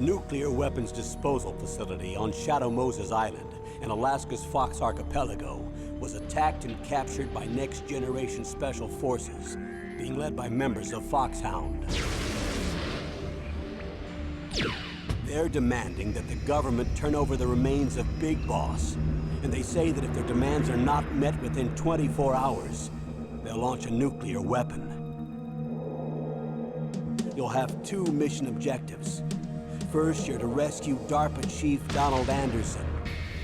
nuclear weapons disposal facility on Shadow Moses Island in Alaska's Fox Archipelago was attacked and captured by next-generation special forces, being led by members of Foxhound. They're demanding that the government turn over the remains of Big Boss, and they say that if their demands are not met within 24 hours, they'll launch a nuclear weapon. You'll have two mission objectives. First, you're to rescue DARPA Chief Donald Anderson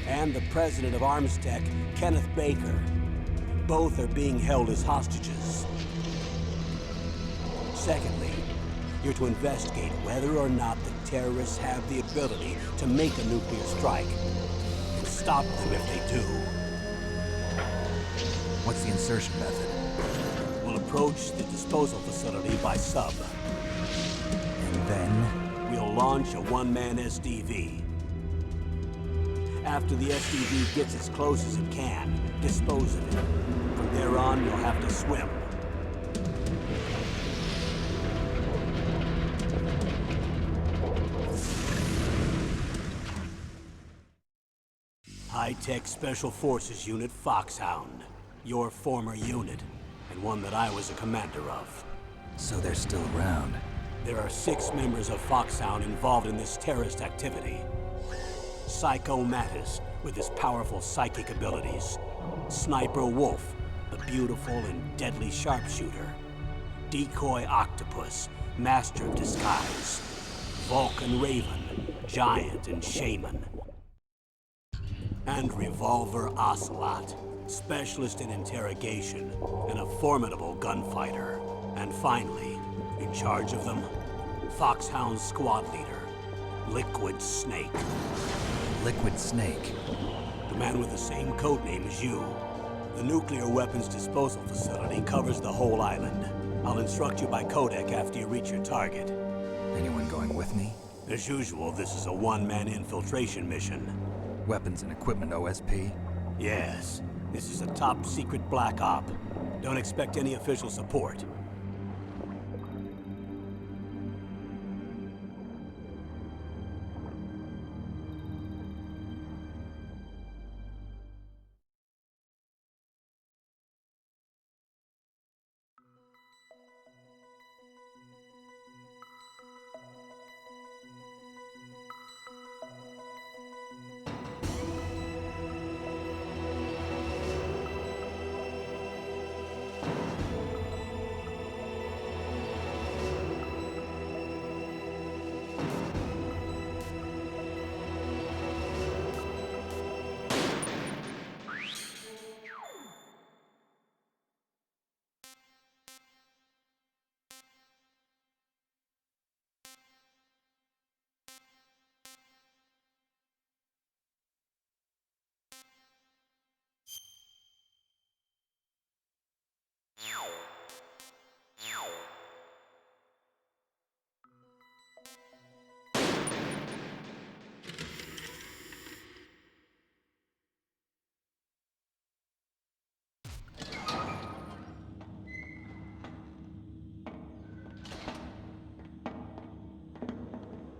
and the president of Armstech, Kenneth Baker. Both are being held as hostages. Secondly, you're to investigate whether or not the terrorists have the ability to make a nuclear strike and stop them if they do. What's the insertion method? We'll approach the disposal facility by sub. And then? We'll launch a one-man SDV. After the SDV gets as close as it can, dispose of it. From there on, you'll have to swim. High-Tech Special Forces Unit Foxhound. Your former unit, and one that I was a commander of. So they're still around. There are 6 members of Foxhound involved in this terrorist activity. Psycho Mattis, with his powerful psychic abilities. Sniper Wolf, the beautiful and deadly sharpshooter. Decoy Octopus, master of disguise. Vulcan Raven, giant and shaman. And Revolver Ocelot, specialist in interrogation and a formidable gunfighter. And finally, in charge of them, Foxhound's squad leader, Liquid Snake. Liquid Snake? The man with the same codename as you. The nuclear weapons disposal facility covers the whole island. I'll instruct you by codec after you reach your target. Anyone going with me? As usual, this is a one-man infiltration mission. Weapons and equipment OSP? Yes. This is a top-secret black op. Don't expect any official support.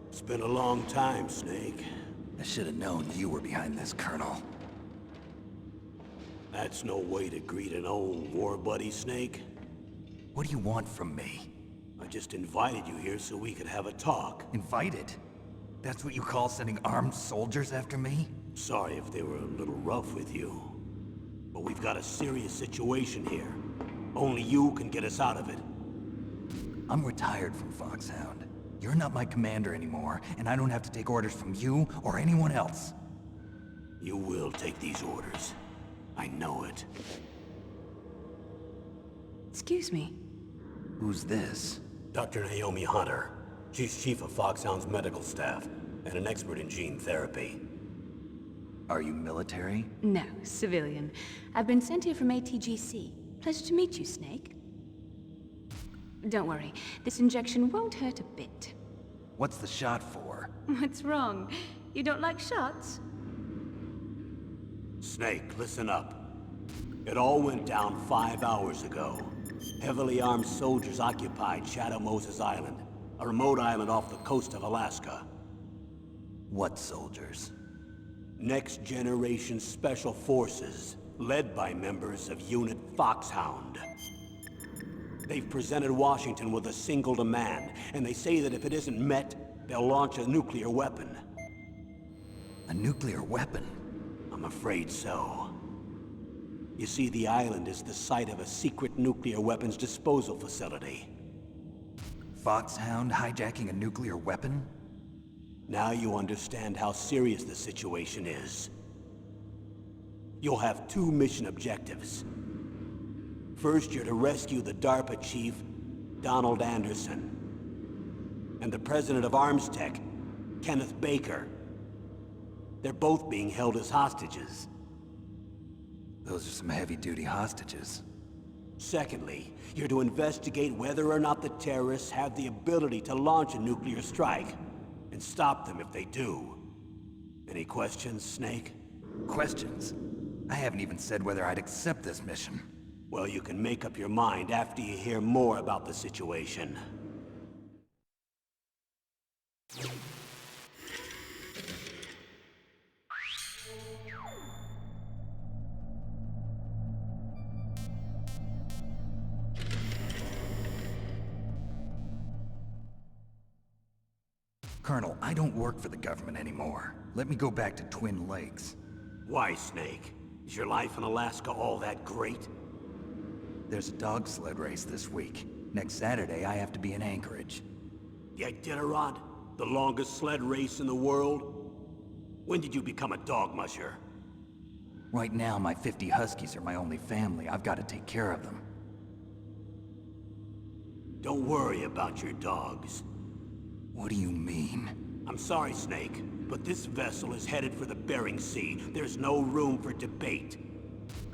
It's been a long time, Snake. I should have known you were behind this, Colonel. That's no way to greet an old war buddy, Snake. What do you want from me? I just invited you here so we could have a talk. Invited? That's what you call sending armed soldiers after me? Sorry if they were a little rough with you. But we've got a serious situation here. Only you can get us out of it. I'm retired from Foxhound. You're not my commander anymore, and I don't have to take orders from you or anyone else. You will take these orders. I know it. Excuse me. Who's this? Dr. Naomi Hunter. She's chief of Foxhound's medical staff, and an expert in gene therapy. Are you military? No, civilian. I've been sent here from ATGC. Pleasure to meet you, Snake. Don't worry, this injection won't hurt a bit. What's the shot for? What's wrong? You don't like shots? Snake, listen up. It all went down 5 hours ago. Heavily armed soldiers occupied Shadow Moses Island, a remote island off the coast of Alaska. What soldiers? Next generation special forces, led by members of Unit Foxhound. They've presented Washington with a single demand, and they say that if it isn't met, they'll launch a nuclear weapon. A nuclear weapon? I'm afraid so. You see, the island is the site of a secret nuclear weapons disposal facility. Foxhound hijacking a nuclear weapon? Now you understand how serious the situation is. You'll have two mission objectives. First, you're to rescue the DARPA chief, Donald Anderson, and the president of Armstech, Kenneth Baker. They're both being held as hostages. Those are some heavy-duty hostages. Secondly, you're to investigate whether or not the terrorists have the ability to launch a nuclear strike, and stop them if they do. Any questions, Snake? Questions? I haven't even said whether I'd accept this mission. Well, you can make up your mind after you hear more about the situation. Colonel, I don't work for the government anymore. Let me go back to Twin Lakes. Why, Snake? Is your life in Alaska all that great? There's a dog sled race this week. Next Saturday, I have to be in Anchorage. The Iditarod? The longest sled race in the world? When did you become a dog musher? Right now, my 50 Huskies are my only family. I've got to take care of them. Don't worry about your dogs. What do you mean? I'm sorry, Snake, but this vessel is headed for the Bering Sea. There's no room for debate.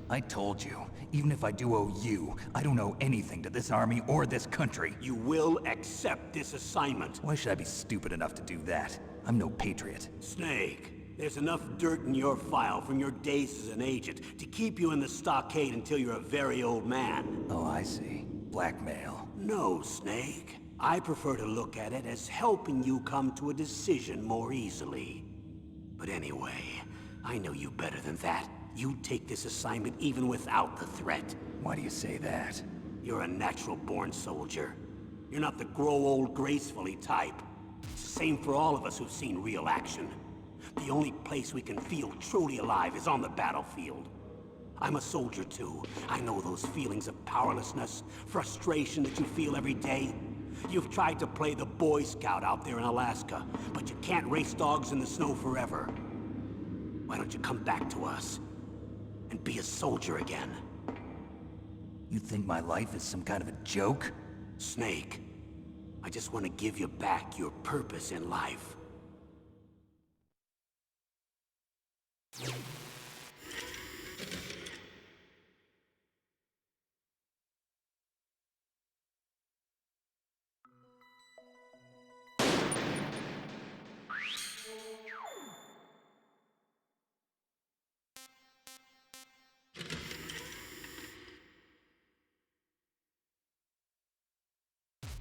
I told you, even if I do owe you, I don't owe anything to this army or this country. You will accept this assignment. Why should I be stupid enough to do that? I'm no patriot. Snake, there's enough dirt in your file from your days as an agent to keep you in the stockade until you're a very old man. Oh, I see. Blackmail. No, Snake. I prefer to look at it as helping you come to a decision more easily. But anyway, I know you better than that. You'd take this assignment even without the threat. Why do you say that? You're a natural-born soldier. You're not the grow old gracefully type. It's the same for all of us who've seen real action. The only place we can feel truly alive is on the battlefield. I'm a soldier too. I know those feelings of powerlessness, frustration that you feel every day. You've tried to play the Boy Scout out there in Alaska, but you can't race dogs in the snow forever. Why don't you come back to us and be a soldier again? You think my life is some kind of a joke? Snake, I just want to give you back your purpose in life.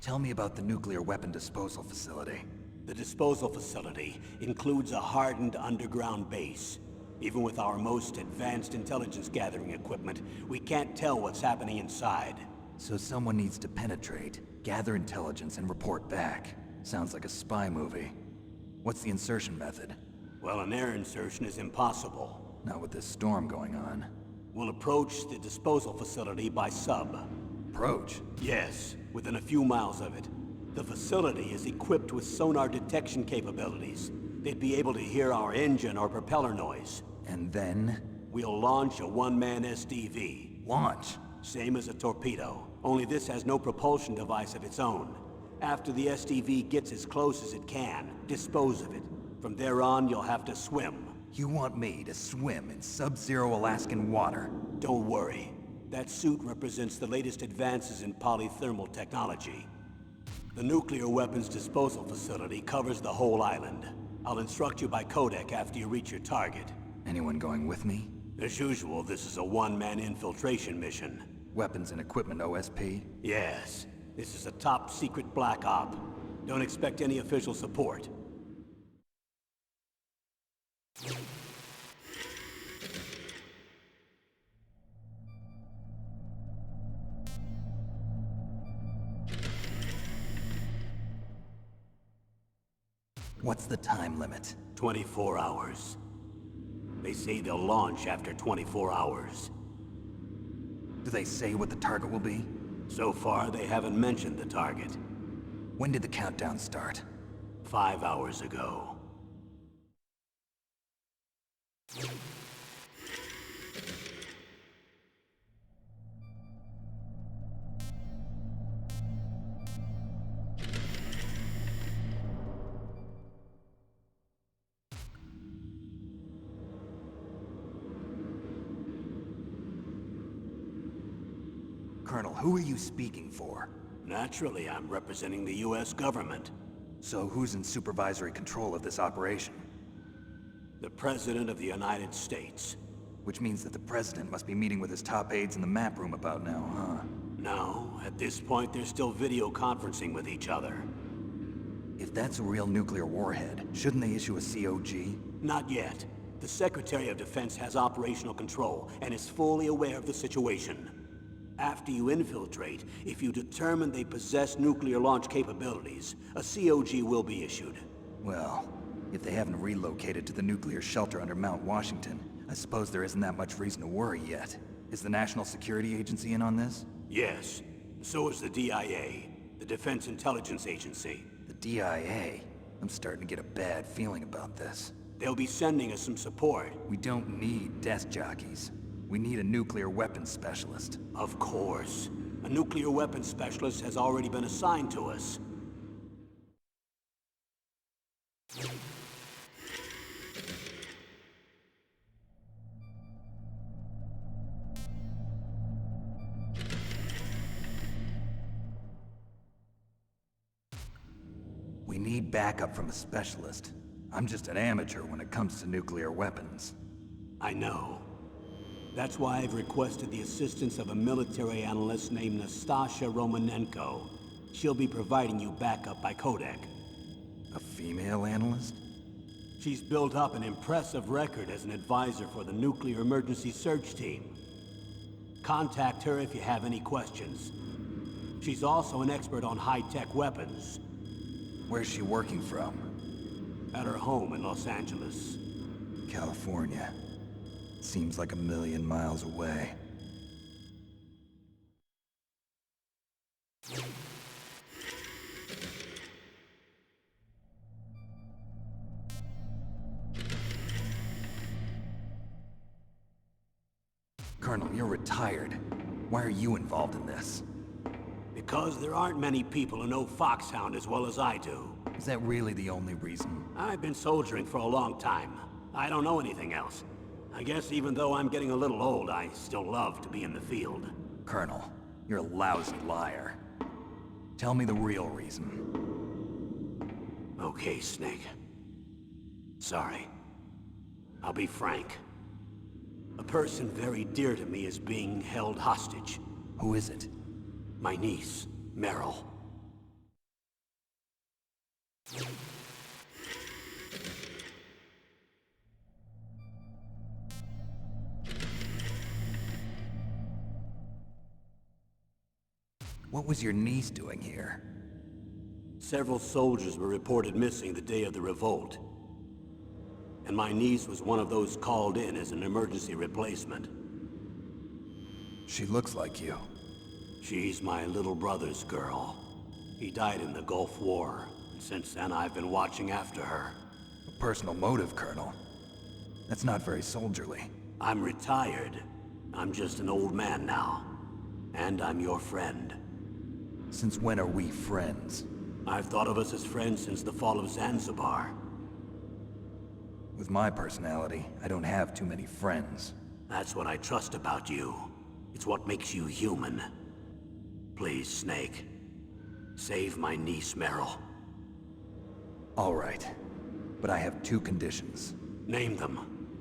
Tell me about the nuclear weapon disposal facility. The disposal facility includes a hardened underground base. Even with our most advanced intelligence gathering equipment, we can't tell what's happening inside. So someone needs to penetrate, gather intelligence, and report back. Sounds like a spy movie. What's the insertion method? Well, an air insertion is impossible. Not with this storm going on. We'll approach the disposal facility by sub. Approach? Yes, within a few miles of it. The facility is equipped with sonar detection capabilities. They'd be able to hear our engine or propeller noise. And then? We'll launch a one-man SDV. Launch? Same as a torpedo, only this has no propulsion device of its own. After the SDV gets as close as it can, dispose of it. From there on, you'll have to swim. You want me to swim in sub-zero Alaskan water? Don't worry. That suit represents the latest advances in polythermal technology. The nuclear weapons disposal facility covers the whole island. I'll instruct you by codec after you reach your target. Anyone going with me? As usual, this is a one-man infiltration mission. Weapons and equipment OSP? Yes. This is a top-secret black op. Don't expect any official support. What's the time limit? 24 hours. They say they'll launch after 24 hours. Do they say what the target will be? So far, they haven't mentioned the target. When did the countdown start? 5 hours ago. Colonel, who are you speaking for? Naturally, I'm representing the U.S. government. So who's in supervisory control of this operation? The President of the United States. Which means that the President must be meeting with his top aides in the map room about now, huh? No, at this point they're still video conferencing with each other. If that's a real nuclear warhead, shouldn't they issue a COG? Not yet. The Secretary of Defense has operational control and is fully aware of the situation. After you infiltrate, if you determine they possess nuclear launch capabilities, a COG will be issued. Well, if they haven't relocated to the nuclear shelter under Mount Washington, I suppose there isn't that much reason to worry yet. Is the National Security Agency in on this? Yes. So is the DIA, the Defense Intelligence Agency. The DIA? I'm starting to get a bad feeling about this. They'll be sending us some support. We don't need desk jockeys. We need a nuclear weapons specialist. Of course. A nuclear weapons specialist has already been assigned to us. We need backup from a specialist. I'm just an amateur when it comes to nuclear weapons. I know. That's why I've requested the assistance of a military analyst named Nastasha Romanenko. She'll be providing you backup by codec. A female analyst? She's built up an impressive record as an advisor for the Nuclear Emergency Search Team. Contact her if you have any questions. She's also an expert on high-tech weapons. Where's she working from? At her home in Los Angeles. California. Seems like 1,000,000 miles away. Colonel, you're retired. Why are you involved in this? Because there aren't many people who know Foxhound as well as I do. Is that really the only reason? I've been soldiering for a long time. I don't know anything else. I guess even though I'm getting a little old, I still love to be in the field. Colonel, you're a lousy liar. Tell me the real reason. Okay, Snake. Sorry. I'll be frank. A person very dear to me is being held hostage. Who is it? My niece, Meryl. What was your niece doing here? Several soldiers were reported missing the day of the revolt. And my niece was one of those called in as an emergency replacement. She looks like you. She's my little brother's girl. He died in the Gulf War, and since then I've been watching after her. A personal motive, Colonel. That's not very soldierly. I'm retired. I'm just an old man now. And I'm your friend. Since when are we friends? I've thought of us as friends since the fall of Zanzibar. With my personality, I don't have too many friends. That's what I trust about you. It's what makes you human. Please, Snake. Save my niece, Meryl. All right. But I have 2 conditions. Name them.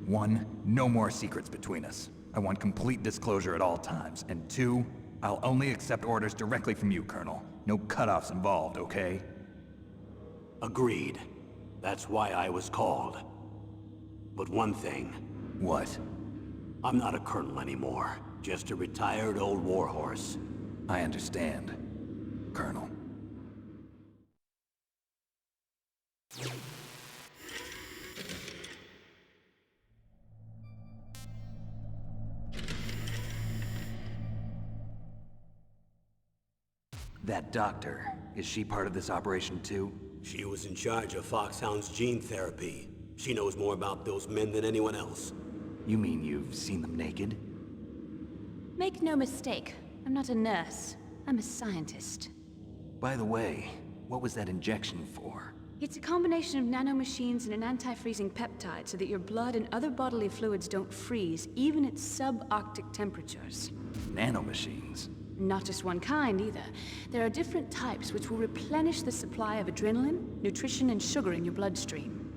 1, no more secrets between us. I want complete disclosure at all times. And 2, I'll only accept orders directly from you, Colonel. No cutoffs involved, okay? Agreed. That's why I was called. But one thing. What? I'm not a colonel anymore. Just a retired old warhorse. I understand, Colonel. That doctor, is she part of this operation too? She was in charge of Foxhound's gene therapy. She knows more about those men than anyone else. You mean you've seen them naked? Make no mistake, I'm not a nurse. I'm a scientist. By the way, what was that injection for? It's a combination of nanomachines and an anti-freezing peptide so that your blood and other bodily fluids don't freeze, even at subarctic temperatures. Nanomachines? Not just one kind, either. There are different types which will replenish the supply of adrenaline, nutrition, and sugar in your bloodstream.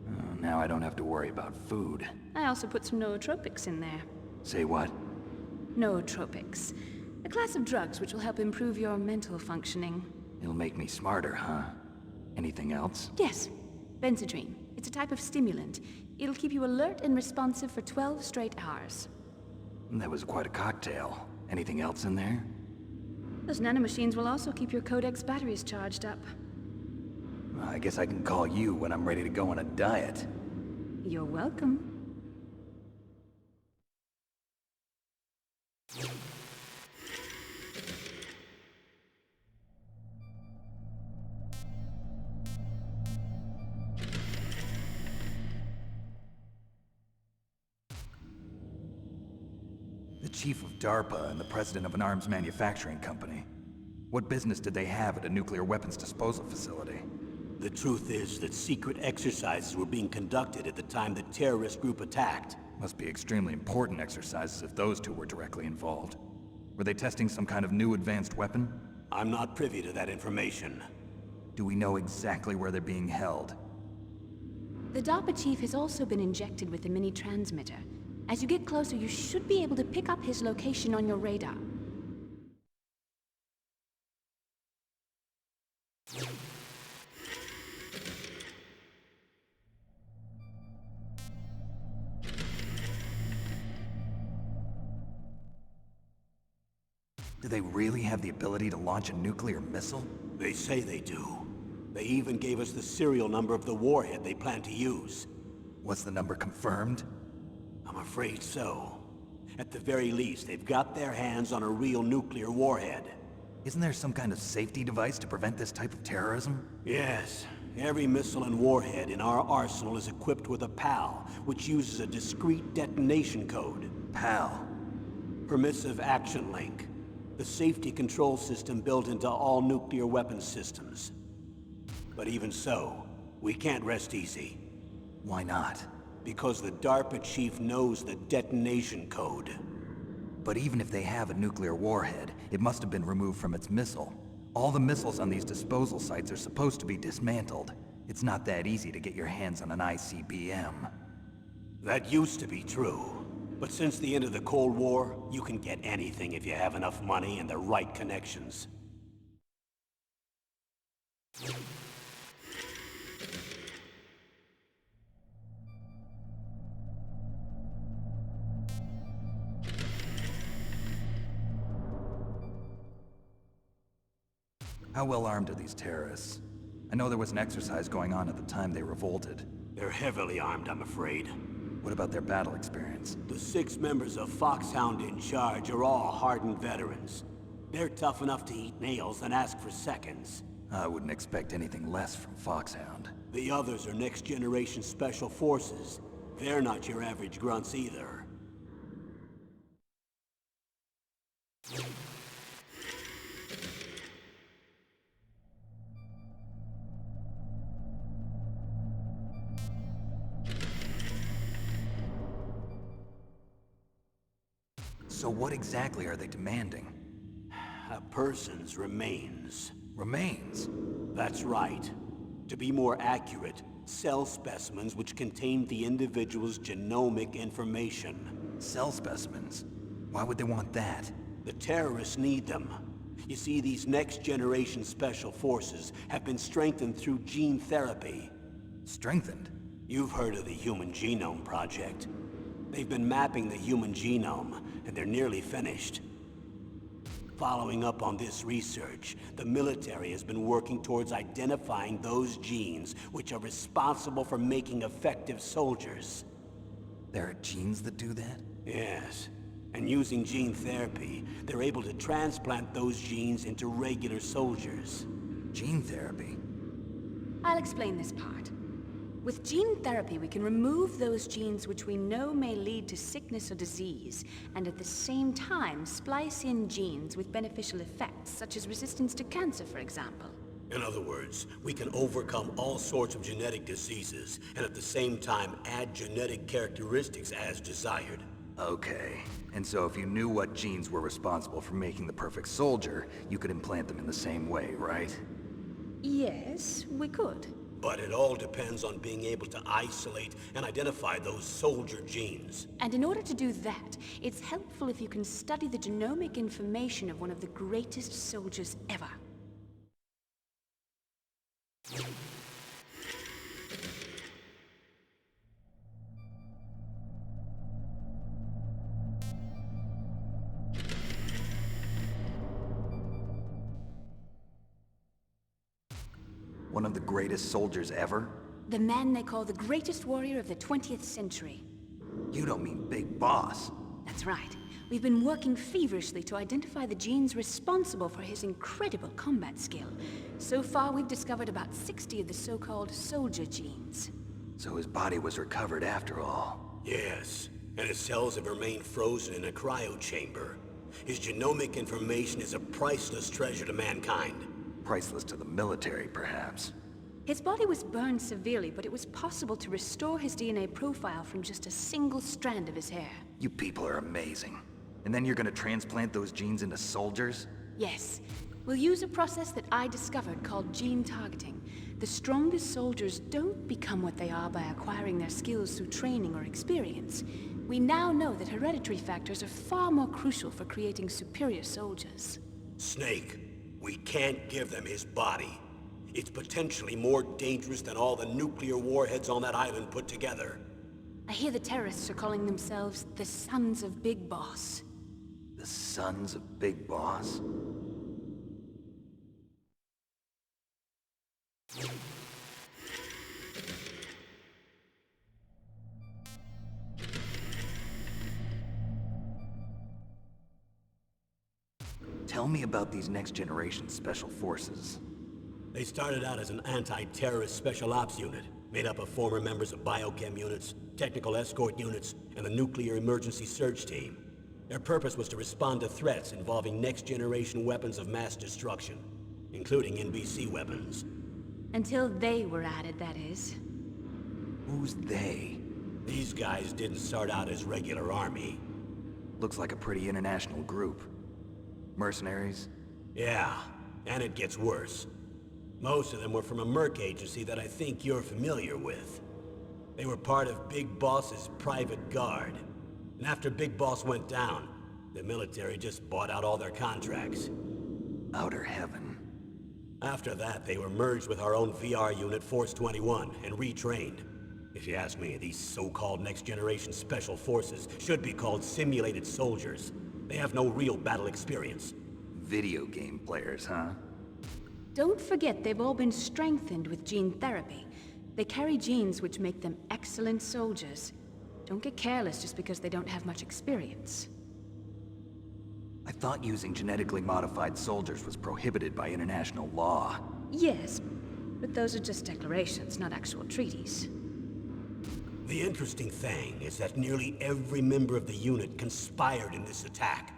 Oh, now I don't have to worry about food. I also put some nootropics in there. Say what? Nootropics. A class of drugs which will help improve your mental functioning. It'll make me smarter, huh? Anything else? Yes. Benzodrine. It's a type of stimulant. It'll keep you alert and responsive for 12 straight hours. That was quite a cocktail. Anything else in there? Those nanomachines will also keep your Codex batteries charged up. Well, I guess I can call you when I'm ready to go on a diet. You're welcome. The chief of DARPA and the president of an arms manufacturing company. What business did they have at a nuclear weapons disposal facility? The truth is that secret exercises were being conducted at the time the terrorist group attacked. Must be extremely important exercises if those two were directly involved. Were they testing some kind of new advanced weapon? I'm not privy to that information. Do we know exactly where they're being held? The DARPA chief has also been injected with a mini-transmitter. As you get closer, you should be able to pick up his location on your radar. Do they really have the ability to launch a nuclear missile? They say they do. They even gave us the serial number of the warhead they plan to use. Was the number confirmed? I'm afraid so. At the very least, they've got their hands on a real nuclear warhead. Isn't there some kind of safety device to prevent this type of terrorism? Yes. Every missile and warhead in our arsenal is equipped with a PAL, which uses a discrete detonation code. PAL. Permissive Action Link. The safety control system built into all nuclear weapons systems. But even so, we can't rest easy. Why not? Because the DARPA chief knows the detonation code. But even if they have a nuclear warhead, it must have been removed from its missile. All the missiles on these disposal sites are supposed to be dismantled. It's not that easy to get your hands on an ICBM. That used to be true. But since the end of the Cold War, you can get anything if you have enough money and the right connections. How well armed are these terrorists? I know there was an exercise going on at the time they revolted. They're heavily armed, I'm afraid. What about their battle experience? The 6 members of Foxhound in charge are all hardened veterans. They're tough enough to eat nails and ask for seconds. I wouldn't expect anything less from Foxhound. The others are next-generation special forces. They're not your average grunts either. So what exactly are they demanding? A person's remains. Remains? That's right. To be more accurate, cell specimens which contain the individual's genomic information. Cell specimens? Why would they want that? The terrorists need them. You see, these next-generation special forces have been strengthened through gene therapy. Strengthened? You've heard of the Human Genome Project. They've been mapping the human genome, and they're nearly finished. Following up on this research, the military has been working towards identifying those genes which are responsible for making effective soldiers. There are genes that do that? Yes. And using gene therapy, they're able to transplant those genes into regular soldiers. Gene therapy? I'll explain this part. With gene therapy, we can remove those genes which we know may lead to sickness or disease, and at the same time splice in genes with beneficial effects, such as resistance to cancer, for example. In other words, we can overcome all sorts of genetic diseases, and at the same time add genetic characteristics as desired. Okay. And so if you knew what genes were responsible for making the perfect soldier, you could implant them in the same way, right? Yes, we could. But it all depends on being able to isolate and identify those soldier genes. And in order to do that, it's helpful if you can study the genomic information of one of the greatest soldiers ever. One of the greatest soldiers ever? The man they call the greatest warrior of the 20th century. You don't mean Big Boss. That's right. We've been working feverishly to identify the genes responsible for his incredible combat skill. So far, we've discovered about 60 of the so-called soldier genes. So his body was recovered after all. Yes, and his cells have remained frozen in a cryo chamber. His genomic information is a priceless treasure to mankind. Priceless to the military, perhaps. His body was burned severely, but it was possible to restore his DNA profile from just a single strand of his hair. You people are amazing. And then you're gonna transplant those genes into soldiers? Yes. We'll use a process that I discovered called gene targeting. The strongest soldiers don't become what they are by acquiring their skills through training or experience. We now know that hereditary factors are far more crucial for creating superior soldiers. Snake, we can't give them his body. It's potentially more dangerous than all the nuclear warheads on that island put together. I hear the terrorists are calling themselves the Sons of Big Boss. The Sons of Big Boss? Tell me about these next-generation special forces. They started out as an anti-terrorist special ops unit, made up of former members of biochem units, technical escort units, and the nuclear emergency search team. Their purpose was to respond to threats involving next-generation weapons of mass destruction, including NBC weapons. Until they were added, that is. Who's they? These guys didn't start out as regular army. Looks like a pretty international group. Mercenaries? Yeah, and it gets worse. Most of them were from a merc agency that I think you're familiar with. They were part of Big Boss's private guard. And after Big Boss went down, the military just bought out all their contracts. Outer heaven. After that, they were merged with our own VR unit, Force 21, and retrained. If you ask me, these so-called next-generation special forces should be called simulated soldiers. They have no real battle experience. Video game players, huh? Don't forget they've all been strengthened with gene therapy. They carry genes which make them excellent soldiers. Don't get careless just because they don't have much experience. I thought using genetically modified soldiers was prohibited by international law. Yes, but those are just declarations, not actual treaties. The interesting thing is that nearly every member of the unit conspired in this attack.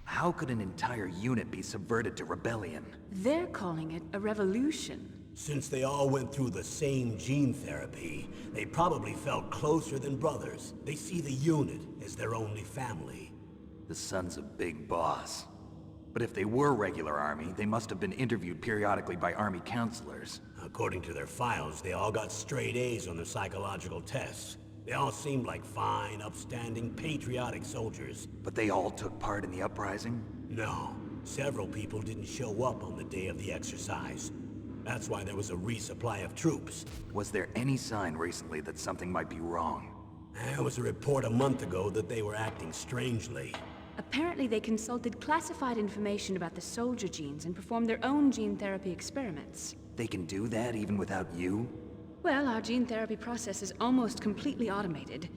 How could an entire unit be subverted to rebellion? They're calling it a revolution. Since they all went through the same gene therapy, they probably felt closer than brothers. They see the unit as their only family. The Sons of Big Boss. But if they were regular army, they must have been interviewed periodically by army counselors. According to their files, they all got straight A's on their psychological tests. They all seemed like fine, upstanding, patriotic soldiers. But they all took part in the uprising? No, several people didn't show up on the day of the exercise. That's why there was a resupply of troops. Was there any sign recently that something might be wrong? There was a report a month ago that they were acting strangely. Apparently they consulted classified information about the soldier genes and performed their own gene therapy experiments. They can do that even without you? Well, our gene therapy process is almost completely automated.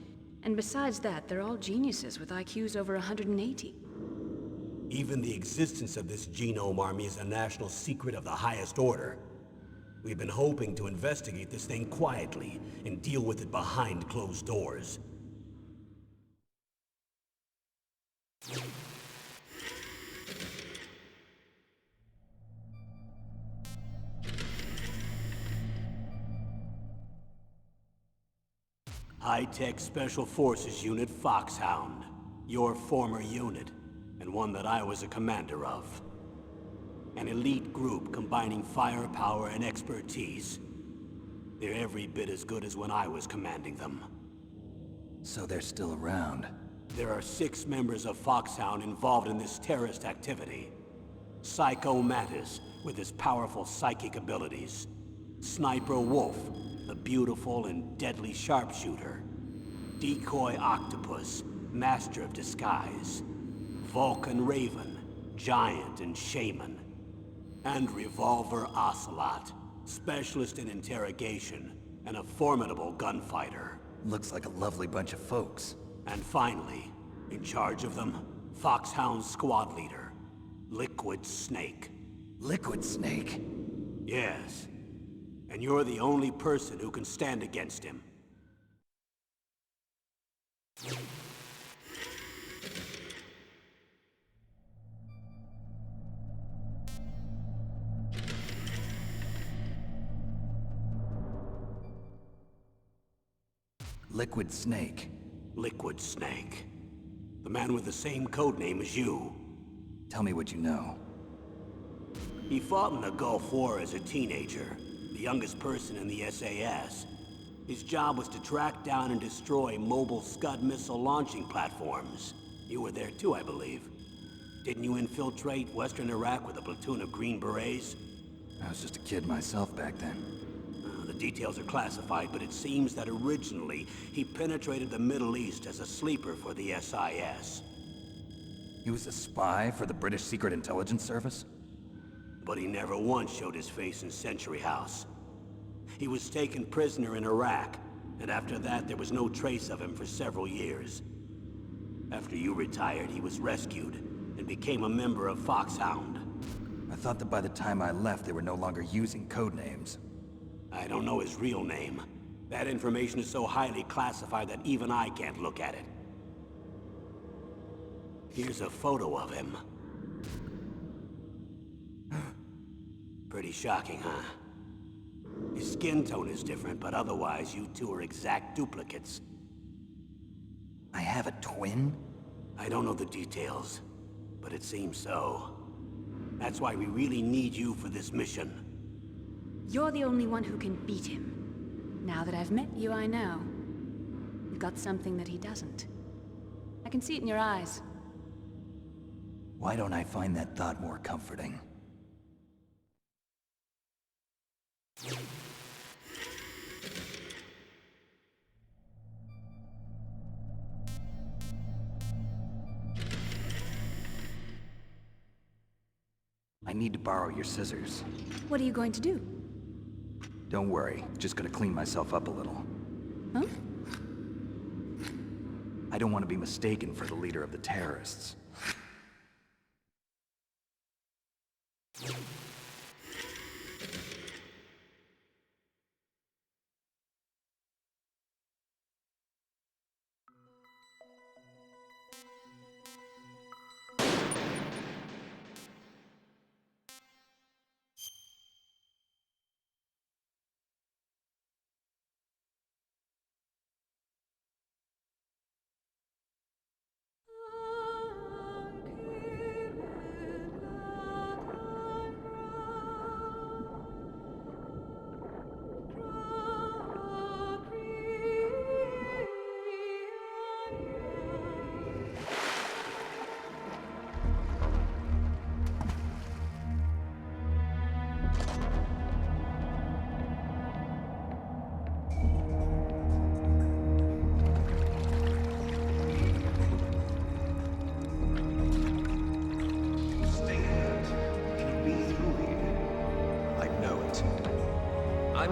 And besides that, they're all geniuses with IQs over 180. Even the existence of this genome army is a national secret of the highest order. We've been hoping to investigate this thing quietly and deal with it behind closed doors. High-Tech Special Forces Unit Foxhound. Your former unit, and one that I was a commander of. An elite group combining firepower and expertise. They're every bit as good as when I was commanding them. So they're still around. There are 6 members of Foxhound involved in this terrorist activity. Psycho Mantis, with his powerful psychic abilities. Sniper Wolf, the beautiful and deadly sharpshooter. Decoy Octopus, master of disguise. Vulcan Raven, giant and shaman. And Revolver Ocelot, specialist in interrogation and a formidable gunfighter. Looks like a lovely bunch of folks. And finally, in charge of them, Foxhound's squad leader, Liquid Snake. Liquid Snake? Yes. And you're the only person who can stand against him. Liquid Snake. Liquid Snake. The man with the same codename as you. Tell me what you know. He fought in the Gulf War as a teenager, the youngest person in the SAS. His job was to track down and destroy mobile Scud missile launching platforms. You were there too, I believe. Didn't you infiltrate Western Iraq with a platoon of Green Berets? I was just a kid myself back then. The details are classified, but it seems that originally he penetrated the Middle East as a sleeper for the SIS. He was a spy for the British Secret Intelligence Service? But he never once showed his face in Century House. He was taken prisoner in Iraq, and after that there was no trace of him for several years. After you retired, he was rescued and became a member of Foxhound. I thought that by the time I left, they were no longer using codenames. I don't know his real name. That information is so highly classified that even I can't look at it. Here's a photo of him. Pretty shocking, huh? His skin tone is different, but otherwise you two are exact duplicates. I have a twin? I don't know the details, but it seems so. That's why we really need you for this mission. You're the only one who can beat him. Now that I've met you, I know. You've got something that he doesn't. I can see it in your eyes. Why don't I find that thought more comforting? I need to borrow your scissors. What are you going to do? Don't worry, just gonna clean myself up a little. Huh? I don't want to be mistaken for the leader of the terrorists.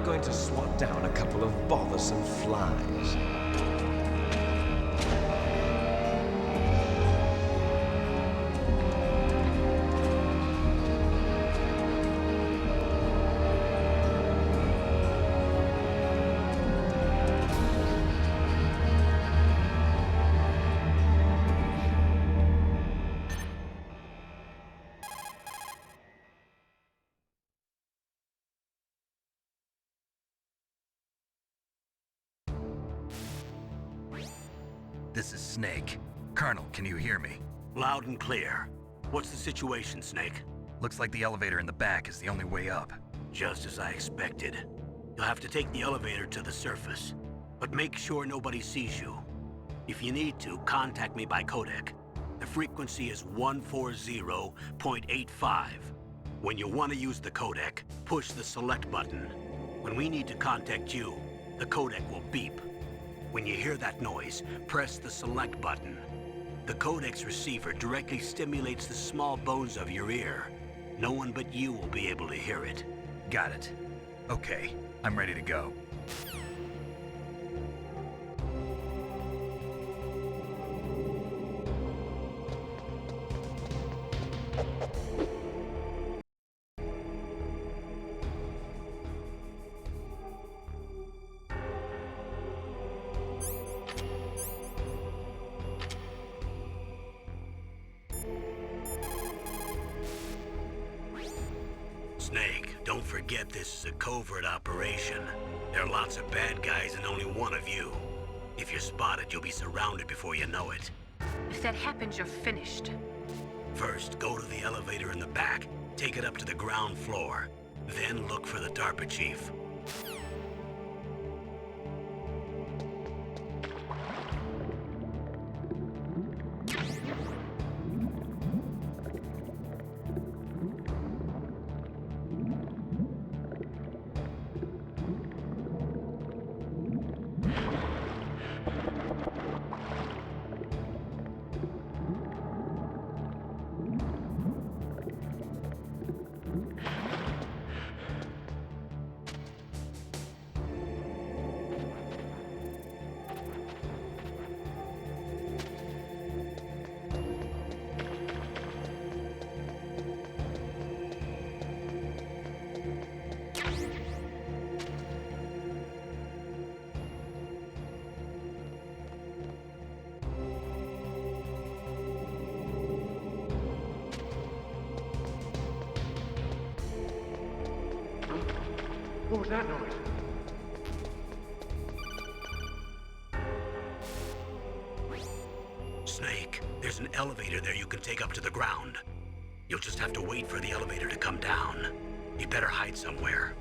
I'm going to swat down a couple of bothersome flies. This is Snake. Colonel, can you hear me? Loud and clear. What's the situation, Snake? Looks like the elevator in the back is the only way up. Just as I expected. You'll have to take the elevator to the surface, but make sure nobody sees you. If you need to, contact me by codec. The frequency is 140.85. When you want to use the codec, push the select button. When we need to contact you, the codec will beep. When you hear that noise, press the select button. The codec's receiver directly stimulates the small bones of your ear. No one but you will be able to hear it. Got it. Okay, I'm ready to go. Snake, don't forget this is a covert operation. There are lots of bad guys and only one of you. If you're spotted, you'll be surrounded before you know it. If that happens, you're finished. First, go to the elevator in the back, take it up to the ground floor. Then look for the DARPA chief. What was that noise? Snake, there's an elevator there you can take up to the ground. You'll just have to wait for the elevator to come down. You better hide somewhere.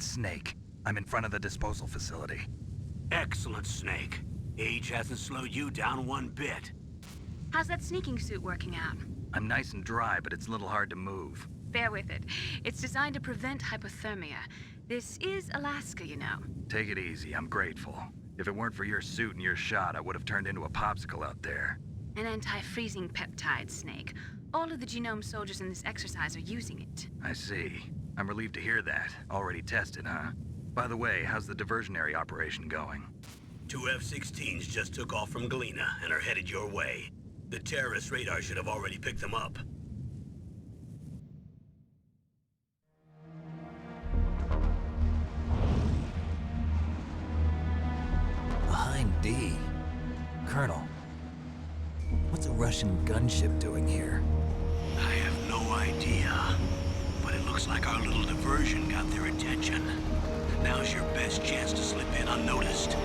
It's Snake. I'm in front of the disposal facility. Excellent, Snake. Age hasn't slowed you down one bit. How's that sneaking suit working out? I'm nice and dry, but it's a little hard to move. Bear with it. It's designed to prevent hypothermia. This is Alaska, you know. Take it easy, I'm grateful. If it weren't for your suit and your shot, I would have turned into a popsicle out there. An anti-freezing peptide, Snake. All of the genome soldiers in this exercise are using it. I see. I'm relieved to hear that. Already tested, huh? By the way, how's the diversionary operation going? 2 F-16s just took off from Galena and are headed your way. The terrorist radar should have already picked them up. Behind D. Colonel, what's a Russian gunship doing here? I have no idea, but it looks like our little diversion got their attention. Now's your best chance to slip in unnoticed.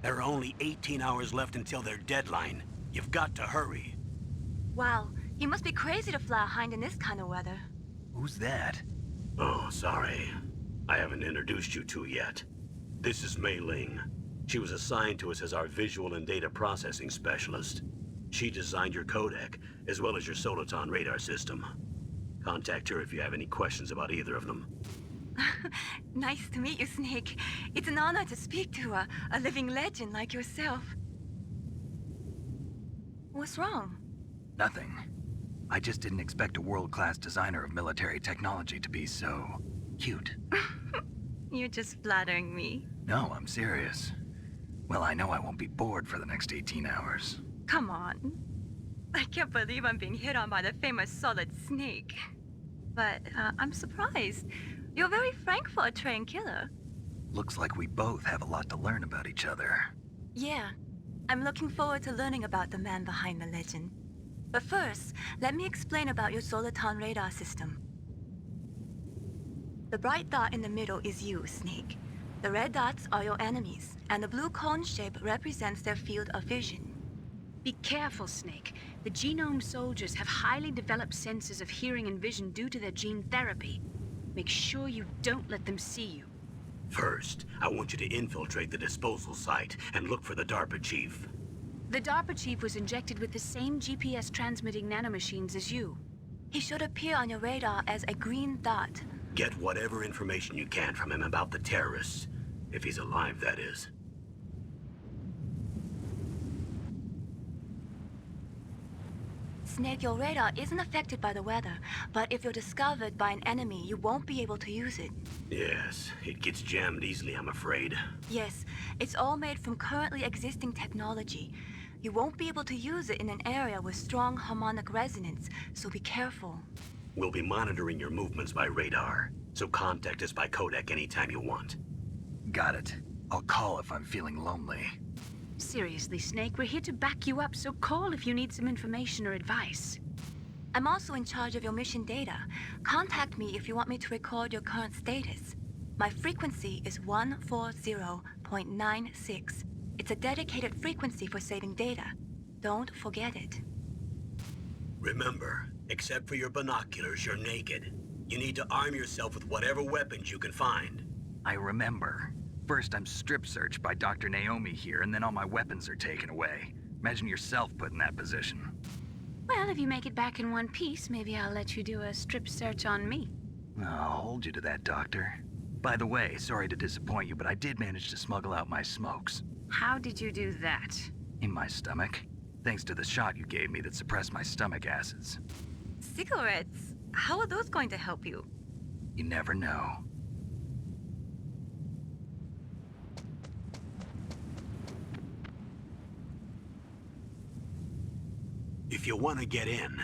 There are only 18 hours left until their deadline. You've got to hurry. Wow, you must be crazy to fly a hind in this kind of weather. Who's that? Oh, sorry. I haven't introduced you to yet. This is Mei Ling. She was assigned to us as our visual and data processing specialist. She designed your codec, as well as your Soliton radar system. Contact her if you have any questions about either of them. Nice to meet you, Snake. It's an honor to speak to a living legend like yourself. What's wrong? Nothing. I just didn't expect a world-class designer of military technology to be so cute. You're just flattering me. No, I'm serious. Well, I know I won't be bored for the next 18 hours. Come on. I can't believe I'm being hit on by the famous Solid Snake. But I'm surprised. You're very frank for a trained killer. Looks like we both have a lot to learn about each other. Yeah, I'm looking forward to learning about the man behind the legend. But first, let me explain about your Soliton radar system. The bright dot in the middle is you, Snake. The red dots are your enemies, and the blue cone shape represents their field of vision. Be careful, Snake. The genome soldiers have highly developed senses of hearing and vision due to their gene therapy. Make sure you don't let them see you. First, I want you to infiltrate the disposal site and look for the DARPA chief. The DARPA chief was injected with the same GPS transmitting nanomachines as you. He should appear on your radar as a green dot. Get whatever information you can from him about the terrorists. If he's alive, that is. Snake, your radar isn't affected by the weather, but if you're discovered by an enemy, you won't be able to use it. Yes, it gets jammed easily, I'm afraid. Yes, it's all made from currently existing technology. You won't be able to use it in an area with strong harmonic resonance, so be careful. We'll be monitoring your movements by radar, so contact us by codec anytime you want. Got it. I'll call if I'm feeling lonely. Seriously, Snake, we're here to back you up, so call if you need some information or advice. I'm also in charge of your mission data. Contact me if you want me to record your current status. My frequency is 140.96. It's a dedicated frequency for saving data. Don't forget it. Remember, except for your binoculars, you're naked. You need to arm yourself with whatever weapons you can find. I remember. First, I'm strip-searched by Dr. Naomi here, and then all my weapons are taken away. Imagine yourself put in that position. Well, if you make it back in one piece, maybe I'll let you do a strip search on me. I'll hold you to that, Doctor. By the way, sorry to disappoint you, but I did manage to smuggle out my smokes. How did you do that? In my stomach. Thanks to the shot you gave me that suppressed my stomach acids. Cigarettes? How are those going to help you? You never know. If you want to get in,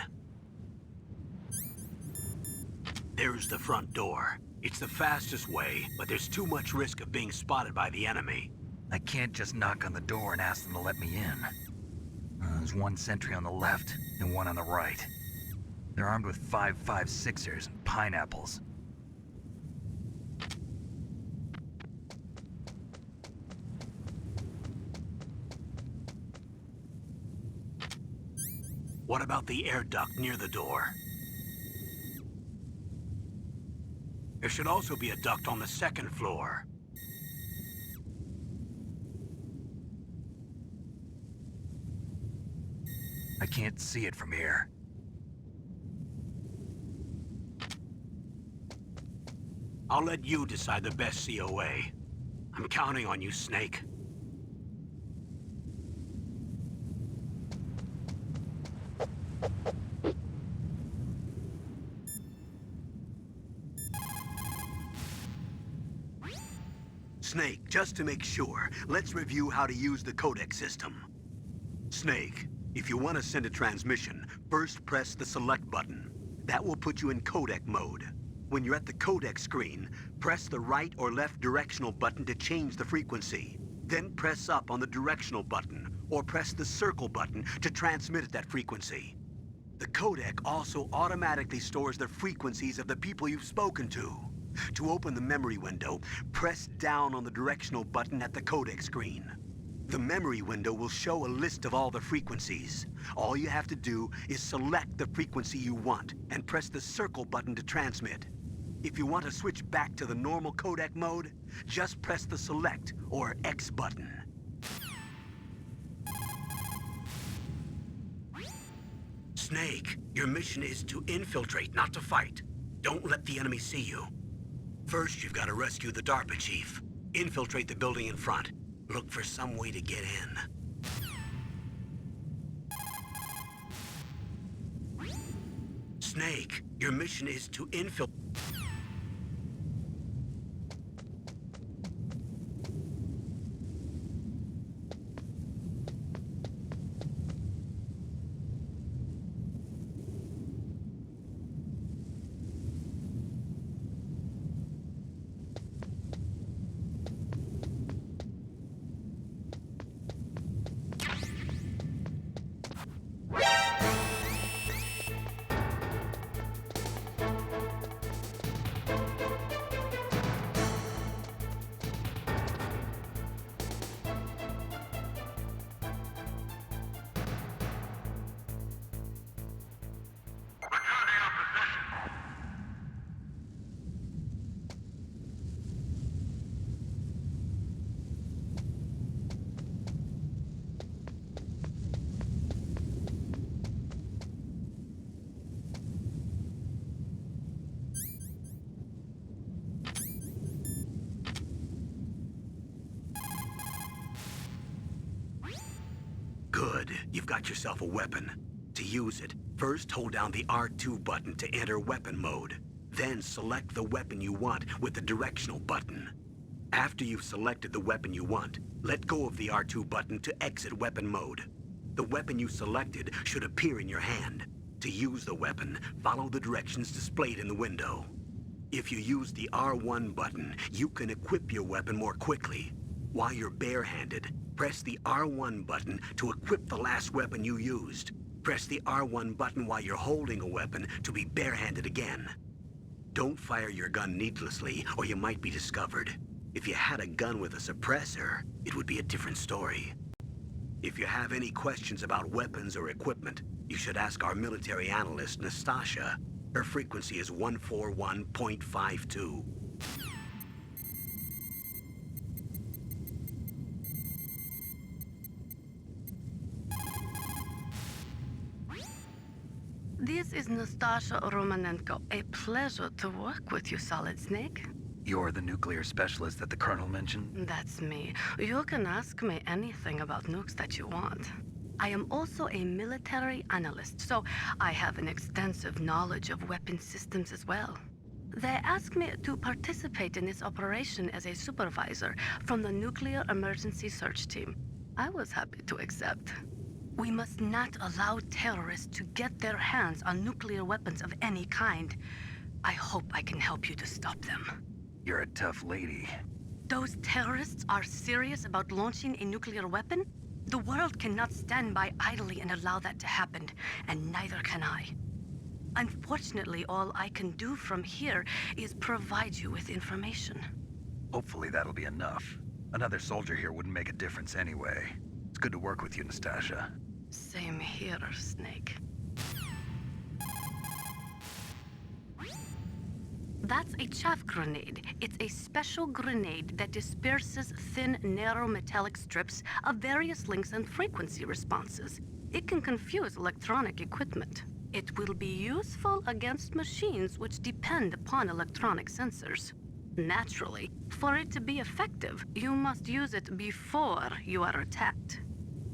There's the front door. It's the fastest way, but there's too much risk of being spotted by the enemy. I can't just knock on the door and ask them to let me in. There's one sentry on the left and one on the right. They're armed with 5.56ers and pineapples. What about the air duct near the door? There should also be a duct on the second floor. I can't see it from here. I'll let you decide the best COA. I'm counting on you, Snake. Snake, just to make sure, let's review how to use the codec system. Snake, if you want to send a transmission, first press the select button. That will put you in codec mode. When you're at the codec screen, press the right or left directional button to change the frequency. Then press up on the directional button, or press the circle button to transmit at that frequency. The codec also automatically stores the frequencies of the people you've spoken to. To open the memory window, press down on the directional button at the codec screen. The memory window will show a list of all the frequencies. All you have to do is select the frequency you want and press the circle button to transmit. If you want to switch back to the normal codec mode, just press the select or X button. Snake, your mission is to infiltrate, not to fight. Don't let the enemy see you. First, you've got to rescue the DARPA chief. Infiltrate the building in front. Look for some way to get in. Snake, your mission is to infiltrate. Good. You've got yourself a weapon. To use it, first hold down the R2 button to enter weapon mode. Then select the weapon you want with the directional button. After you've selected the weapon you want, let go of the R2 button to exit weapon mode. The weapon you selected should appear in your hand. To use the weapon, follow the directions displayed in the window. If you use the R1 button, you can equip your weapon more quickly. While you're barehanded, press the R1 button to equip the last weapon you used. Press the R1 button while you're holding a weapon to be barehanded again. Don't fire your gun needlessly, or you might be discovered. If you had a gun with a suppressor, it would be a different story. If you have any questions about weapons or equipment, you should ask our military analyst, Nastasha. Her frequency is 141.52. This is Nastasha Romanenko. A pleasure to work with you, Solid Snake. You're the nuclear specialist that the Colonel mentioned? That's me. You can ask me anything about nukes that you want. I am also a military analyst, so I have an extensive knowledge of weapon systems as well. They asked me to participate in this operation as a supervisor from the Nuclear Emergency Search Team. I was happy to accept. We must not allow terrorists to get their hands on nuclear weapons of any kind. I hope I can help you to stop them. You're a tough lady. Those terrorists are serious about launching a nuclear weapon? The world cannot stand by idly and allow that to happen, and neither can I. Unfortunately, all I can do from here is provide you with information. Hopefully that'll be enough. Another soldier here wouldn't make a difference anyway. It's good to work with you, Nastasha. Same here, Snake. That's a chaff grenade. It's a special grenade that disperses thin, narrow metallic strips of various lengths and frequency responses. It can confuse electronic equipment. It will be useful against machines which depend upon electronic sensors. Naturally, for it to be effective, you must use it before you are attacked.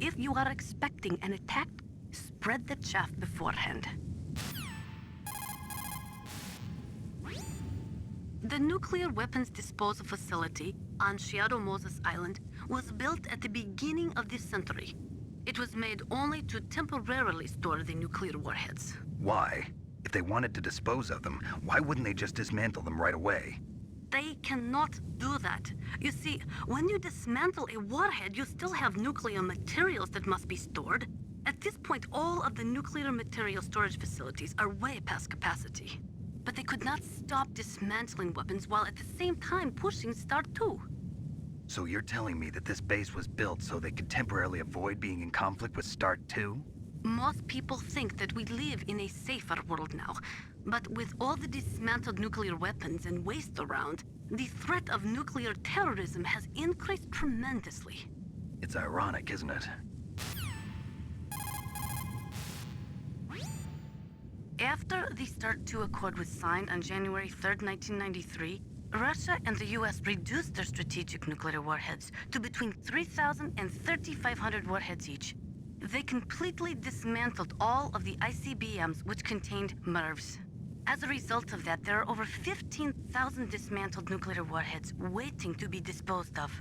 If you are expecting an attack, spread the chaff beforehand. The nuclear weapons disposal facility on Shadow Moses Island was built at the beginning of this century. It was made only to temporarily store the nuclear warheads. Why? If they wanted to dispose of them, why wouldn't they just dismantle them right away? They cannot do that. You see, when you dismantle a warhead, you still have nuclear materials that must be stored. At this point, all of the nuclear material storage facilities are way past capacity. But they could not stop dismantling weapons while at the same time pushing Start 2. So you're telling me that this base was built so they could temporarily avoid being in conflict with Start 2? Most people think that we live in a safer world now. But with all the dismantled nuclear weapons and waste around, the threat of nuclear terrorism has increased tremendously. It's ironic, isn't it? After the START II Accord was signed on January 3rd, 1993, Russia and the US reduced their strategic nuclear warheads to between 3,000 and 3,500 warheads each. They completely dismantled all of the ICBMs which contained MIRVs. As a result of that, there are over 15,000 dismantled nuclear warheads waiting to be disposed of.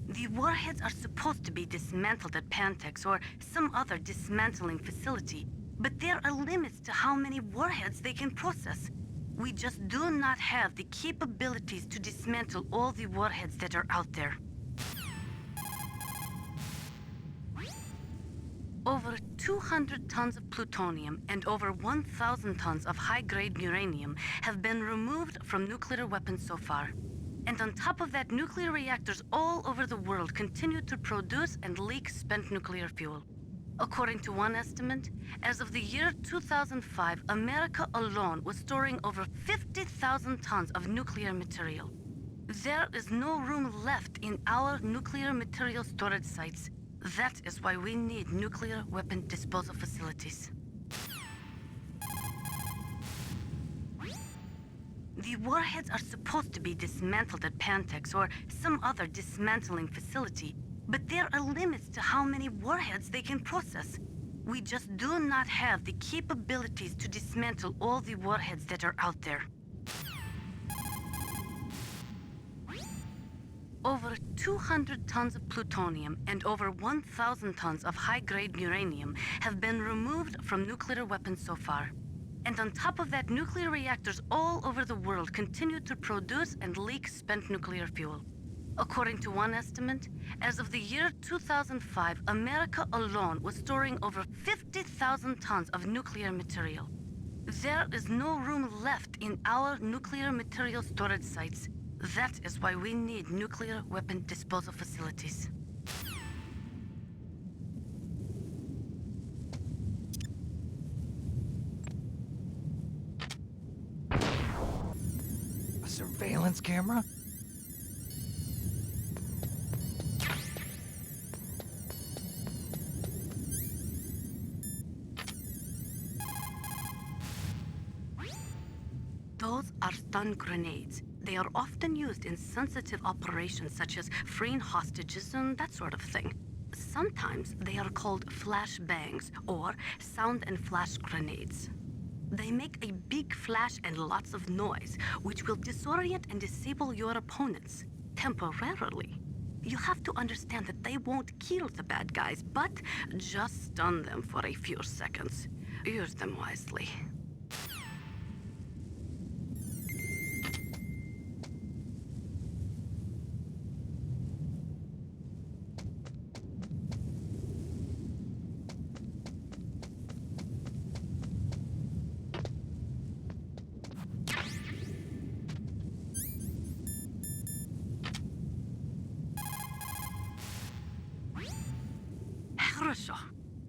The warheads are supposed to be dismantled at Pantex or some other dismantling facility, but there are limits to how many warheads they can process. We just do not have the capabilities to dismantle all the warheads that are out there. Over 200 tons of plutonium and over 1,000 tons of high-grade uranium have been removed from nuclear weapons so far. And on top of that, nuclear reactors all over the world continue to produce and leak spent nuclear fuel. According to one estimate, as of the year 2005, America alone was storing over 50,000 tons of nuclear material. There is no room left in our nuclear material storage sites. That is why we need nuclear weapon disposal facilities. The warheads are supposed to be dismantled at Pantex or some other dismantling facility, but there are limits to how many warheads they can process. We just do not have the capabilities to dismantle all the warheads that are out there. Over 200 tons of plutonium and over 1,000 tons of high-grade uranium have been removed from nuclear weapons so far. And on top of that, nuclear reactors all over the world continue to produce and leak spent nuclear fuel. According to one estimate, as of the year 2005, America alone was storing over 50,000 tons of nuclear material. There is no room left in our nuclear material storage sites. That is why we need nuclear weapon disposal facilities. A surveillance camera? Those are stun grenades. They are often used in sensitive operations such as freeing hostages and that sort of thing. Sometimes they are called flash bangs or sound and flash grenades. They make a big flash and lots of noise, which will disorient and disable your opponents temporarily. You have to understand that they won't kill the bad guys, but just stun them for a few seconds. Use them wisely.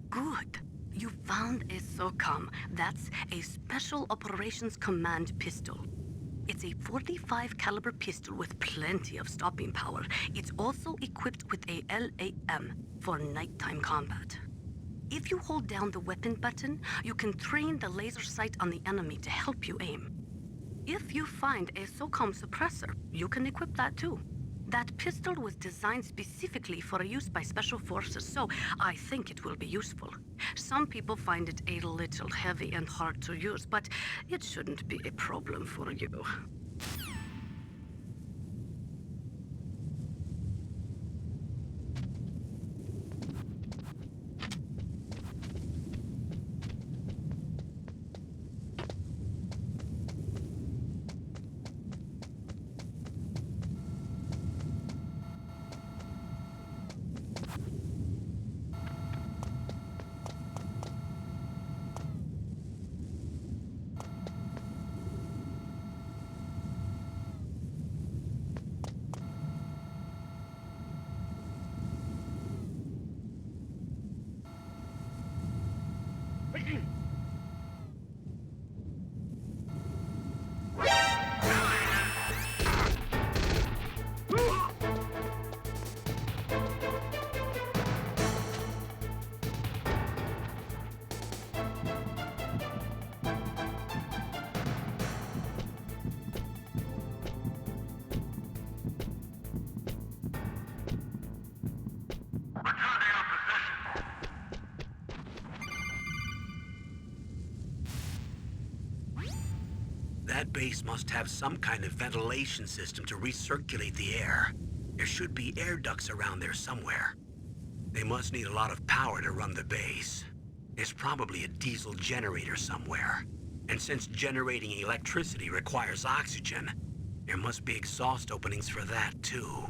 Good. You found a SOCOM. That's a Special Operations Command pistol. It's a 45 caliber pistol with plenty of stopping power. It's also equipped with a LAM for nighttime combat. If you hold down the weapon button, you can train the laser sight on the enemy to help you aim. If you find a SOCOM suppressor, you can equip that too. That pistol was designed specifically for use by special forces, so I think it will be useful. Some people find it a little heavy and hard to use, but it shouldn't be a problem for you. That base must have some kind of ventilation system to recirculate the air. There should be air ducts around there somewhere. They must need a lot of power to run the base. There's probably a diesel generator somewhere. And since generating electricity requires oxygen, there must be exhaust openings for that too.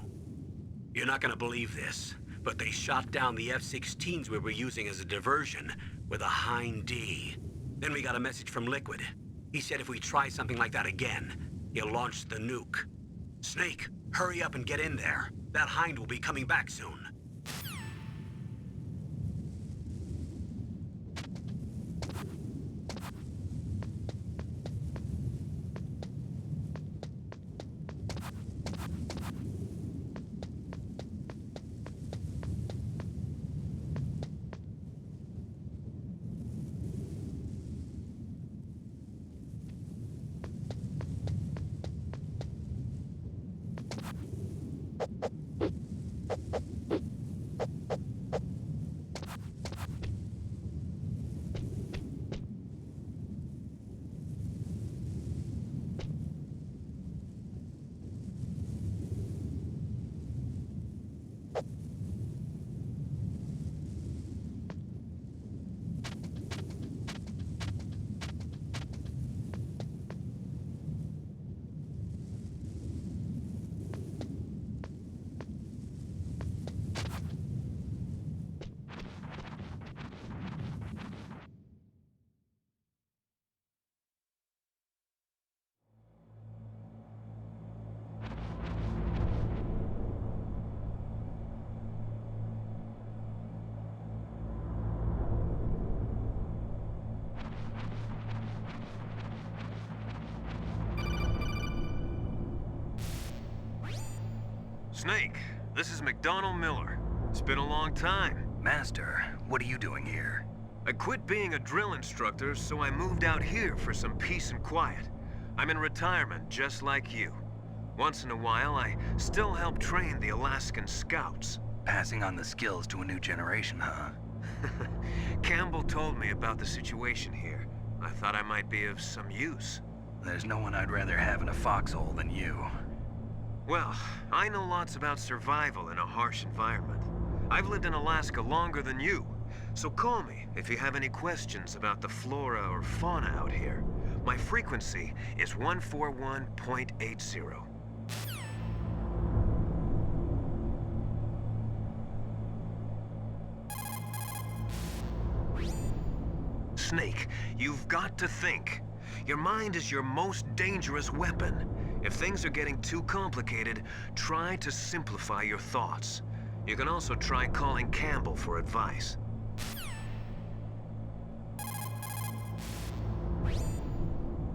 You're not gonna believe this, but they shot down the F-16s we were using as a diversion with a Hind D. Then we got a message from Liquid. He said if we try something like that again, he'll launch the nuke. Snake, hurry up and get in there. That Hind will be coming back soon. Snake, this is McDonald Miller. It's been a long time. Master, what are you doing here? I quit being a drill instructor, so I moved out here for some peace and quiet. I'm in retirement, just like you. Once in a while, I still help train the Alaskan Scouts. Passing on the skills to a new generation, huh? Campbell told me about the situation here. I thought I might be of some use. There's no one I'd rather have in a foxhole than you. Well, I know lots about survival in a harsh environment. I've lived in Alaska longer than you, So call me if you have any questions about the flora or fauna out here. My frequency is 141.80. Snake, you've got to think. Your mind is your most dangerous weapon. If things are getting too complicated, try to simplify your thoughts. You can also try calling Campbell for advice.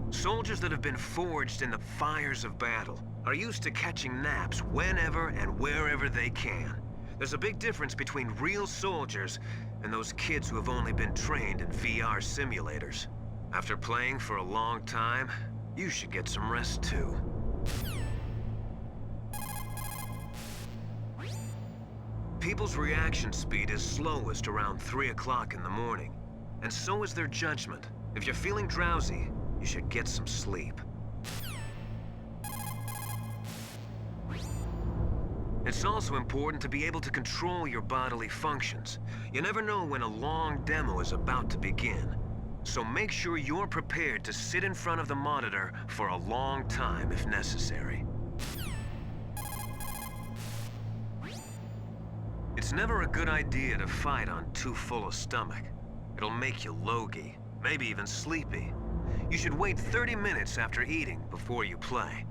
Soldiers that have been forged in the fires of battle are used to catching naps whenever and wherever they can. There's a big difference between real soldiers and those kids who have only been trained in VR simulators. After playing for a long time, you should get some rest too. People's reaction speed is slowest around 3 o'clock in the morning, and so is their judgment. If you're feeling drowsy, you should get some sleep. It's also important to be able to control your bodily functions. You never know when a long demo is about to begin. So make sure you're prepared to sit in front of the monitor for a long time if necessary. It's never a good idea to fight on too full a stomach. It'll make you logy, maybe even sleepy. You should wait 30 minutes after eating before you play.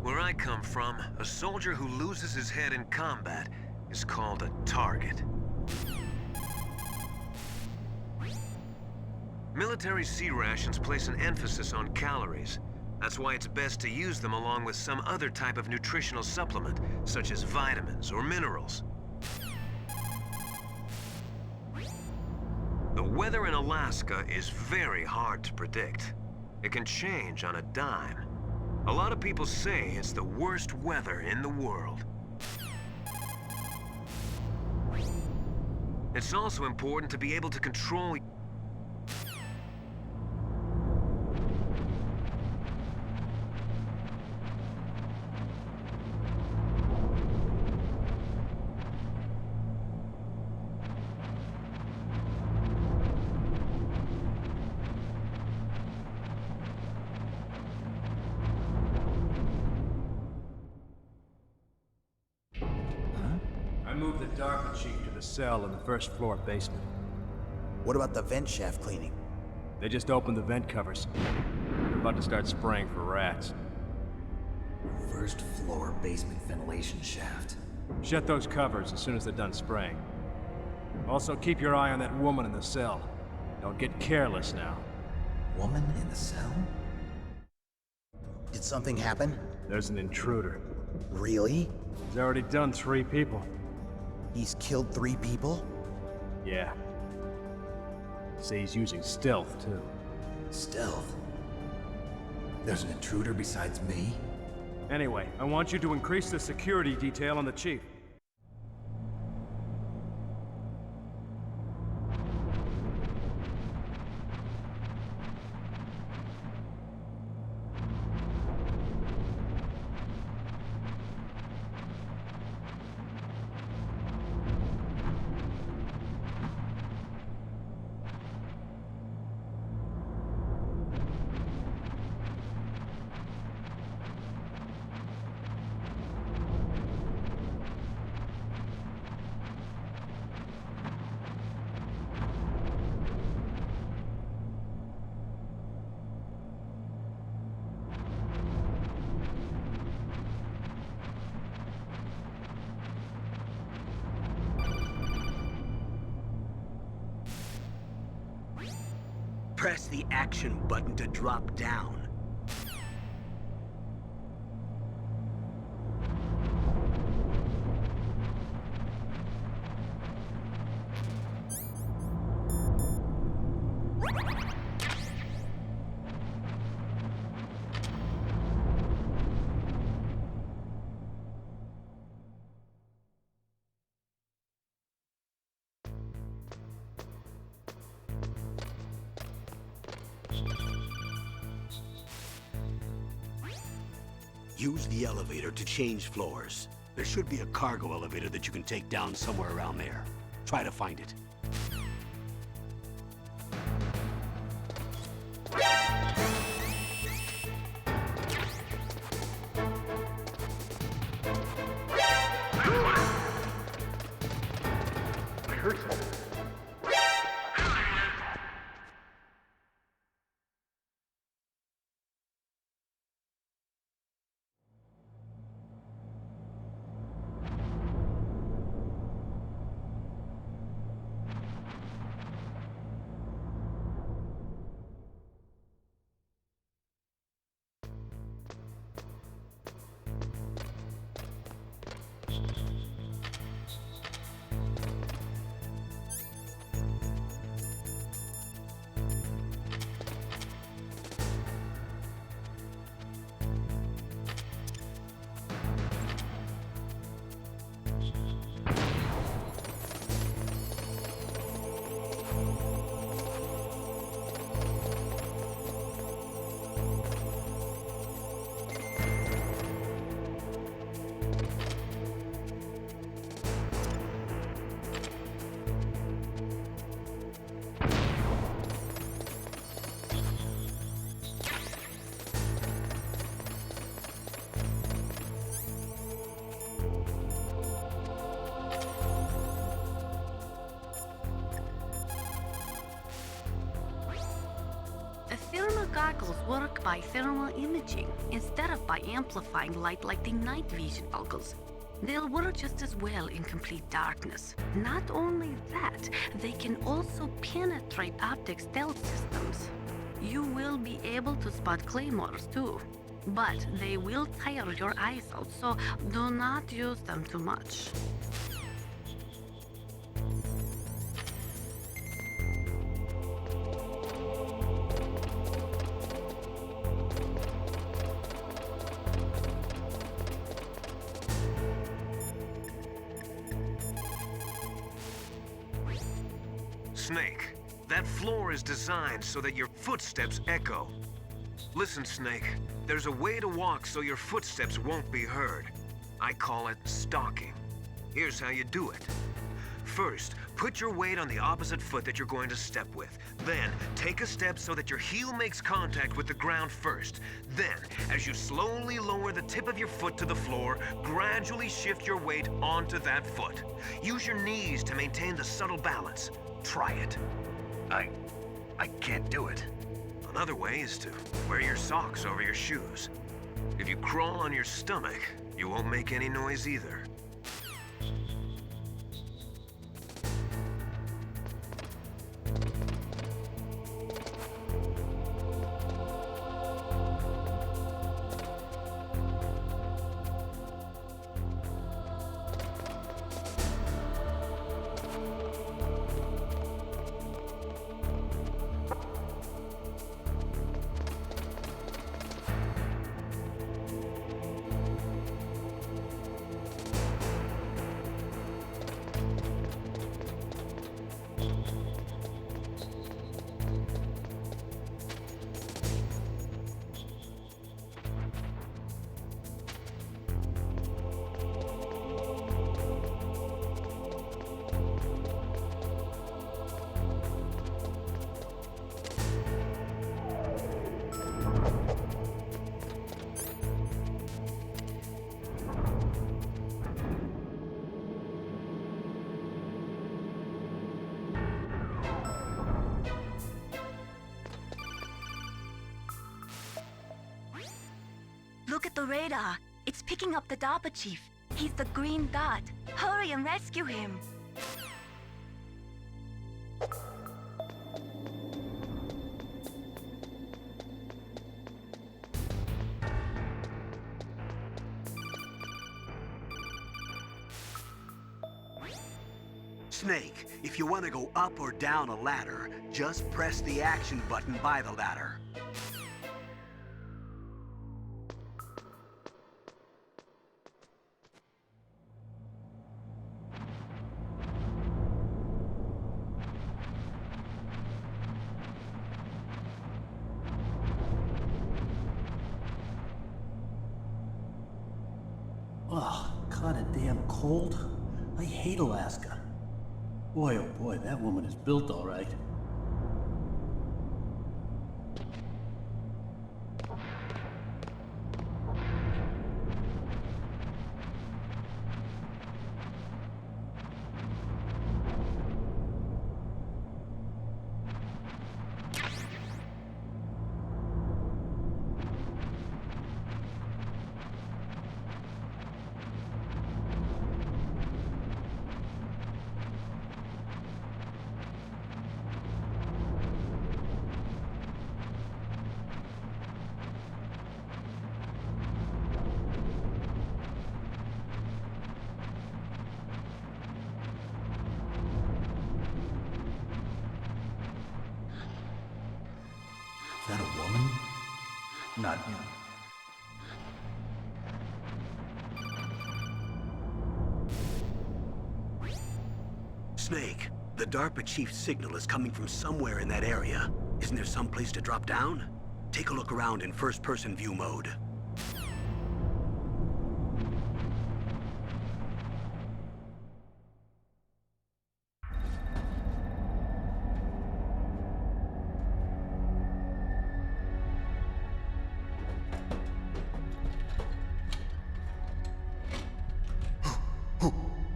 Where I come from, a soldier who loses his head in combat is called a target. Military C rations place an emphasis on calories. That's why it's best to use them along with some other type of nutritional supplement, such as vitamins or minerals. The weather in Alaska is very hard to predict. It can change on a dime. A lot of people say it's the worst weather in the world. It's also important to be able to control. I moved the Dark Chief to the cell in the first floor basement. What about the vent shaft cleaning? They just opened the vent covers. They're about to start spraying for rats. First floor basement ventilation shaft. Shut those covers as soon as they're done spraying. Also, keep your eye on that woman in the cell. Don't get careless now. Woman in the cell? Did something happen? There's an intruder. Really? He's already done 3 people. He's killed 3 people? Yeah. See, he's using stealth, too. Stealth? There's an intruder besides me? Anyway, I want you to increase the security detail on the Chief. Press the action button to drop down. Use the elevator to change floors. There should be a cargo elevator that you can take down somewhere around there. Try to find it. Thermal goggles work by thermal imaging instead of by amplifying light like the night vision goggles. They'll work just as well in complete darkness. Not only that, they can also penetrate optic stealth systems. You will be able to spot claymores too, but they will tire your eyes out, so do not use them too much. Snake, that floor is designed so that your footsteps echo. Listen, Snake, there's a way to walk so your footsteps won't be heard. I call it stalking. Here's how you do it. First, put your weight on the opposite foot that you're going to step with. Then, take a step so that your heel makes contact with the ground first. Then, as you slowly lower the tip of your foot to the floor, gradually shift your weight onto that foot. Use your knees to maintain the subtle balance. Try it. I can't do it. Another way is to wear your socks over your shoes. If you crawl on your stomach, you won't make any noise either. Look at the radar. It's picking up the DARPA chief. He's the green dot. Hurry and rescue him. Snake, if you want to go up or down a ladder, just press the action button by the ladder. Oh, kinda damn cold. I hate Alaska. Boy, oh boy, that woman is built all right. Is that a woman? Not yet. Snake, the DARPA chief's signal is coming from somewhere in that area. Isn't there some place to drop down? Take a look around in first-person view mode.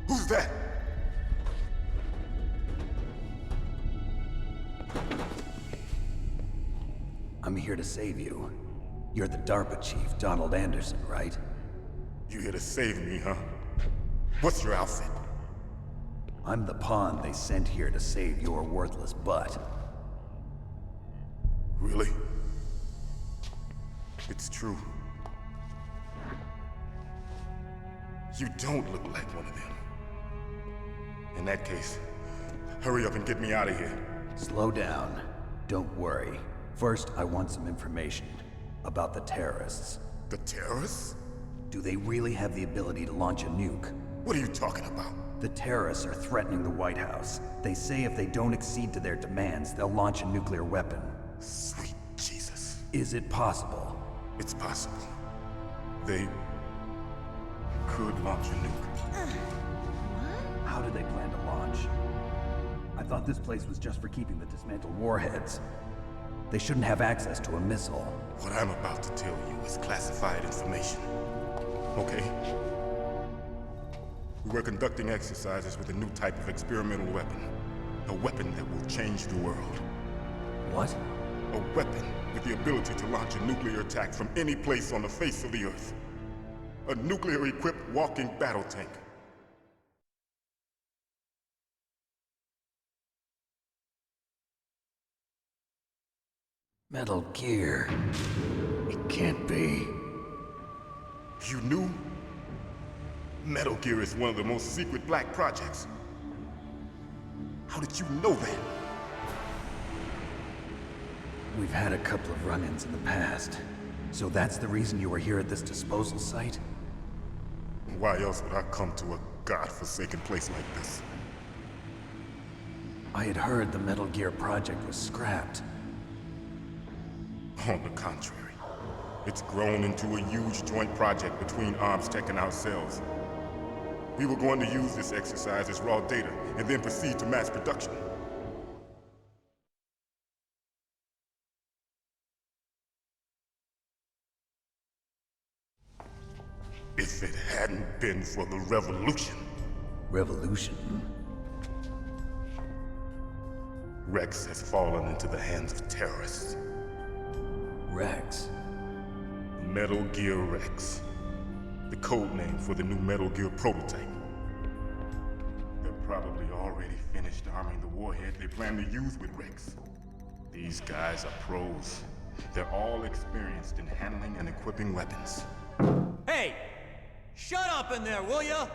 Who's that? I'm here to save you. You're the DARPA chief, Donald Anderson, right? You here to save me, huh? What's your outfit? I'm the pawn they sent here to save your worthless butt. Really? It's true. You don't look like one of them. In that case, hurry up and get me out of here. Slow down. Don't worry. First, I want some information about the terrorists. The terrorists? Do they really have the ability to launch a nuke? What are you talking about? The terrorists are threatening the White House. They say if they don't accede to their demands, they'll launch a nuclear weapon. Sweet Jesus. Is it possible? It's possible. They could launch a nuke. How do they plan to launch? I thought this place was just for keeping the dismantled warheads. They shouldn't have access to a missile. What I'm about to tell you is classified information. Okay? We were conducting exercises with a new type of experimental weapon. A weapon that will change the world. What? A weapon with the ability to launch a nuclear attack from any place on the face of the Earth. A nuclear-equipped walking battle tank. Metal Gear. It can't be. You knew? Metal Gear is one of the most secret black projects. How did you know that? We've had a couple of run-ins in the past. So that's the reason you were here at this disposal site? Why else would I come to a godforsaken place like this? I had heard the Metal Gear project was scrapped. On the contrary, it's grown into a huge joint project between Arms Tech and ourselves. We were going to use this exercise as raw data and then proceed to mass production. If it hadn't been for the revolution. Revolution? Rex has fallen into the hands of terrorists. Rex? Metal Gear Rex. The code name for the new Metal Gear prototype. They're probably already finished arming the warhead they plan to use with Rex. These guys are pros. They're all experienced in handling and equipping weapons. Hey! Shut up in there, will ya?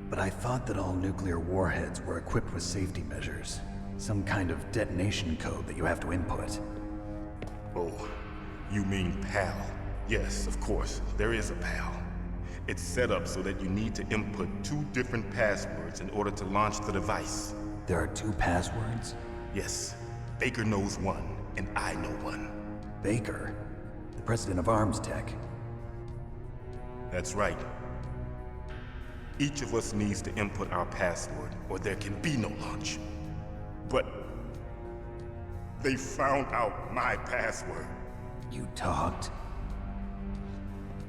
But I thought that all nuclear warheads were equipped with safety measures. Some kind of detonation code that you have to input. Oh, you mean PAL? Yes, of course, there is a PAL. It's set up so that you need to input 2 different passwords in order to launch the device. There are 2 passwords? Yes. Baker knows one, and I know one. Baker? The president of Arms Tech. That's right. Each of us needs to input our password, or there can be no launch. But they found out my password. You talked?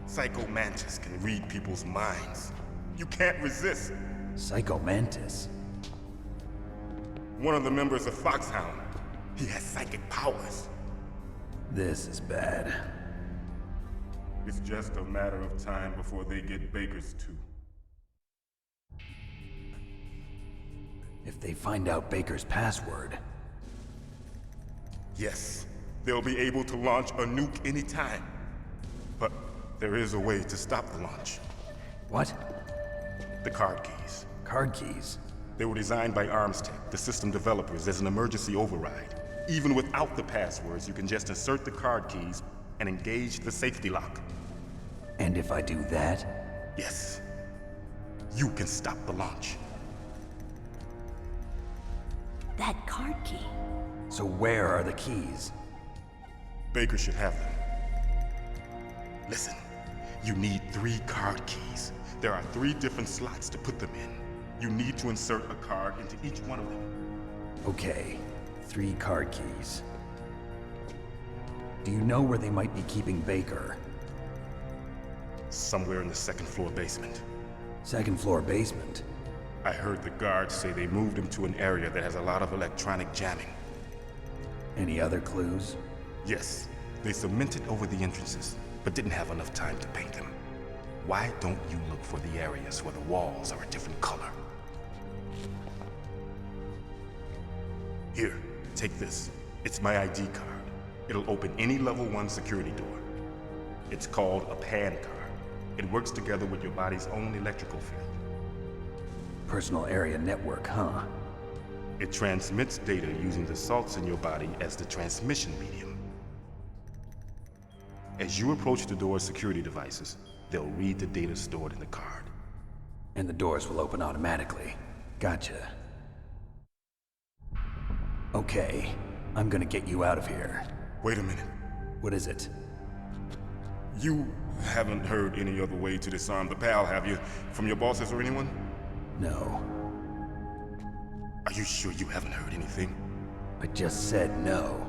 Psycho Mantis can read people's minds. You can't resist. Psycho Mantis? One of the members of Foxhound. He has psychic powers. This is bad. It's just a matter of time before they get Baker's too. If they find out Baker's password... Yes, they'll be able to launch a nuke anytime. But there is a way to stop the launch. What? The card keys. Card keys? They were designed by Arms Tech, the system developers, as an emergency override. Even without the passwords, you can just insert the card keys and engage the safety lock. And if I do that? Yes. You can stop the launch. That card key. So where are the keys? Baker should have them. Listen, you need 3 card keys. There are 3 different slots to put them in. You need to insert a card into each one of them. Okay, 3 card keys. Do you know where they might be keeping Baker? Somewhere in the 2nd floor basement. 2nd floor basement? I heard the guards say they moved him to an area that has a lot of electronic jamming. Any other clues? Yes, they cemented over the entrances, but didn't have enough time to paint them. Why don't you look for the areas where the walls are a different color? Here, take this. It's my ID card. It'll open any level 1 security door. It's called a PAN card. It works together with your body's own electrical field. Personal area network, huh? It transmits data using the salts in your body as the transmission medium. As you approach the door's security devices, they'll read the data stored in the card. And the doors will open automatically. Gotcha. Okay, I'm gonna get you out of here. Wait a minute. What is it? You haven't heard any other way to disarm the PAL, have you? From your bosses or anyone? No. Are you sure you haven't heard anything? I just said no.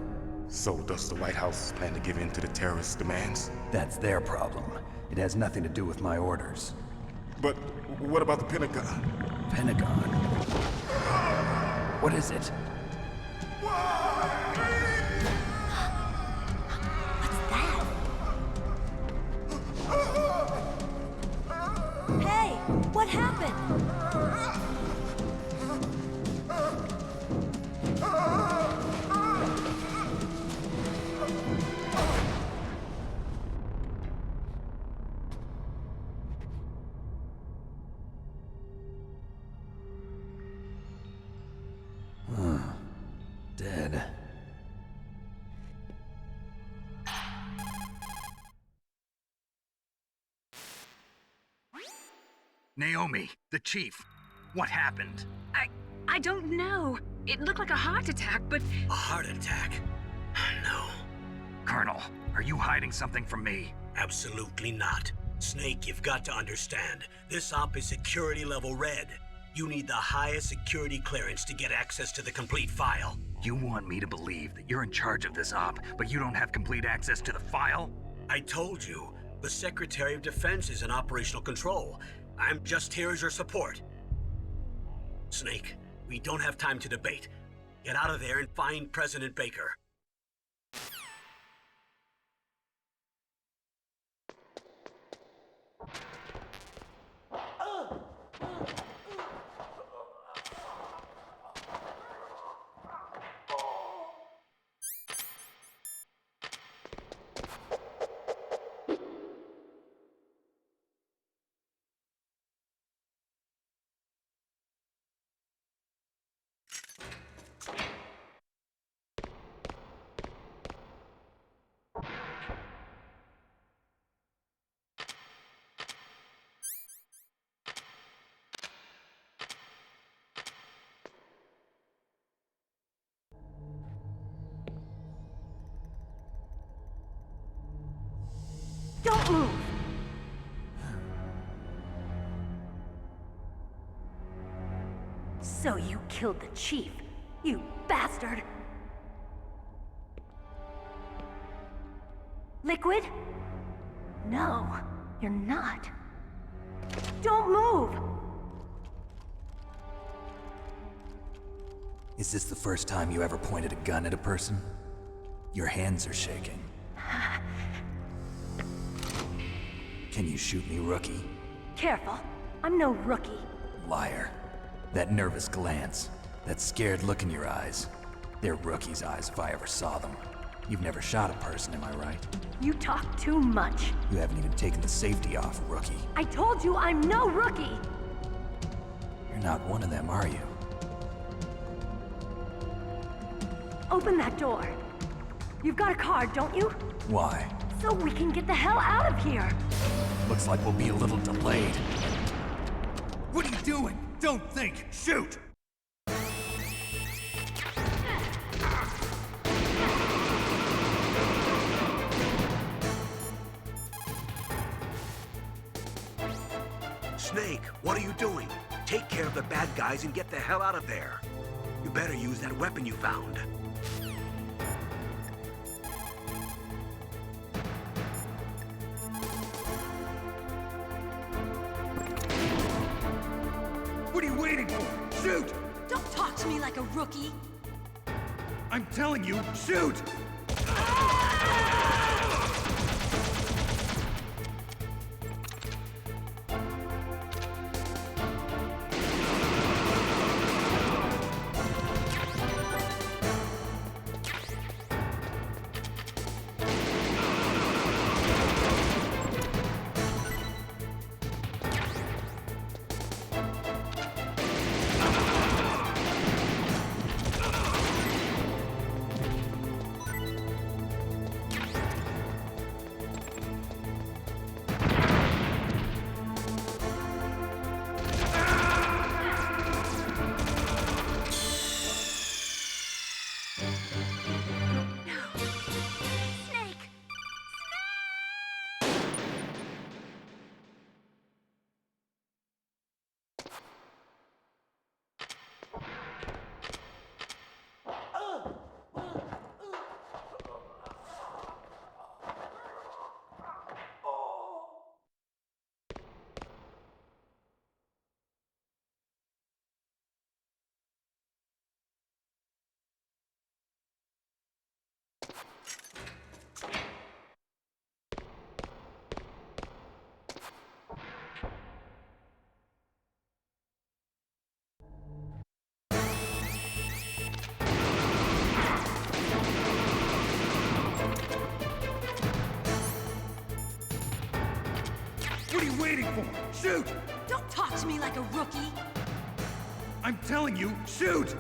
So does the White House plan to give in to the terrorists' demands? That's their problem. It has nothing to do with my orders. But what about the Pentagon? Pentagon? What is it? What's that? Hey, what happened? Dead. Naomi, the chief. What happened? I don't know. It looked like a heart attack, but... A heart attack? No. Colonel, are you hiding something from me? Absolutely not. Snake, you've got to understand. This op is security level red. You need the highest security clearance to get access to the complete file. You want me to believe that you're in charge of this op, but you don't have complete access to the file? I told you. The Secretary of Defense is in operational control. I'm just here as your support. Snake, we don't have time to debate. Get out of there and find President Baker. So you killed the chief, you bastard! Liquid? No, you're not. Don't move! Is this the first time you ever pointed a gun at a person? Your hands are shaking. Can you shoot me, rookie? Careful, I'm no rookie. Liar. That nervous glance, that scared look in your eyes. They're rookie's eyes if I ever saw them. You've never shot a person, am I right? You talk too much. You haven't even taken the safety off, rookie. I told you I'm no rookie! You're not one of them, are you? Open that door. You've got a card, don't you? Why? So we can get the hell out of here! Looks like we'll be a little delayed. What are you doing? Don't think! Shoot! Snake, what are you doing? Take care of the bad guys and get the hell out of there. You better use that weapon you found. What are you waiting for? Shoot! Don't talk to me like a rookie! I'm telling you, shoot! What are you waiting for? Shoot! Don't talk to me like a rookie! I'm telling you, shoot!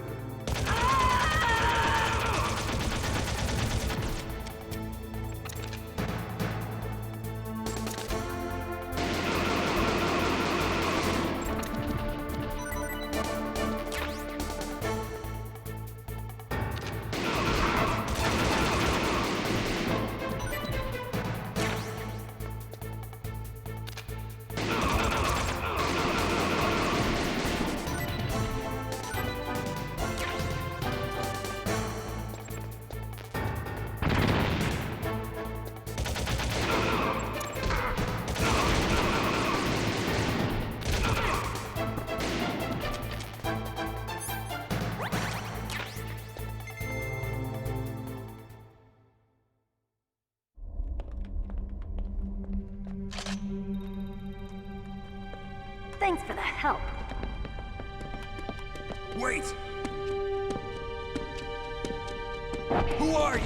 Thanks for the help. Wait! Who are you?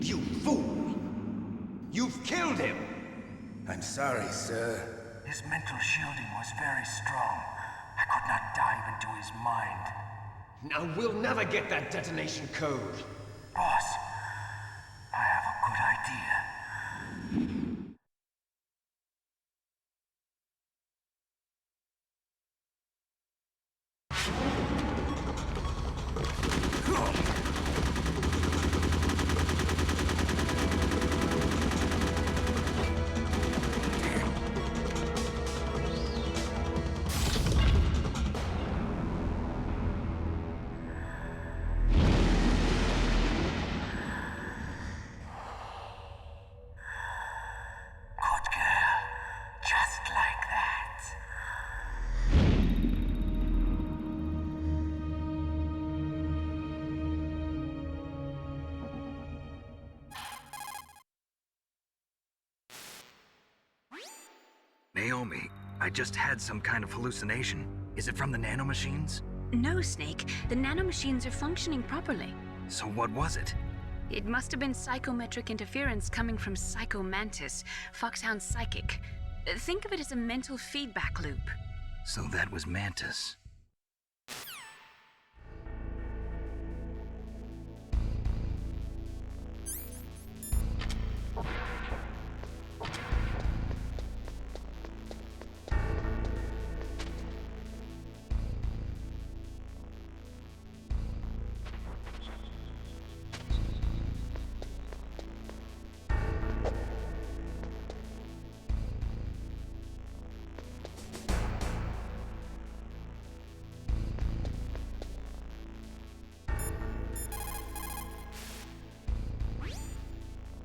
You fool! You've killed him! I'm sorry, sir. His mental shielding was very strong. I could not dive into his mind. Now we'll never get that detonation code. Boss, I have a good idea. Naomi, I just had some kind of hallucination. Is it from the nanomachines? No, Snake. The nanomachines are functioning properly. So what was it? It must have been psychometric interference coming from Psycho Mantis, Foxhound's psychic. Think of it as a mental feedback loop. So that was Mantis.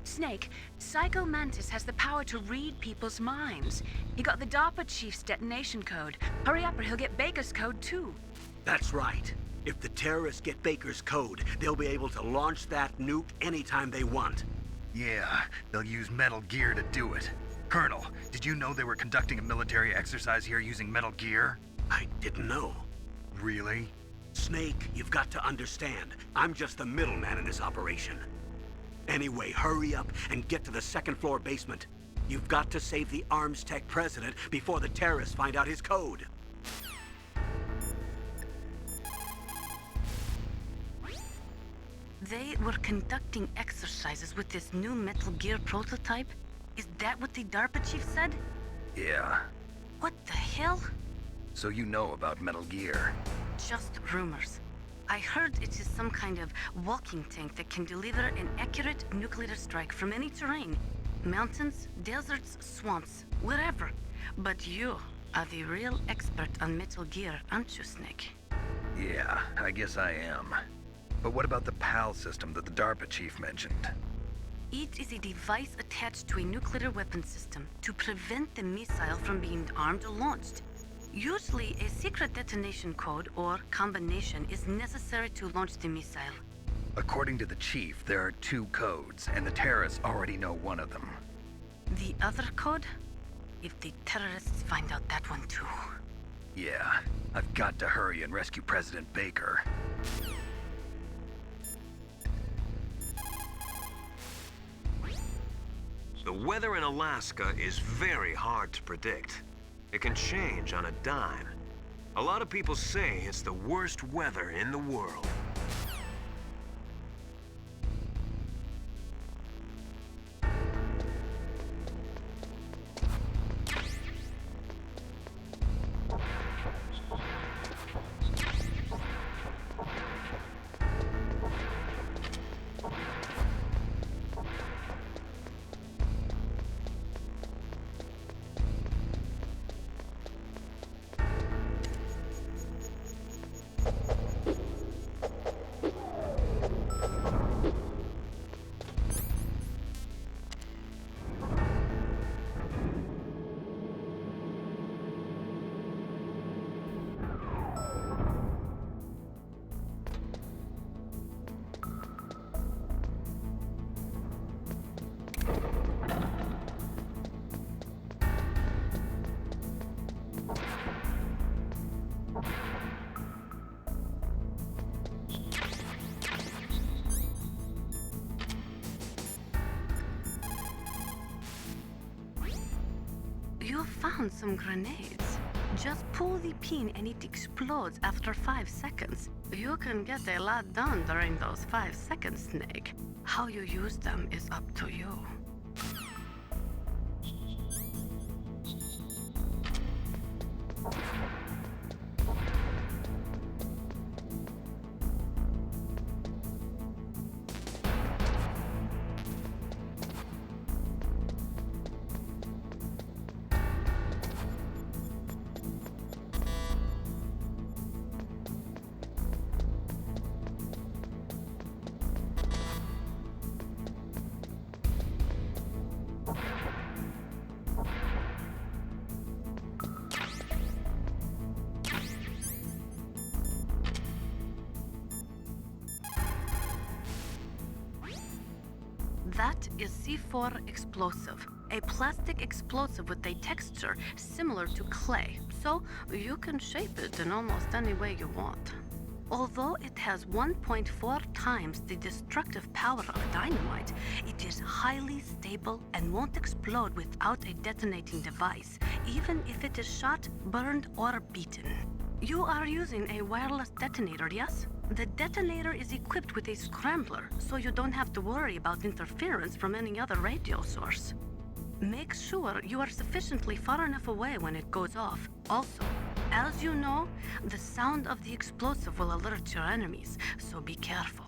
Snake, Psycho Mantis has the power to read people's minds. He got the DARPA chief's detonation code. Hurry up or he'll get Baker's code too. That's right. If the terrorists get Baker's code, they'll be able to launch that nuke anytime they want. Yeah, they'll use Metal Gear to do it. Colonel, did you know they were conducting a military exercise here using Metal Gear? I didn't know. Really? Snake, you've got to understand. I'm just the middleman in this operation. Anyway, hurry up and get to the second-floor basement. You've got to save the Arms Tech president before the terrorists find out his code. They were conducting exercises with this new Metal Gear prototype? Is that what the DARPA chief said? Yeah. What the hell? So you know about Metal Gear? Just rumors. I heard it is some kind of walking tank that can deliver an accurate nuclear strike from any terrain. Mountains, deserts, swamps, wherever. But you are the real expert on Metal Gear, aren't you, Snake? Yeah, I guess I am. But what about the PAL system that the DARPA chief mentioned? It is a device attached to a nuclear weapon system to prevent the missile from being armed or launched. Usually, a secret detonation code or combination is necessary to launch the missile. According to the chief, there are 2 codes, and the terrorists already know one of them. The other code? If the terrorists find out that one too. Yeah, I've got to hurry and rescue President Baker. The weather in Alaska is very hard to predict. It can change on a dime. A lot of people say it's the worst weather in the world. You found some grenades. Just pull the pin and it explodes after 5 seconds. You can get a lot done during those 5 seconds, Snake. How you use them is up to you. That is C4 explosive, a plastic explosive with a texture similar to clay, so you can shape it in almost any way you want. Although it has 1.4 times the destructive power of dynamite, it is highly stable and won't explode without a detonating device, even if it is shot, burned, or beaten. You are using a wireless detonator, yes? The detonator is equipped with a scrambler, so you don't have to worry about interference from any other radio source. Make sure you are sufficiently far enough away when it goes off. Also, as you know, the sound of the explosive will alert your enemies, so be careful.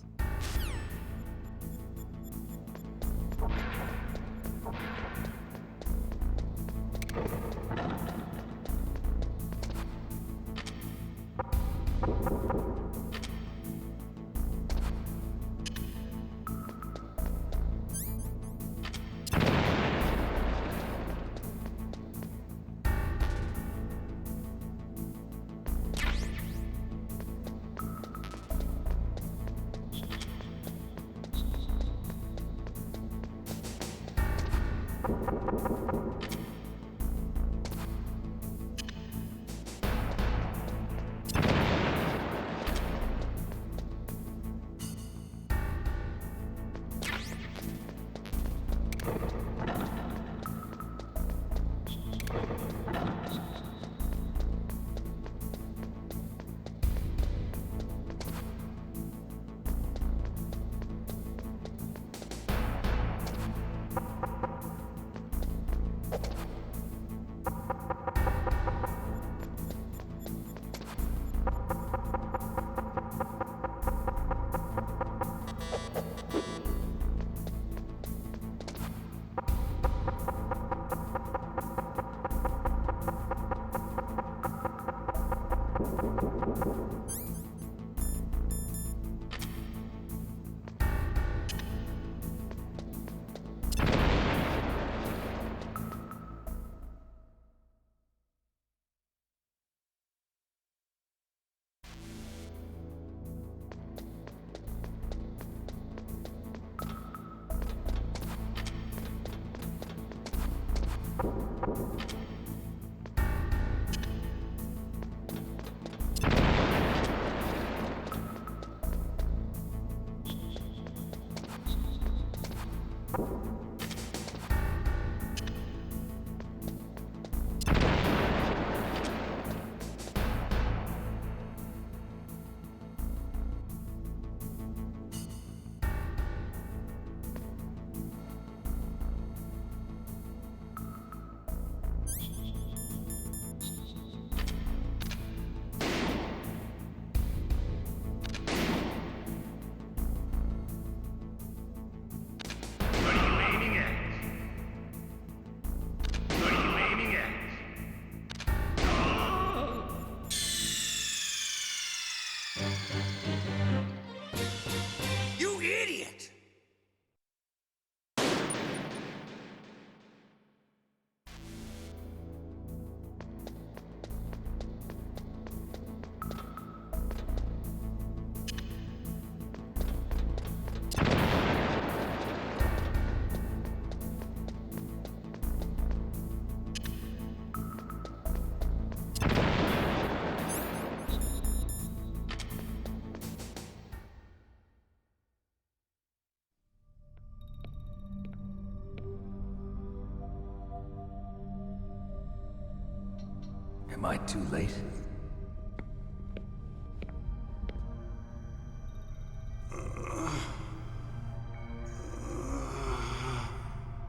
Am I too late?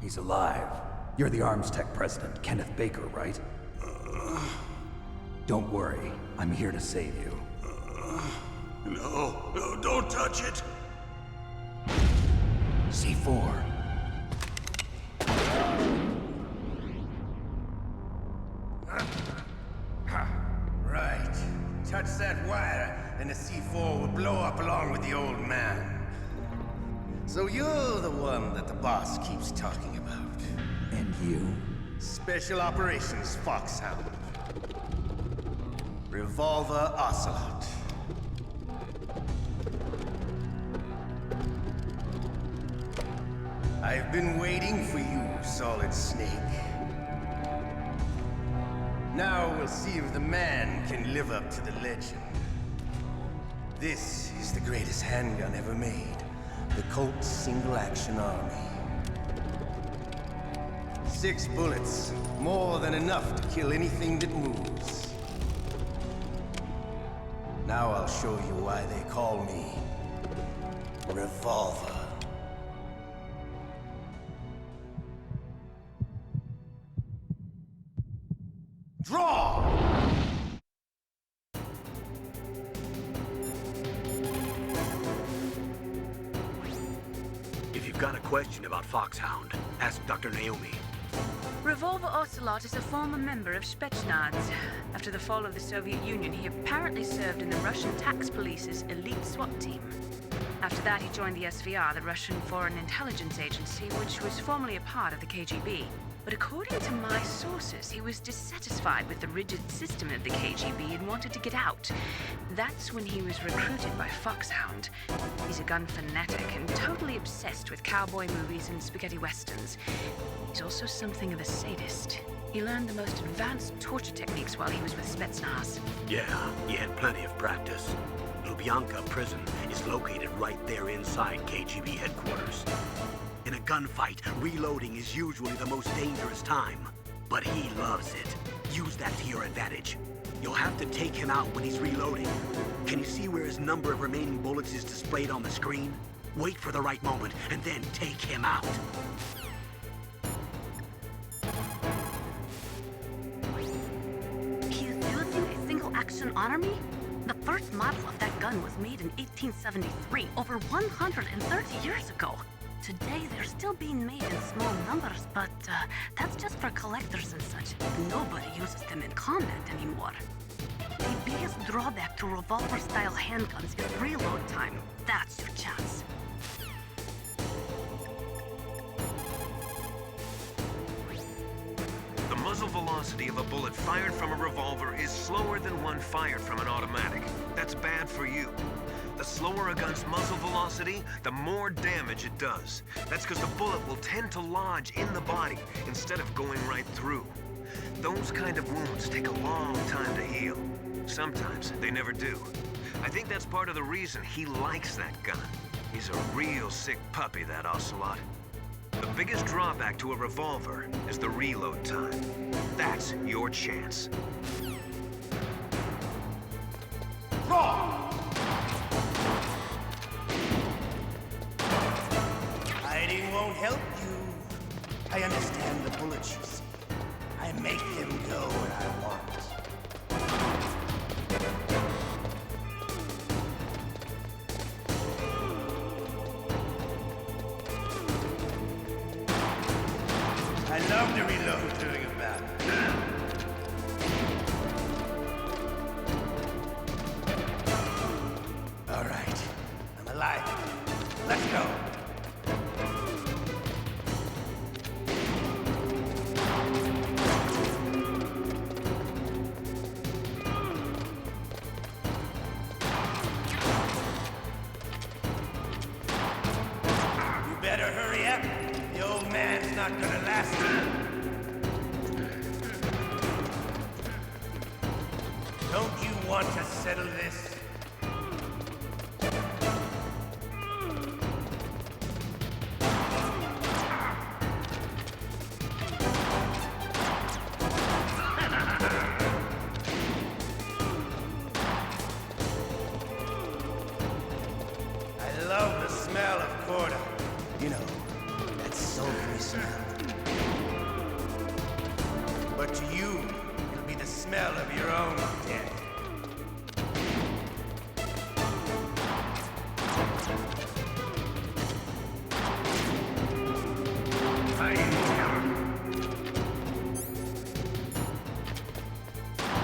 He's alive. You're the Arms Tech president, Kenneth Baker, right? Don't worry. I'm here to save you. No, don't touch it! C4. Right. Touch that wire, and the C4 will blow up along with the old man. So you're the one that the boss keeps talking about. And you? Special Operations Foxhound. Revolver Ocelot. I've been waiting for you, Solid Snake. Now we'll see if the man can live up to the legend. This is the greatest handgun ever made. The Colt's single-action army. 6 bullets, more than enough to kill anything that moves. Now I'll show you why they call me Revolver. Draw! If you've got a question about Foxhound, ask Dr. Naomi. Revolver Ocelot is a former member of Spetsnaz. After the fall of the Soviet Union, he apparently served in the Russian tax police's elite SWAT team. After that, he joined the SVR, the Russian Foreign Intelligence Agency, which was formerly a part of the KGB. But according to my sources, he was dissatisfied with the rigid system of the KGB and wanted to get out. That's when he was recruited by Foxhound. He's a gun fanatic and totally obsessed with cowboy movies and spaghetti westerns. He's also something of a sadist. He learned the most advanced torture techniques while he was with Spetsnaz. Yeah, he had plenty of practice. Lubyanka prison is located right there inside KGB headquarters. In a gunfight, reloading is usually the most dangerous time. But he loves it. Use that to your advantage. You'll have to take him out when he's reloading. Can you see where his number of remaining bullets is displayed on the screen? Wait for the right moment, and then take him out. He is using a single-action army? The first model of that gun was made in 1873, over 130 years ago. Today, they're still being made in small numbers, but that's just for collectors and such. Nobody uses them in combat anymore. The biggest drawback to revolver-style handguns is reload time. That's your chance. The muzzle velocity of a bullet fired from a revolver is slower than one fired from an automatic. That's bad for you. The slower a gun's muzzle velocity, the more damage it does. That's because the bullet will tend to lodge in the body instead of going right through. Those kind of wounds take a long time to heal. Sometimes they never do. I think that's part of the reason he likes that gun. He's a real sick puppy, that Ocelot. The biggest drawback to a revolver is the reload time. That's your chance. Draw! Hiding won't help you. I understand the bullets you see. I make them go where I want. I love to reload during a battle. All right, I'm alive. Let's go. You better hurry up. The old man's not gonna last long. Don't you want to settle this? I love the smell of Corda. You know, that sulphry smell. But to you, it'll be the smell of your own death.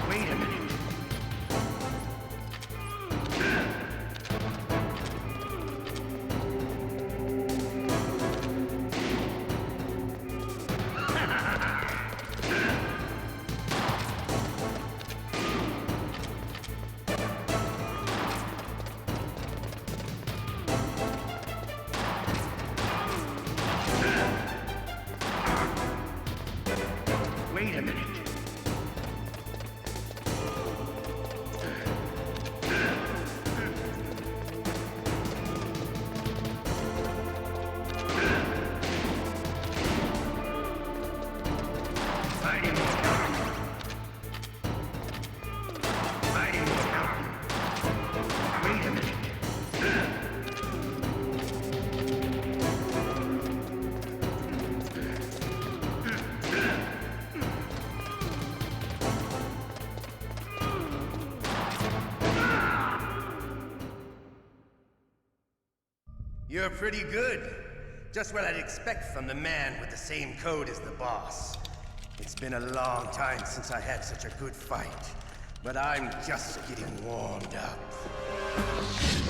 Wait a minute. You're pretty good. Just what I'd expect from the man with the same code as the boss. It's been a long time since I had such a good fight, but I'm just getting warmed up.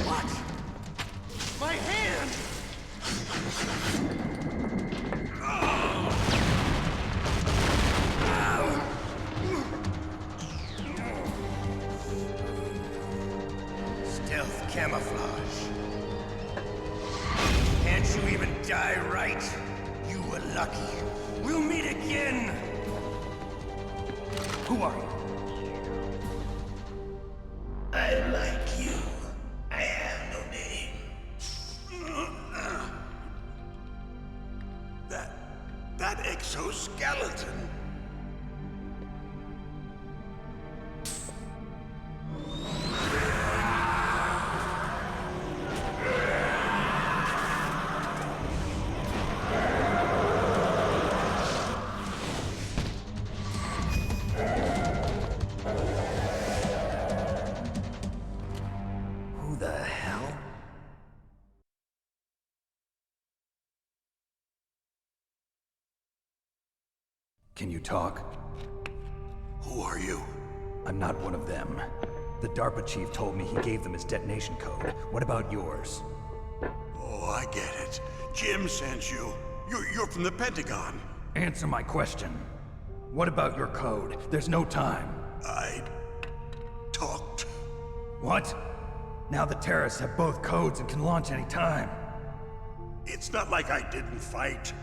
What? My hand! Stealth camouflage. Can't you even die right? You were lucky. We'll meet again! Who are you? I like you. I have no name. That exoskeleton. Who the hell? Can you talk? Who are you? I'm not one of them. The DARPA chief told me he gave them his detonation code. What about yours? Oh, I get it. Jim sent you. You're from the Pentagon. Answer my question. What about your code? There's no time. I talked. What? Now the terrorists have both codes and can launch any time. It's not like I didn't fight.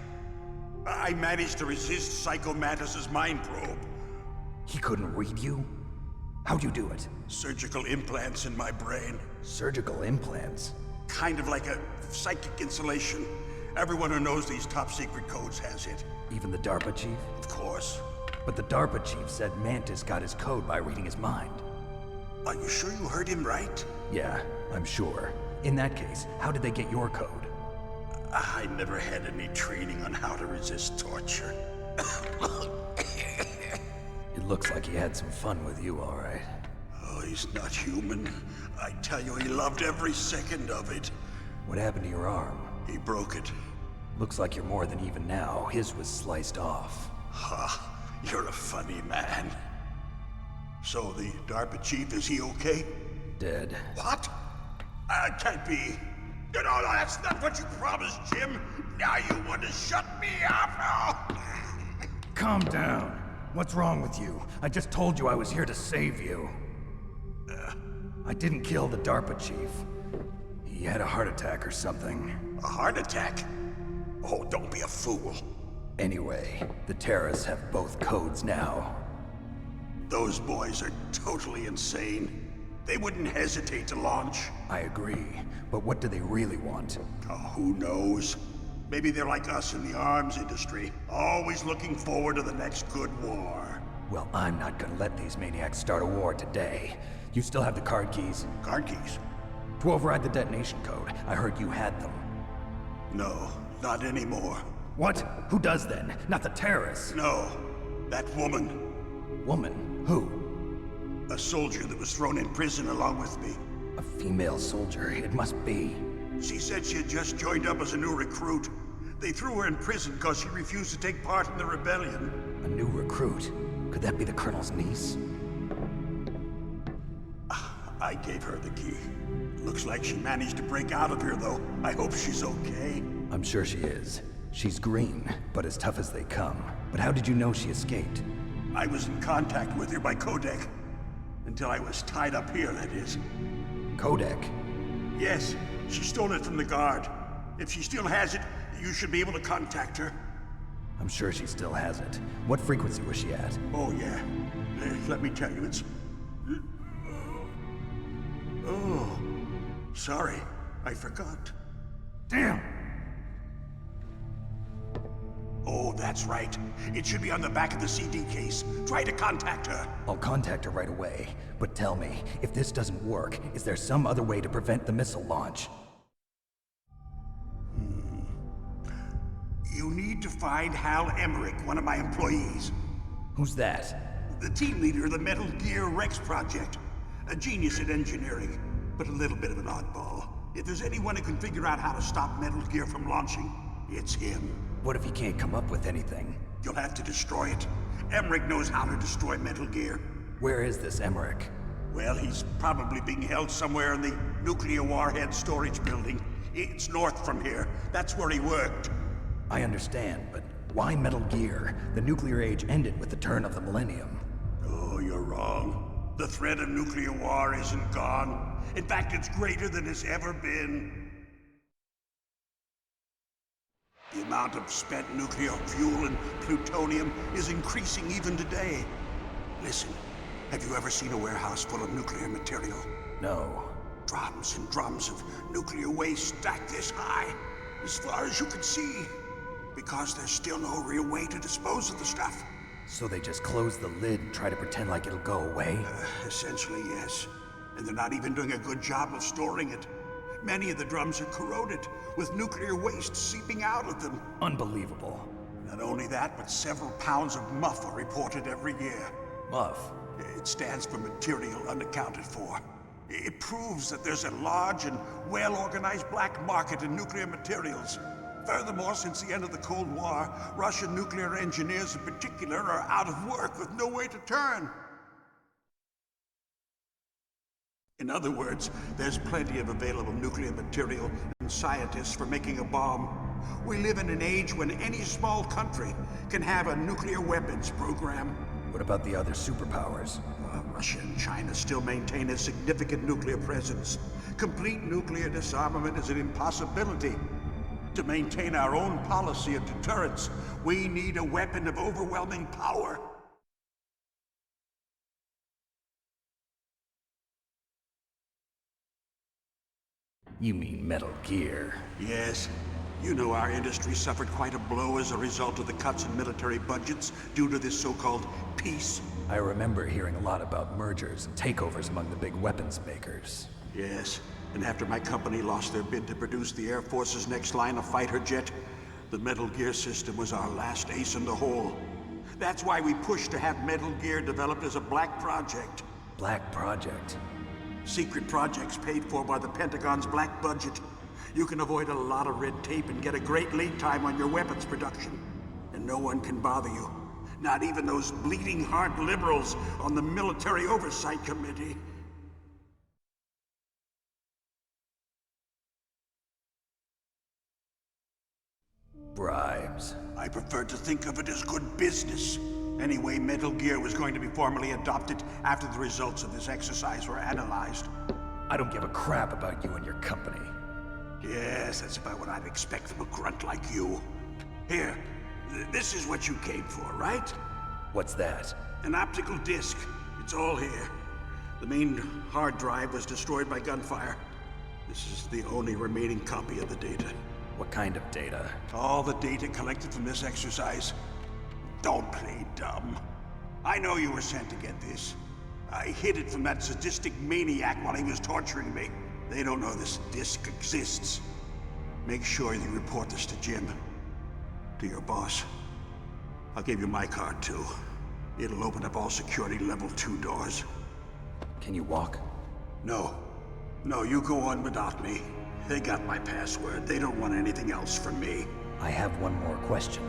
I managed to resist Psycho Mantis's mind probe. He couldn't read you? How'd you do it? Surgical implants in my brain. Surgical implants? Kind of like a psychic insulation. Everyone who knows these top secret codes has it. Even the DARPA chief? Of course. But the DARPA chief said Mantis got his code by reading his mind. Are you sure you heard him right? Yeah, I'm sure. In that case, how did they get your code? I never had any training on how to resist torture. It looks like he had some fun with you, all right. Oh, he's not human. I tell you, he loved every second of it. What happened to your arm? He broke it. Looks like you're more than even now. His was sliced off. Ha, you're a funny man. So the DARPA chief, is he okay? Dead. What? Can't be. No, that's not what you promised, Jim. Now you want to shut me up? Calm down. What's wrong with you? I just told you I was here to save you. I didn't kill the DARPA chief. He had a heart attack or something. A heart attack? Oh, don't be a fool. Anyway, the terrorists have both codes now. Those boys are totally insane. They wouldn't hesitate to launch. I agree, but what do they really want? Oh, who knows? Maybe they're like us in the arms industry, always looking forward to the next good war. Well, I'm not gonna let these maniacs start a war today. You still have the card keys? Card keys? To override the detonation code. I heard you had them. No, not anymore. What? Who does then? Not the terrorists? No, that woman. Woman? Who? A soldier that was thrown in prison along with me. A female soldier, it must be. She said she had just joined up as a new recruit. They threw her in prison because she refused to take part in the rebellion. A new recruit? Could that be the Colonel's niece? I gave her the key. Looks like she managed to break out of here, though. I hope she's okay. I'm sure she is. She's green, but as tough as they come. But how did you know she escaped? I was in contact with her by codec. Until I was tied up here, that is. Codec? Yes, she stole it from the guard. If she still has it, you should be able to contact her. I'm sure she still has it. What frequency was she at? Oh, yeah. Let me tell you, it's... Oh, sorry. I forgot. Damn! Oh, that's right. It should be on the back of the CD case. Try to contact her. I'll contact her right away. But tell me, if this doesn't work, is there some other way to prevent the missile launch? You need to find Hal Emmerich, one of my employees. Who's that? The team leader of the Metal Gear Rex project. A genius at engineering, but a little bit of an oddball. If there's anyone who can figure out how to stop Metal Gear from launching, it's him. What if he can't come up with anything? You'll have to destroy it. Emmerich knows how to destroy Metal Gear. Where is this Emmerich? Well, he's probably being held somewhere in the nuclear warhead storage building. It's north from here. That's where he worked. I understand, but why Metal Gear? The nuclear age ended with the turn of the millennium. Oh, you're wrong. The threat of nuclear war isn't gone. In fact, it's greater than it's ever been. The amount of spent nuclear fuel and plutonium is increasing even today. Listen, have you ever seen a warehouse full of nuclear material? No. Drums and drums of nuclear waste stacked this high, as far as you can see. Because there's still no real way to dispose of the stuff. So they just close the lid and try to pretend like it'll go away? Essentially, yes. And they're not even doing a good job of storing it. Many of the drums are corroded, with nuclear waste seeping out of them. Unbelievable. Not only that, but several pounds of MUF are reported every year. MUF? It stands for material unaccounted for. It proves that there's a large and well-organized black market in nuclear materials. Furthermore, since the end of the Cold War, Russian nuclear engineers in particular are out of work with no way to turn. In other words, there's plenty of available nuclear material and scientists for making a bomb. We live in an age when any small country can have a nuclear weapons program. What about the other superpowers? Russia and China still maintain a significant nuclear presence. Complete nuclear disarmament is an impossibility. To maintain our own policy of deterrence, we need a weapon of overwhelming power. You mean Metal Gear? Yes. You know our industry suffered quite a blow as a result of the cuts in military budgets due to this so-called peace. I remember hearing a lot about mergers and takeovers among the big weapons makers. Yes, and after my company lost their bid to produce the Air Force's next line of fighter jet, the Metal Gear system was our last ace in the hole. That's why we pushed to have Metal Gear developed as a black project. Black project? Secret projects paid for by the Pentagon's black budget. You can avoid a lot of red tape and get a great lead time on your weapons production. And no one can bother you. Not even those bleeding heart liberals on the Military Oversight Committee. Bribes. I prefer to think of it as good business. Anyway, Metal Gear was going to be formally adopted after the results of this exercise were analyzed. I don't give a crap about you and your company. Yes, that's about what I'd expect from a grunt like you. Here, this is what you came for, right? What's that? An optical disc. It's all here. The main hard drive was destroyed by gunfire. This is the only remaining copy of the data. What kind of data? All the data collected from this exercise. Don't play dumb. I know you were sent to get this. I hid it from that sadistic maniac while he was torturing me. They don't know this disc exists. Make sure you report this to Jim. To your boss. I'll give you my card too. It'll open up all security level 2 doors. Can you walk? No. No, you go on without me. They got my password. They don't want anything else from me. I have one more question.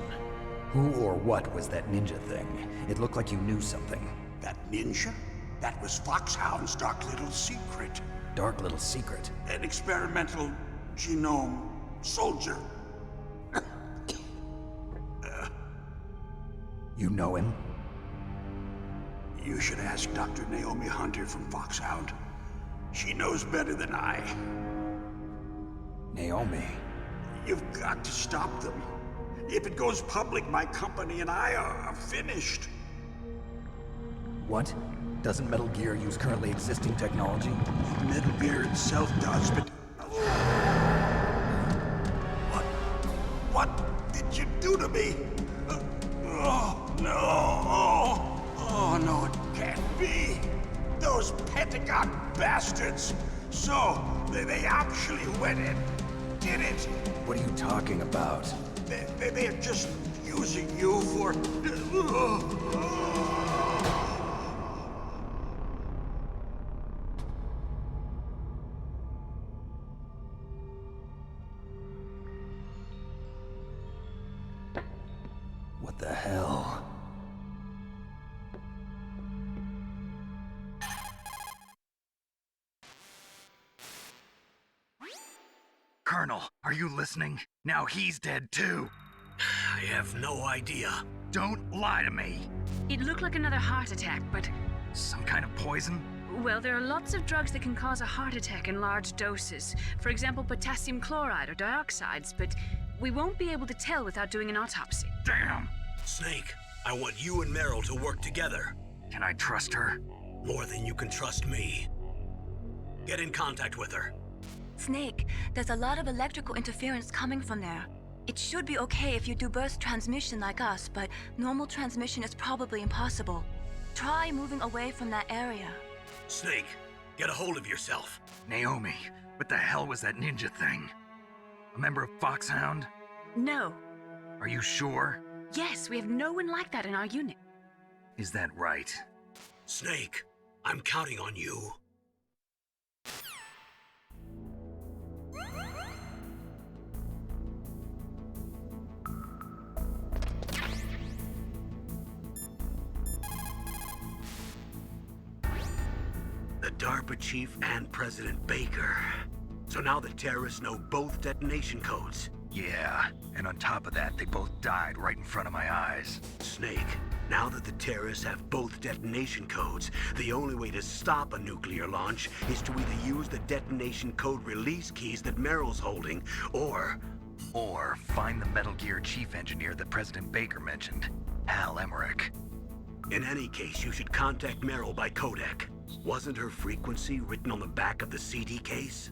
Who or what was that ninja thing? It looked like you knew something. That ninja? That was Foxhound's dark little secret. Dark little secret? An experimental genome soldier. You know him? You should ask Dr. Naomi Hunter from Foxhound. She knows better than I. Naomi? You've got to stop them. If it goes public, my company and I are finished. What? Doesn't Metal Gear use currently existing technology? Metal Gear itself does, but... What did you do to me? Those Pentagon bastards! So, they actually went and did it! What are you talking about? They're just using you for... What the hell? Colonel, are you listening? Now he's dead too. I have no idea. Don't lie to me. It looked like another heart attack, but... Some kind of poison? Well, there are lots of drugs that can cause a heart attack in large doses. For example, potassium chloride or dioxides, but we won't be able to tell without doing an autopsy. Damn! Snake, I want you and Meryl to work together. Can I trust her? More than you can trust me. Get in contact with her. Snake, there's a lot of electrical interference coming from there. It should be okay if you do burst transmission like us, but normal transmission is probably impossible. Try moving away from that area. Snake, get a hold of yourself. Naomi, what the hell was that ninja thing? A member of Foxhound? No. Are you sure? Yes, we have no one like that in our unit. Is that right? Snake, I'm counting on you. The DARPA chief and President Baker. So now the terrorists know both detonation codes. Yeah, and on top of that, they both died right in front of my eyes. Snake, now that the terrorists have both detonation codes, the only way to stop a nuclear launch is to either use the detonation code release keys that Meryl's holding, or find the Metal Gear chief engineer that President Baker mentioned, Hal Emmerich. In any case, you should contact Meryl by codec. Wasn't her frequency written on the back of the CD case?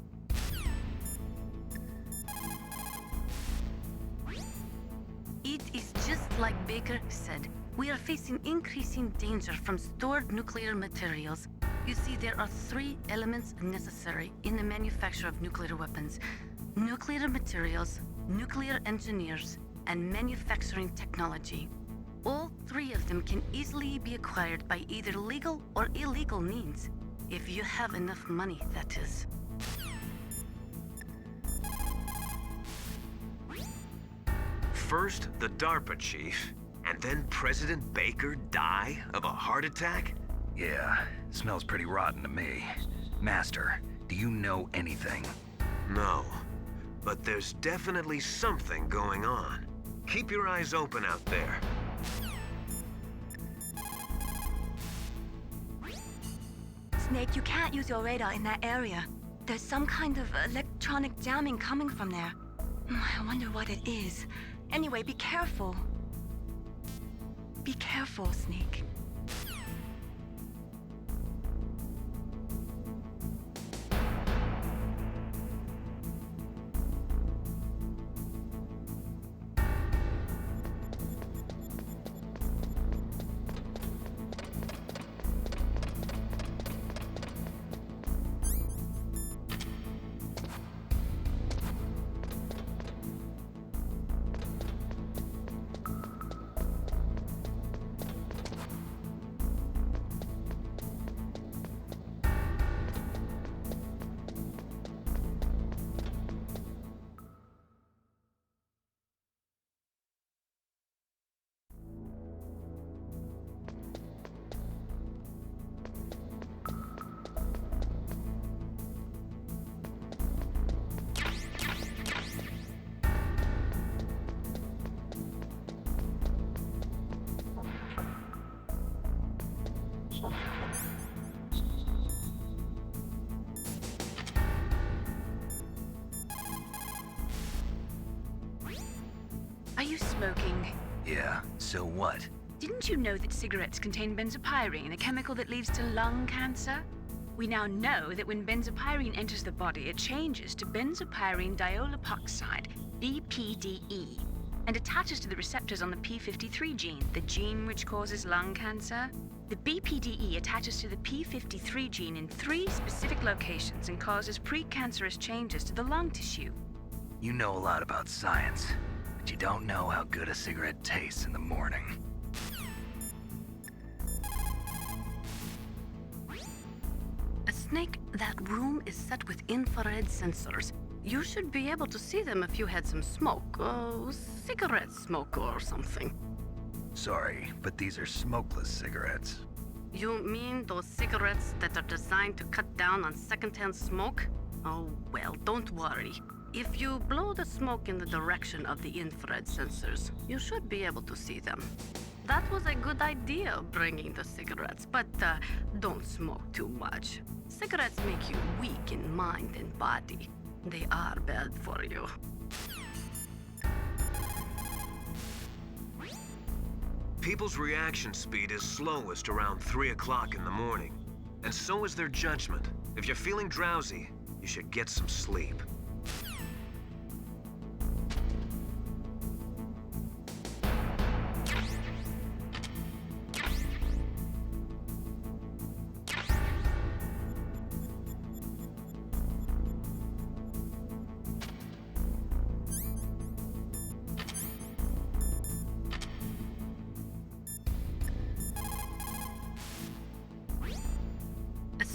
It is just like Baker said. We are facing increasing danger from stored nuclear materials. You see, there are 3 elements necessary in the manufacture of nuclear weapons: nuclear materials, nuclear engineers, and manufacturing technology. All 3 of them can easily be acquired by either legal or illegal means. If you have enough money, that is. First, the DARPA chief, and then President Baker die of a heart attack? Yeah, smells pretty rotten to me. Master, do you know anything? No, but there's definitely something going on. Keep your eyes open out there. Snake, you can't use your radar in that area. There's some kind of electronic jamming coming from there. I wonder what it is. Anyway, be careful. Be careful, Snake. Are you smoking? Yeah, so what? Didn't you know that cigarettes contain benzopyrene, a chemical that leads to lung cancer? We now know that when benzopyrene enters the body, it changes to benzopyrene diol epoxide, BPDE. and attaches to the receptors on the P53 gene, the gene which causes lung cancer. The BPDE attaches to the P53 gene in 3 specific locations and causes precancerous changes to the lung tissue. You know a lot about science, but you don't know how good a cigarette tastes in the morning. A snake, that room is set with infrared sensors. You should be able to see them if you had some smoke. Cigarette smoke or something. Sorry, but these are smokeless cigarettes. You mean those cigarettes that are designed to cut down on secondhand smoke? Oh, well, don't worry. If you blow the smoke in the direction of the infrared sensors, you should be able to see them. That was a good idea, bringing the cigarettes, but don't smoke too much. Cigarettes make you weak in mind and body. They are bad for you. People's reaction speed is slowest around 3 o'clock in the morning. And so is their judgment. If you're feeling drowsy, you should get some sleep.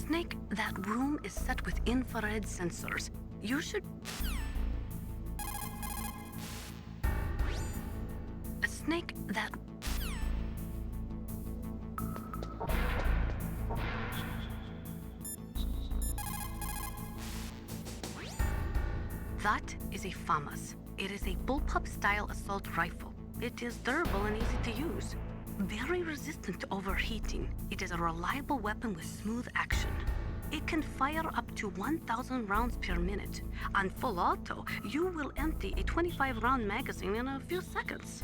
Snake, that room is set with infrared sensors. You should... A snake, that... That is a FAMAS. It is a bullpup-style assault rifle. It is durable and easy to use. Very resistant to overheating. It is a reliable weapon with smooth action. It can fire up to 1,000 rounds per minute. On full auto, you will empty a 25-round magazine in a few seconds.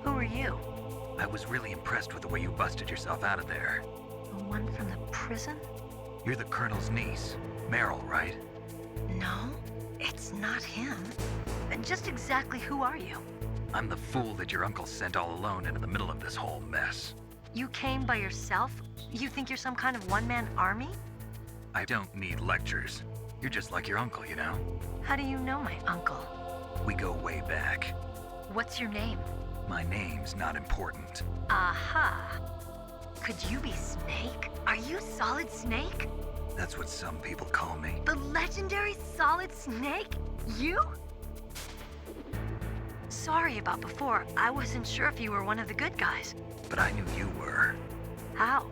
Who are you? I was really impressed with the way you busted yourself out of there. The one from the prison? You're the Colonel's niece, Meryl, right? No, it's not him. Just exactly who are you? I'm the fool that your uncle sent all alone into the middle of this whole mess. You came by yourself? You think you're some kind of one-man army? I don't need lectures. You're just like your uncle, you know? How do you know my uncle? We go way back. What's your name? My name's not important. Aha. Could you be Snake? Are you Solid Snake? That's what some people call me. The legendary Solid Snake? You? Sorry about before. I wasn't sure if you were one of the good guys. But I knew you were. How?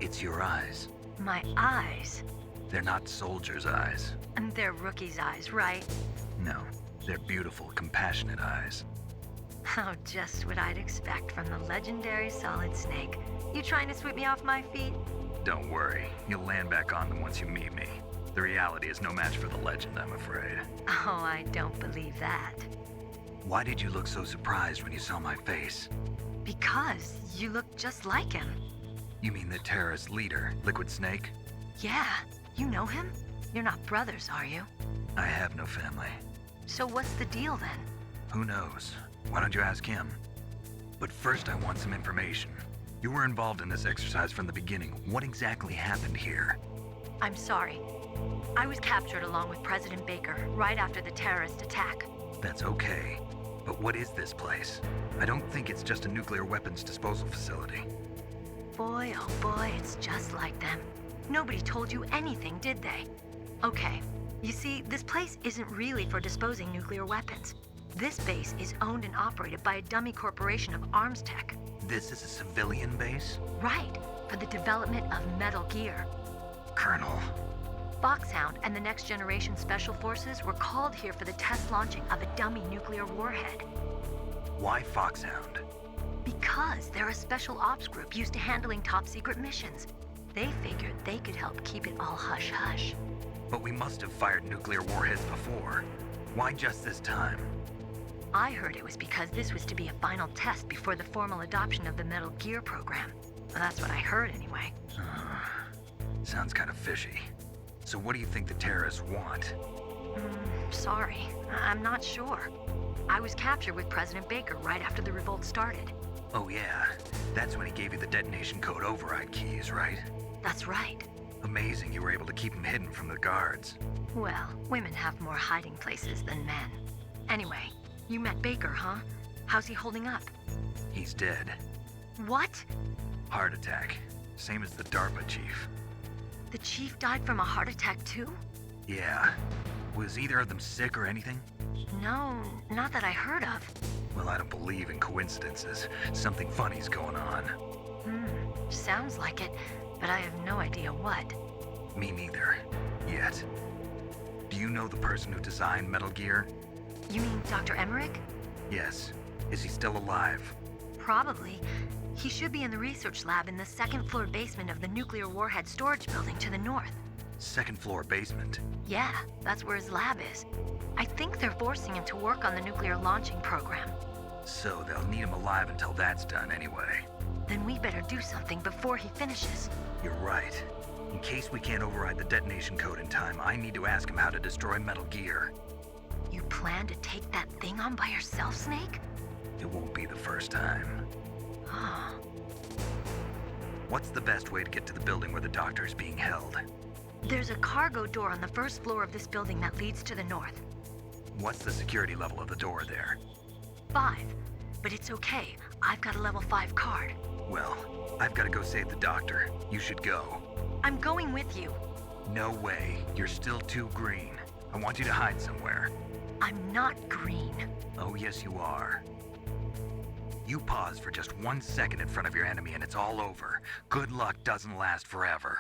It's your eyes. My eyes? They're not soldiers' eyes. And they're rookies' eyes, right? No, they're beautiful, compassionate eyes. Oh, just what I'd expect from the legendary Solid Snake. You trying to sweep me off my feet? Don't worry, you'll land back on them once you meet me. The reality is no match for the legend, I'm afraid. Oh, I don't believe that. Why did you look so surprised when you saw my face? Because you look just like him. You mean the terrorist leader, Liquid Snake? Yeah, you know him? You're not brothers, are you? I have no family. So what's the deal then? Who knows? Why don't you ask him? But first I want some information. You were involved in this exercise from the beginning. What exactly happened here? I'm sorry. I was captured along with President Baker right after the terrorist attack. That's okay. But what is this place? I don't think it's just a nuclear weapons disposal facility. Boy, oh boy, it's just like them. Nobody told you anything, did they? Okay, you see, this place isn't really for disposing nuclear weapons. This base is owned and operated by a dummy corporation of arms tech. This is a civilian base? Right, for the development of Metal Gear. Colonel. Foxhound and the Next Generation Special Forces were called here for the test launching of a dummy nuclear warhead. Why Foxhound? Because they're a special ops group used to handling top-secret missions. They figured they could help keep it all hush-hush. But we must have fired nuclear warheads before. Why just this time? I heard it was because this was to be a final test before the formal adoption of the Metal Gear program. Well, that's what I heard anyway. Sounds kind of fishy. So what do you think the terrorists want? Sorry, I'm not sure. I was captured with President Baker right after the revolt started. Oh yeah, that's when he gave you the detonation code override keys, right? That's right. Amazing you were able to keep him hidden from the guards. Well, women have more hiding places than men. Anyway, you met Baker, huh? How's he holding up? He's dead. What? Heart attack. Same as the DARPA chief. The chief died from a heart attack too? Yeah. Was either of them sick or anything? No, not that I heard of. Well, I don't believe in coincidences. Something funny's going on. Sounds like it, but I have no idea what. Me neither. Yet. Do you know the person who designed Metal Gear? You mean Dr. Emmerich? Yes. Is he still alive? Probably. He should be in the research lab in the second-floor basement of the nuclear warhead storage building to the north. Second-floor basement? Yeah, that's where his lab is. I think they're forcing him to work on the nuclear launching program. So they'll need him alive until that's done anyway. Then we better do something before he finishes. You're right. In case we can't override the detonation code in time, I need to ask him how to destroy Metal Gear. You plan to take that thing on by yourself, Snake? It won't be the first time. What's the best way to get to the building where the doctor is being held? There's a cargo door on the first floor of this building that leads to the north. What's the security level of the door there? 5. But it's okay. I've got a level 5 card. Well, I've got to go save the doctor. You should go. I'm going with you. No way. You're still too green. I want you to hide somewhere. I'm not green. Oh, yes, you are. You pause for just 1 second in front of your enemy and it's all over. Good luck doesn't last forever.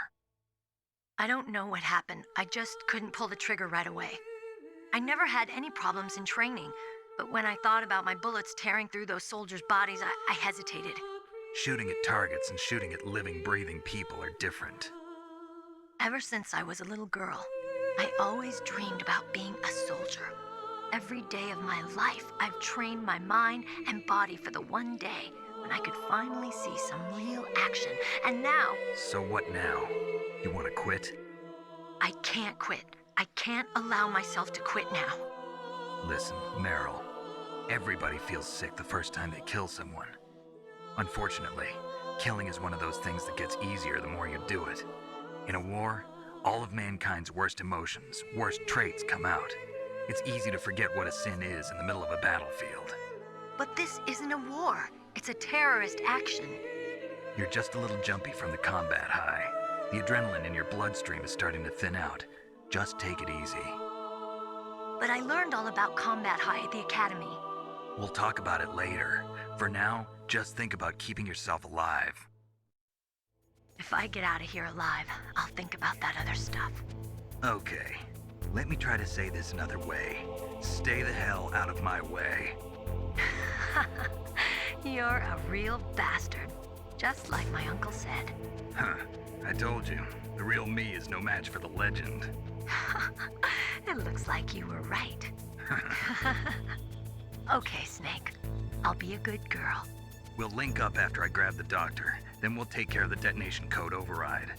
I don't know what happened. I just couldn't pull the trigger right away. I never had any problems in training, but when I thought about my bullets tearing through those soldiers' bodies, I hesitated. Shooting at targets and shooting at living, breathing people are different. Ever since I was a little girl, I always dreamed about being a soldier. Every day of my life, I've trained my mind and body for the one day when I could finally see some real action. And now... So what now? You want to quit? I can't quit. I can't allow myself to quit now. Listen, Meryl. Everybody feels sick the first time they kill someone. Unfortunately, killing is one of those things that gets easier the more you do it. In a war, all of mankind's worst emotions, worst traits come out. It's easy to forget what a sin is in the middle of a battlefield. But this isn't a war. It's a terrorist action. You're just a little jumpy from the combat high. The adrenaline in your bloodstream is starting to thin out. Just take it easy. But I learned all about combat high at the academy. We'll talk about it later. For now, just think about keeping yourself alive. If I get out of here alive, I'll think about that other stuff. Okay. Let me try to say this another way. Stay the hell out of my way. You're a real bastard. Just like my uncle said. Huh. I told you. The real me is no match for the legend. It looks like you were right. Okay, Snake. I'll be a good girl. We'll link up after I grab the doctor. Then we'll take care of the detonation code override.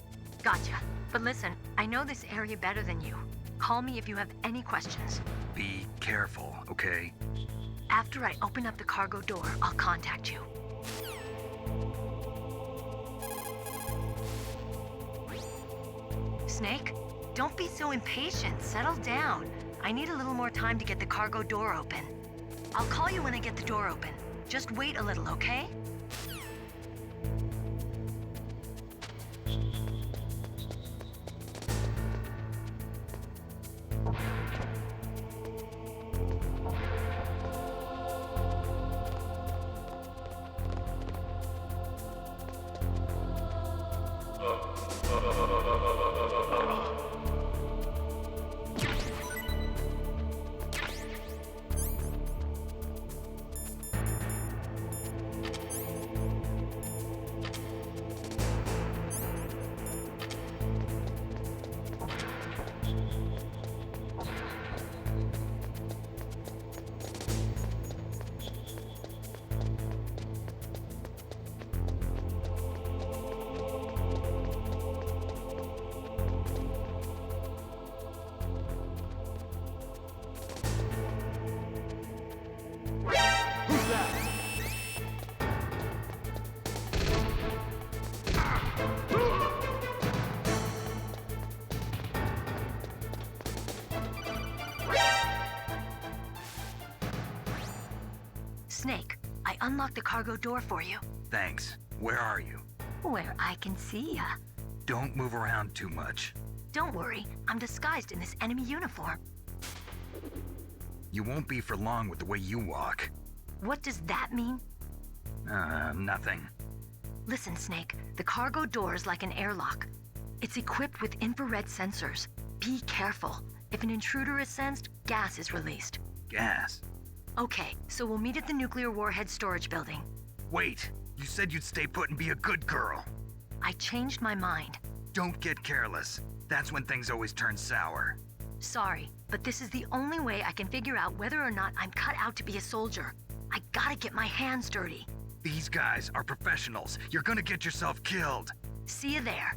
Gotcha. But listen, I know this area better than you. Call me if you have any questions. Be careful, okay? After I open up the cargo door, I'll contact you. Snake. Don't be so impatient. Settle down. I need a little more time to get the cargo door open. I'll call you when I get the door open. Just wait a little, okay? Snake, I unlocked the cargo door for you. Thanks. Where are you? Where I can see ya. Don't move around too much. Don't worry, I'm disguised in this enemy uniform. You won't be for long with the way you walk. What does that mean? Nothing. Listen, Snake, the cargo door is like an airlock. It's equipped with infrared sensors. Be careful. If an intruder is sensed, gas is released. Gas? Okay, so we'll meet at the nuclear warhead storage building. Wait, you said you'd stay put and be a good girl. I changed my mind. Don't get careless. That's when things always turn sour. Sorry, but this is the only way I can figure out whether or not I'm cut out to be a soldier. I gotta get my hands dirty. These guys are professionals. You're gonna get yourself killed. See you there.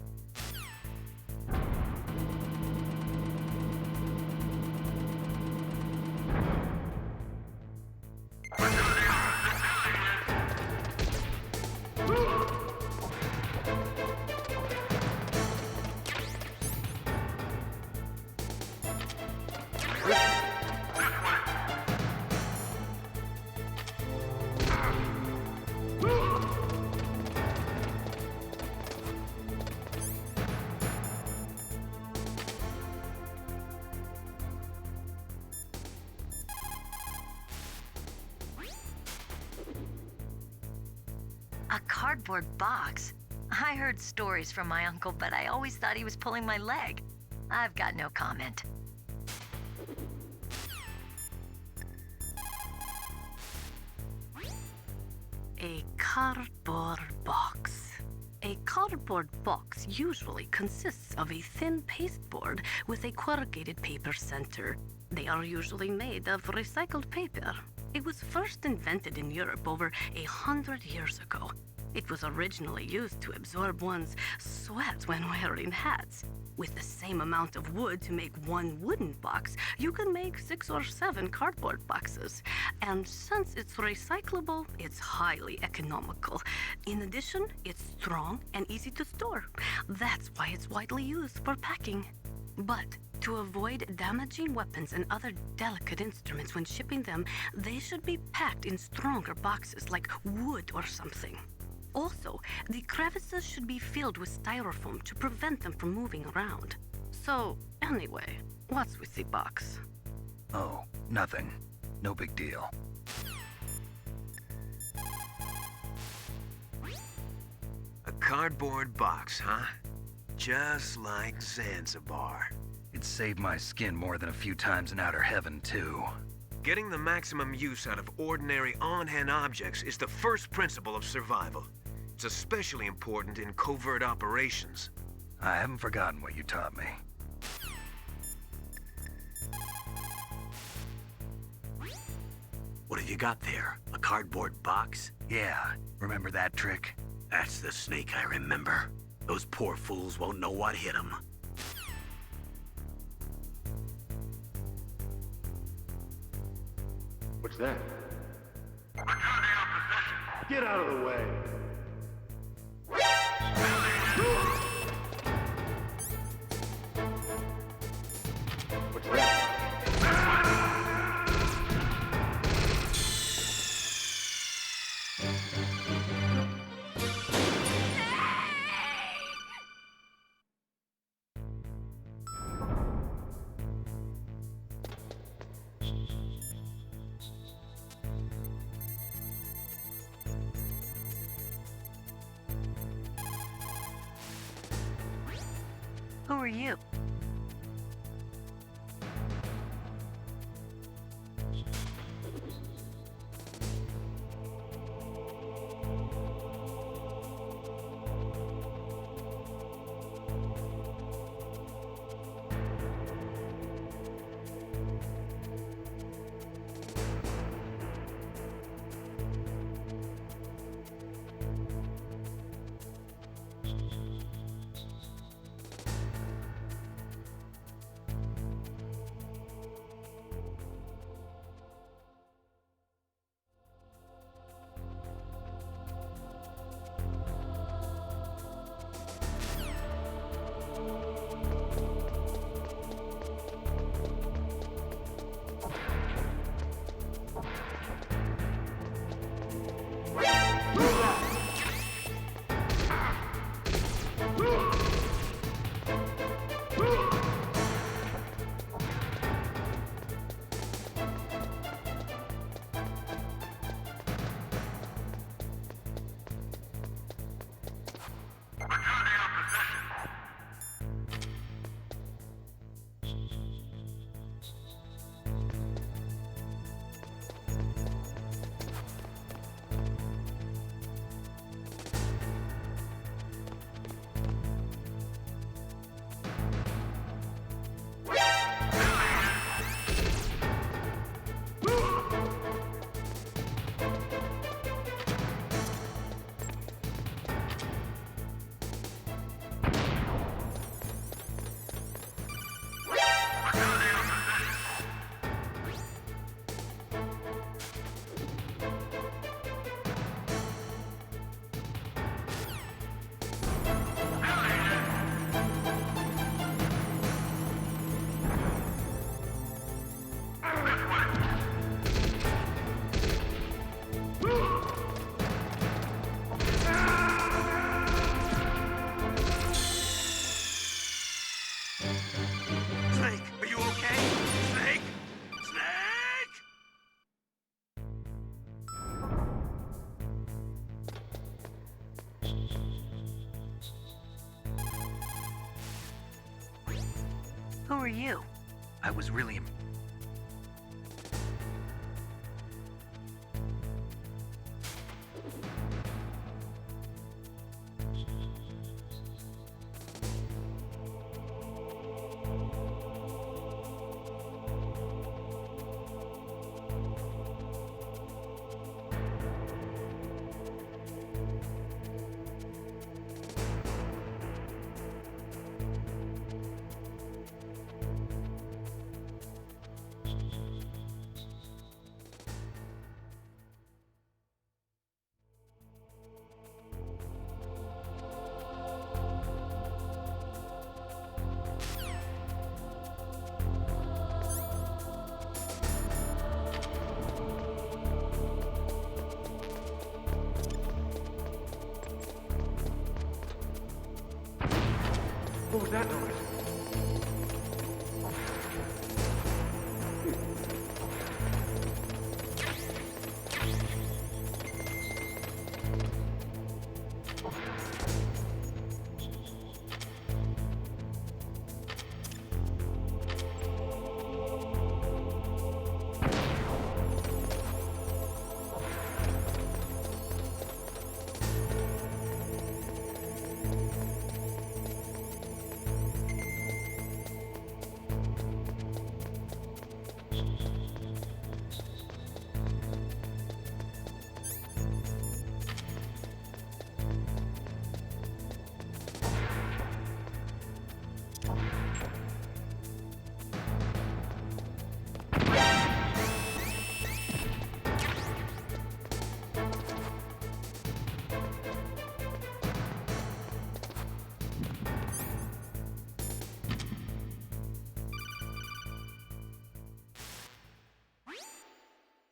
A cardboard box? I heard stories from my uncle, but I always thought he was pulling my leg. I've got no comment. A cardboard box. A cardboard box usually consists of a thin pasteboard with a corrugated paper center. They are usually made of recycled paper. It was first invented in Europe over 100 years ago. It was originally used to absorb one's sweat when wearing hats. With the same amount of wood to make one wooden box, you can make 6 or 7 cardboard boxes. And since it's recyclable, it's highly economical. In addition, it's strong and easy to store. That's why it's widely used for packing. But to avoid damaging weapons and other delicate instruments when shipping them, they should be packed in stronger boxes like wood or something. Also, the crevices should be filled with styrofoam to prevent them from moving around. So, anyway, what's with the box? Oh, nothing. No big deal. A cardboard box, huh? Just like Zanzibar. It saved my skin more than a few times in outer heaven, too. Getting the maximum use out of ordinary on-hand objects is the first principle of survival. It's especially important in covert operations. I haven't forgotten what you taught me. What have you got there? A cardboard box? Yeah, remember that trick? That's the Snake I remember. Those poor fools won't know what hit them. What's that? Get out of the way! Who are you? Who are you? I was really... What was that noise?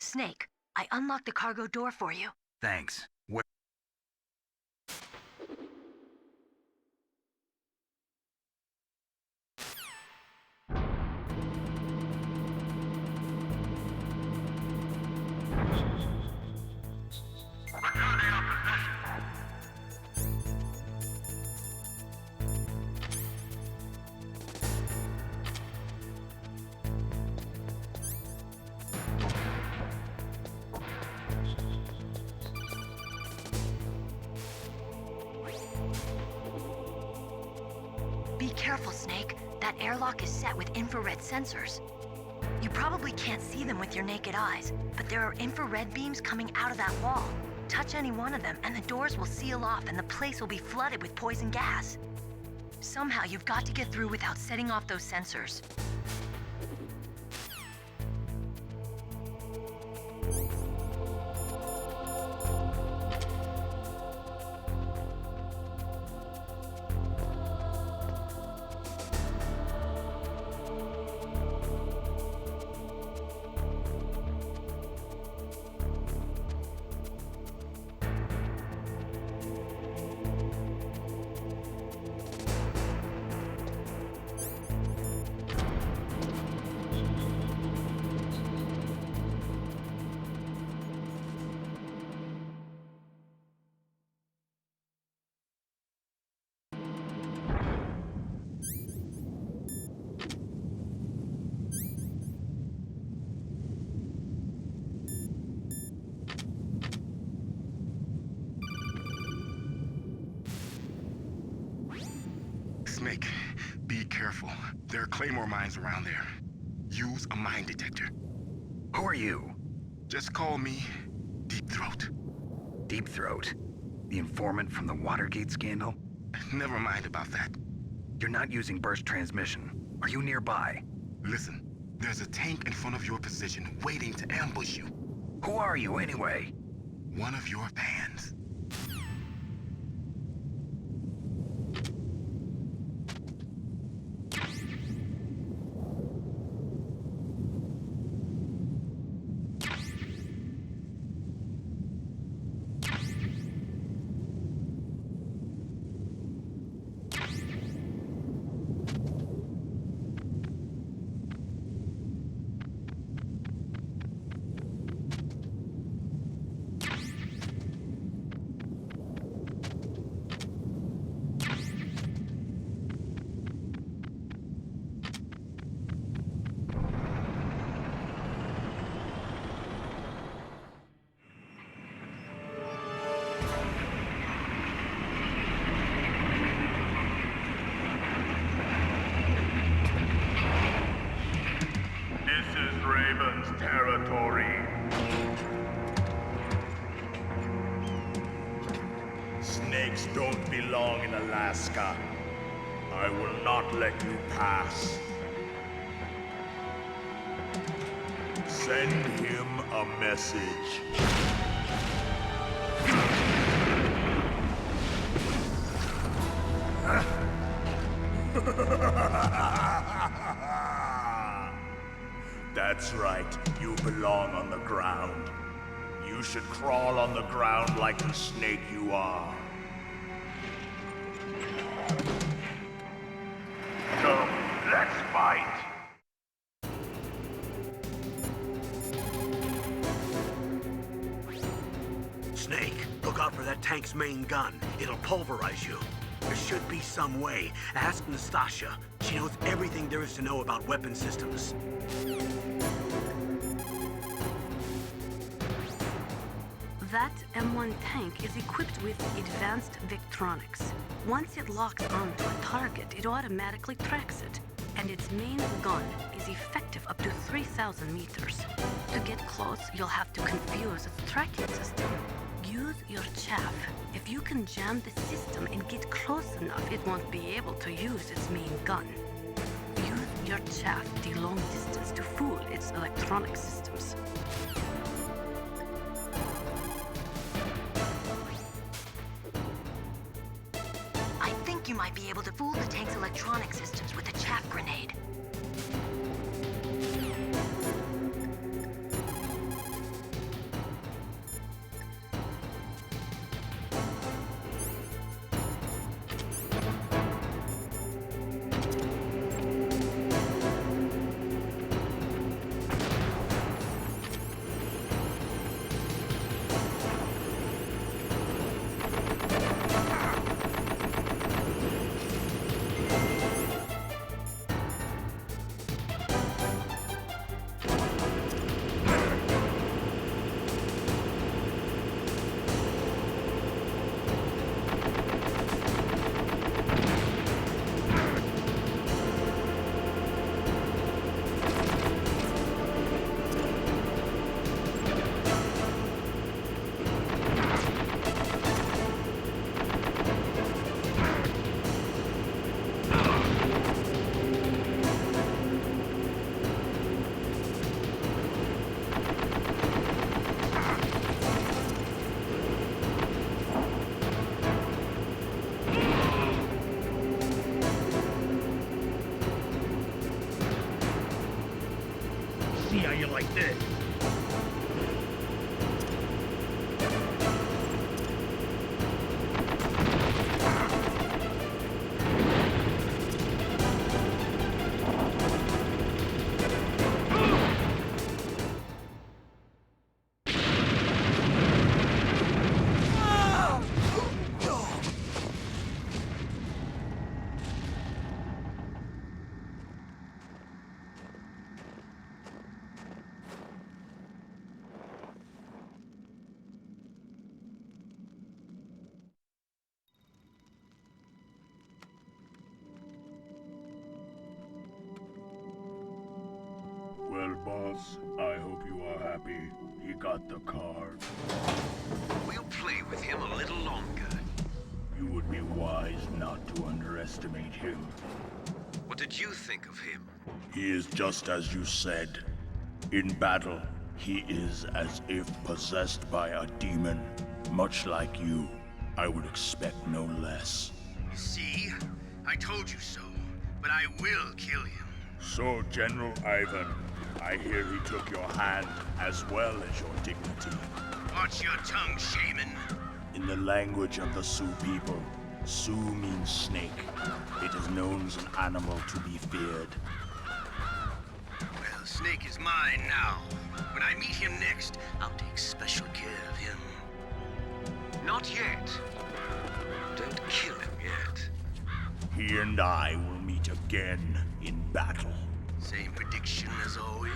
Snake, I unlocked the cargo door for you. Thanks. Where... careful, Snake. That airlock is set with infrared sensors. You probably can't see them with your naked eyes, but there are infrared beams coming out of that wall. Touch any one of them, and the doors will seal off, and the place will be flooded with poison gas. Somehow, you've got to get through without setting off those sensors. Snake, be careful. There are Claymore mines around there. Use a mine detector. Who are you? Just call me Deep Throat. Deep Throat? The informant from the Watergate scandal? Never mind about that. You're not using burst transmission. Are you nearby? Listen, there's a tank in front of your position waiting to ambush you. Who are you, anyway? One of your fans. Territory. Snakes don't belong in Alaska. I will not let you pass. Send him a message. That's right, you belong on the ground. You should crawl on the ground like the snake you are. Come, let's fight! Snake, look out for that tank's main gun. It'll pulverize you. There should be some way. Ask Nastasha. She knows everything there is to know about weapon systems. That M1 tank is equipped with advanced Victronics. Once it locks onto a target, it automatically tracks it. And its main gun is effective up to 3,000 meters. To get close, you'll have to confuse its tracking system. Use your chaff. If you can jam the system and get close enough, it won't be able to use its main gun. Use your chaff the long distance to fool its electronic systems. I think you might be able to fool the tank's electronic systems with a chaff grenade. see how you like this. Well, boss, I hope you are happy. He got the card. We'll play with him a little longer. You would be wise not to underestimate him. What did you think of him? He is just as you said. In battle, he is as if possessed by a demon. Much like you, I would expect no less. See? I told you so. But I will kill him. So, General Ivan, I hear he took your hand as well as your dignity. Watch your tongue, shaman. In the language of the Sioux people, Sioux means snake. It is known as an animal to be feared. Well, Snake is mine now. When I meet him next, I'll take special care of him. Not yet. Don't kill him yet. He and I will meet again in battle. Same prediction as always?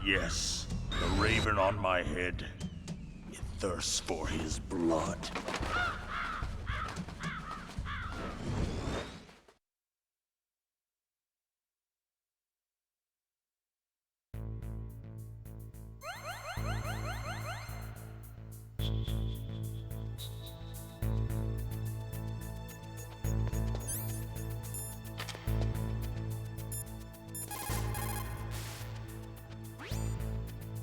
Yes, the raven on my head. It thirsts for his blood.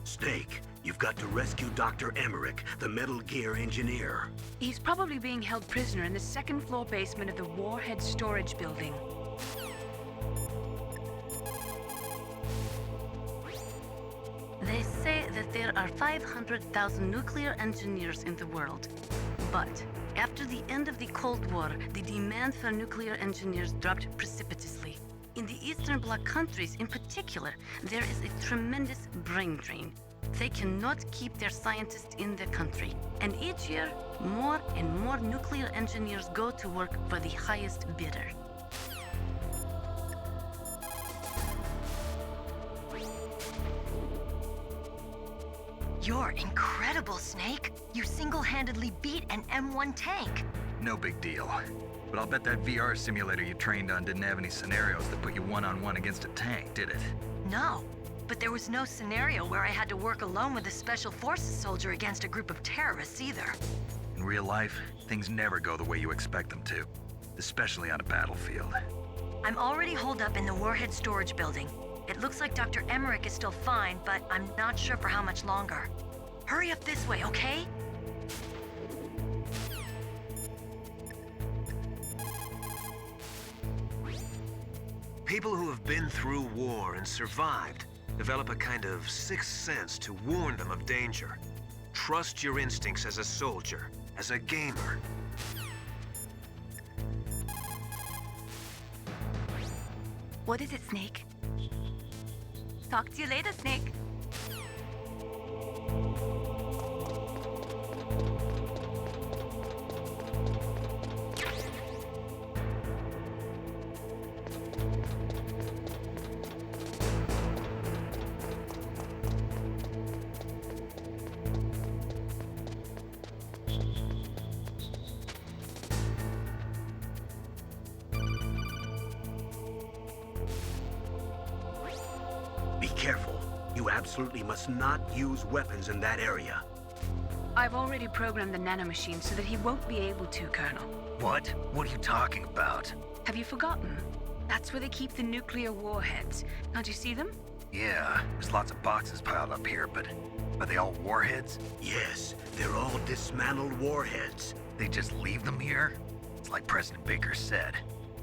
Snake, you've got to rescue Dr. Emmerich, the Metal Gear engineer. He's probably being held prisoner in the second floor basement of the Warhead Storage Building. They say that there are 500,000 nuclear engineers in the world. But after the end of the Cold War, the demand for nuclear engineers dropped precipitously. In the Eastern Bloc countries in particular, there is a tremendous brain drain. They cannot keep their scientists in the country. And each year, more and more nuclear engineers go to work for the highest bidder. You're incredible, Snake. You single-handedly beat an M1 tank. No big deal. But I'll bet that VR simulator you trained on didn't have any scenarios that put you one-on-one against a tank, did it? No, but there was no scenario where I had to work alone with a Special Forces soldier against a group of terrorists either. In real life, things never go the way you expect them to, especially on a battlefield. I'm already holed up in the Warhead Storage Building. It looks like Dr. Emmerich is still fine, but I'm not sure for how much longer. Hurry up this way, okay? People who have been through war and survived develop a kind of sixth sense to warn them of danger. Trust your instincts as a soldier, as a gamer. What is it, Snake? Talk to you later, Snake. Be careful. You absolutely must not use weapons in that area. I've already programmed the nanomachine so that he won't be able to, Colonel. What? What are you talking about? Have you forgotten? That's where they keep the nuclear warheads. Can't you see them? Yeah, there's lots of boxes piled up here, but are they all warheads? Yes, they're all dismantled warheads. They just leave them here? It's like President Baker said.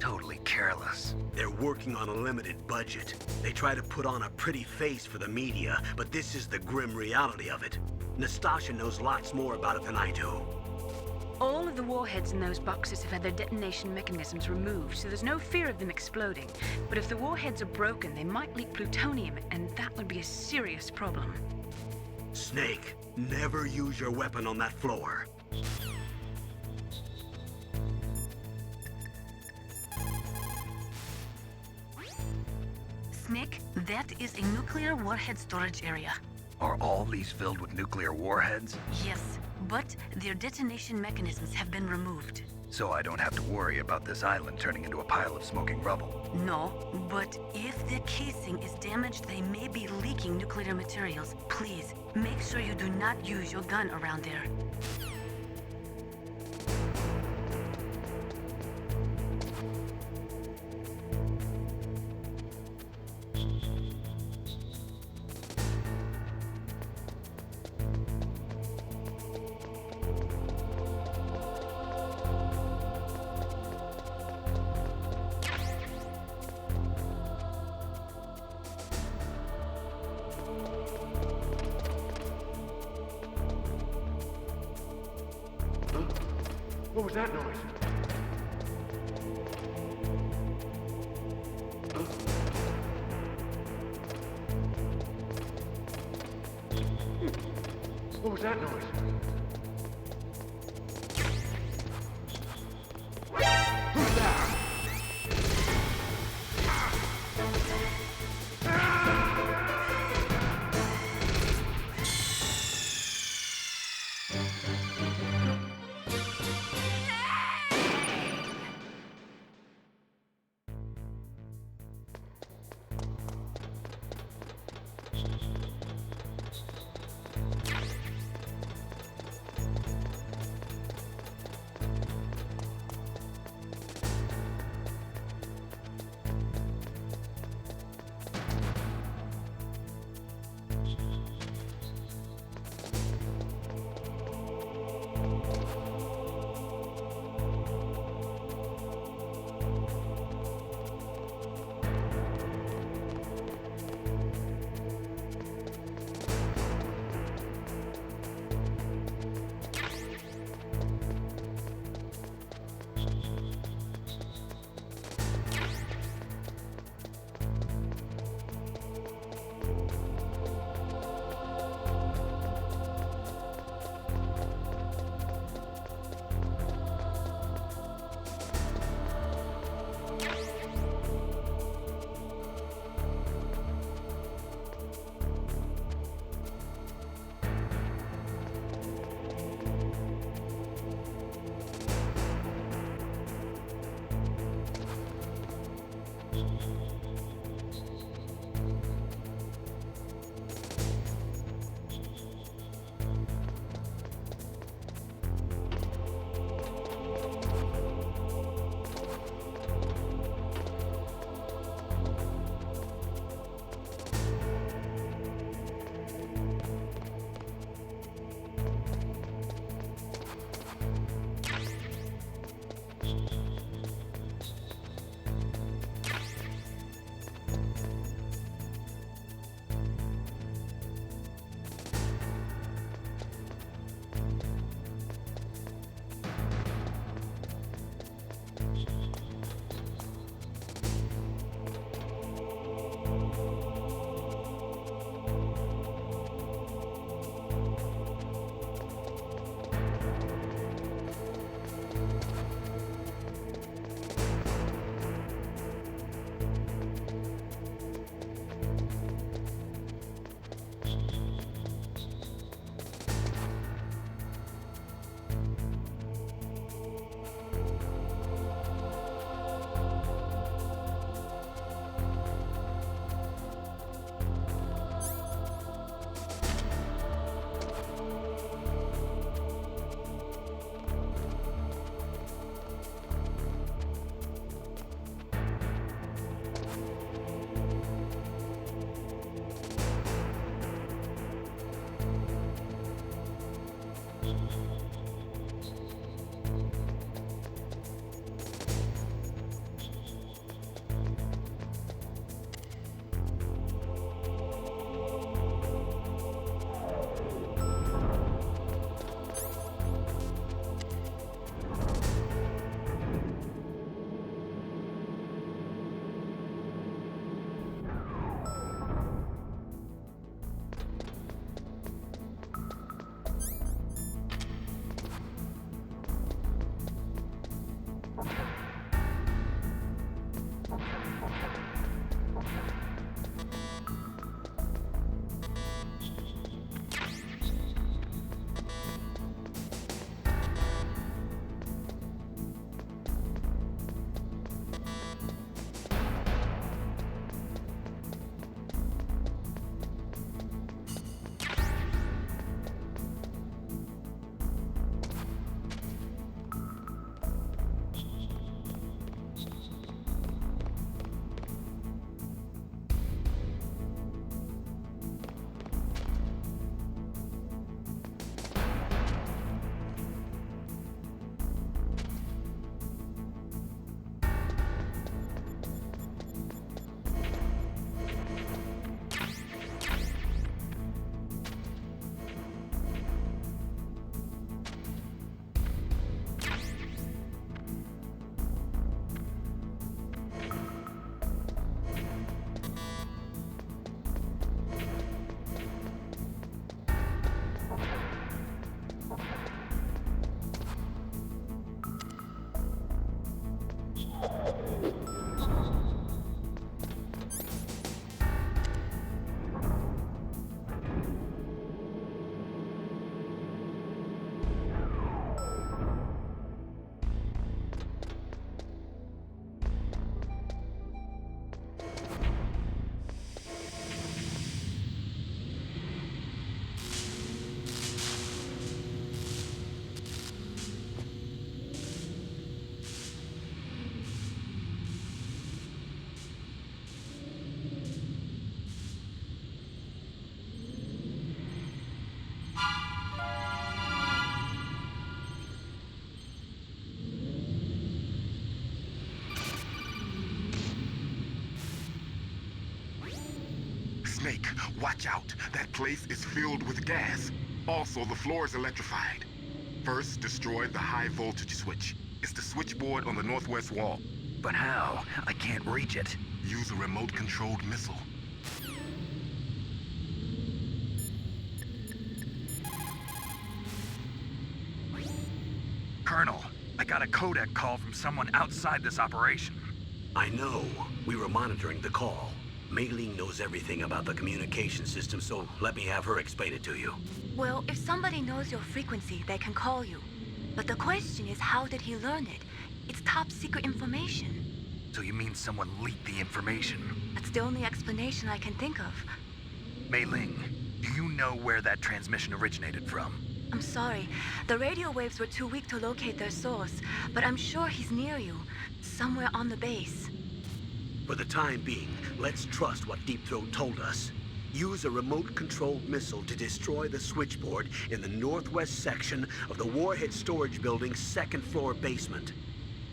Totally careless. They're working on a limited budget. They try to put on a pretty face for the media, but this is the grim reality of it. Nastasha knows lots more about it than I do. All of the warheads in those boxes have had their detonation mechanisms removed, so there's no fear of them exploding. But if the warheads are broken, they might leak plutonium, and that would be a serious problem. Snake, never use your weapon on that floor. Snake, that is a nuclear warhead storage area. Are all these filled with nuclear warheads? Yes, but their detonation mechanisms have been removed. So I don't have to worry about this island turning into a pile of smoking rubble. No, but if the casing is damaged, they may be leaking nuclear materials. Please, make sure you do not use your gun around there. What was that noise? What was that noise? Who's that? Snake, watch out. That place is filled with gas. Also, the floor is electrified. First, destroy the high voltage switch. It's the switchboard on the northwest wall. But how? I can't reach it. Use a remote-controlled missile. Colonel, I got a codec call from someone outside this operation. I know. We were monitoring the call. Mei Ling knows everything about the communication system, so let me have her explain it to you. Well, if somebody knows your frequency, they can call you. But the question is, how did he learn it? It's top secret information. So you mean someone leaked the information? That's the only explanation I can think of. Mei Ling, do you know where that transmission originated from? I'm sorry. The radio waves were too weak to locate their source, but I'm sure he's near you, somewhere on the base. For the time being, let's trust what Deep Throat told us. Use a remote-controlled missile to destroy the switchboard in the northwest section of the Warhead Storage Building's second-floor basement.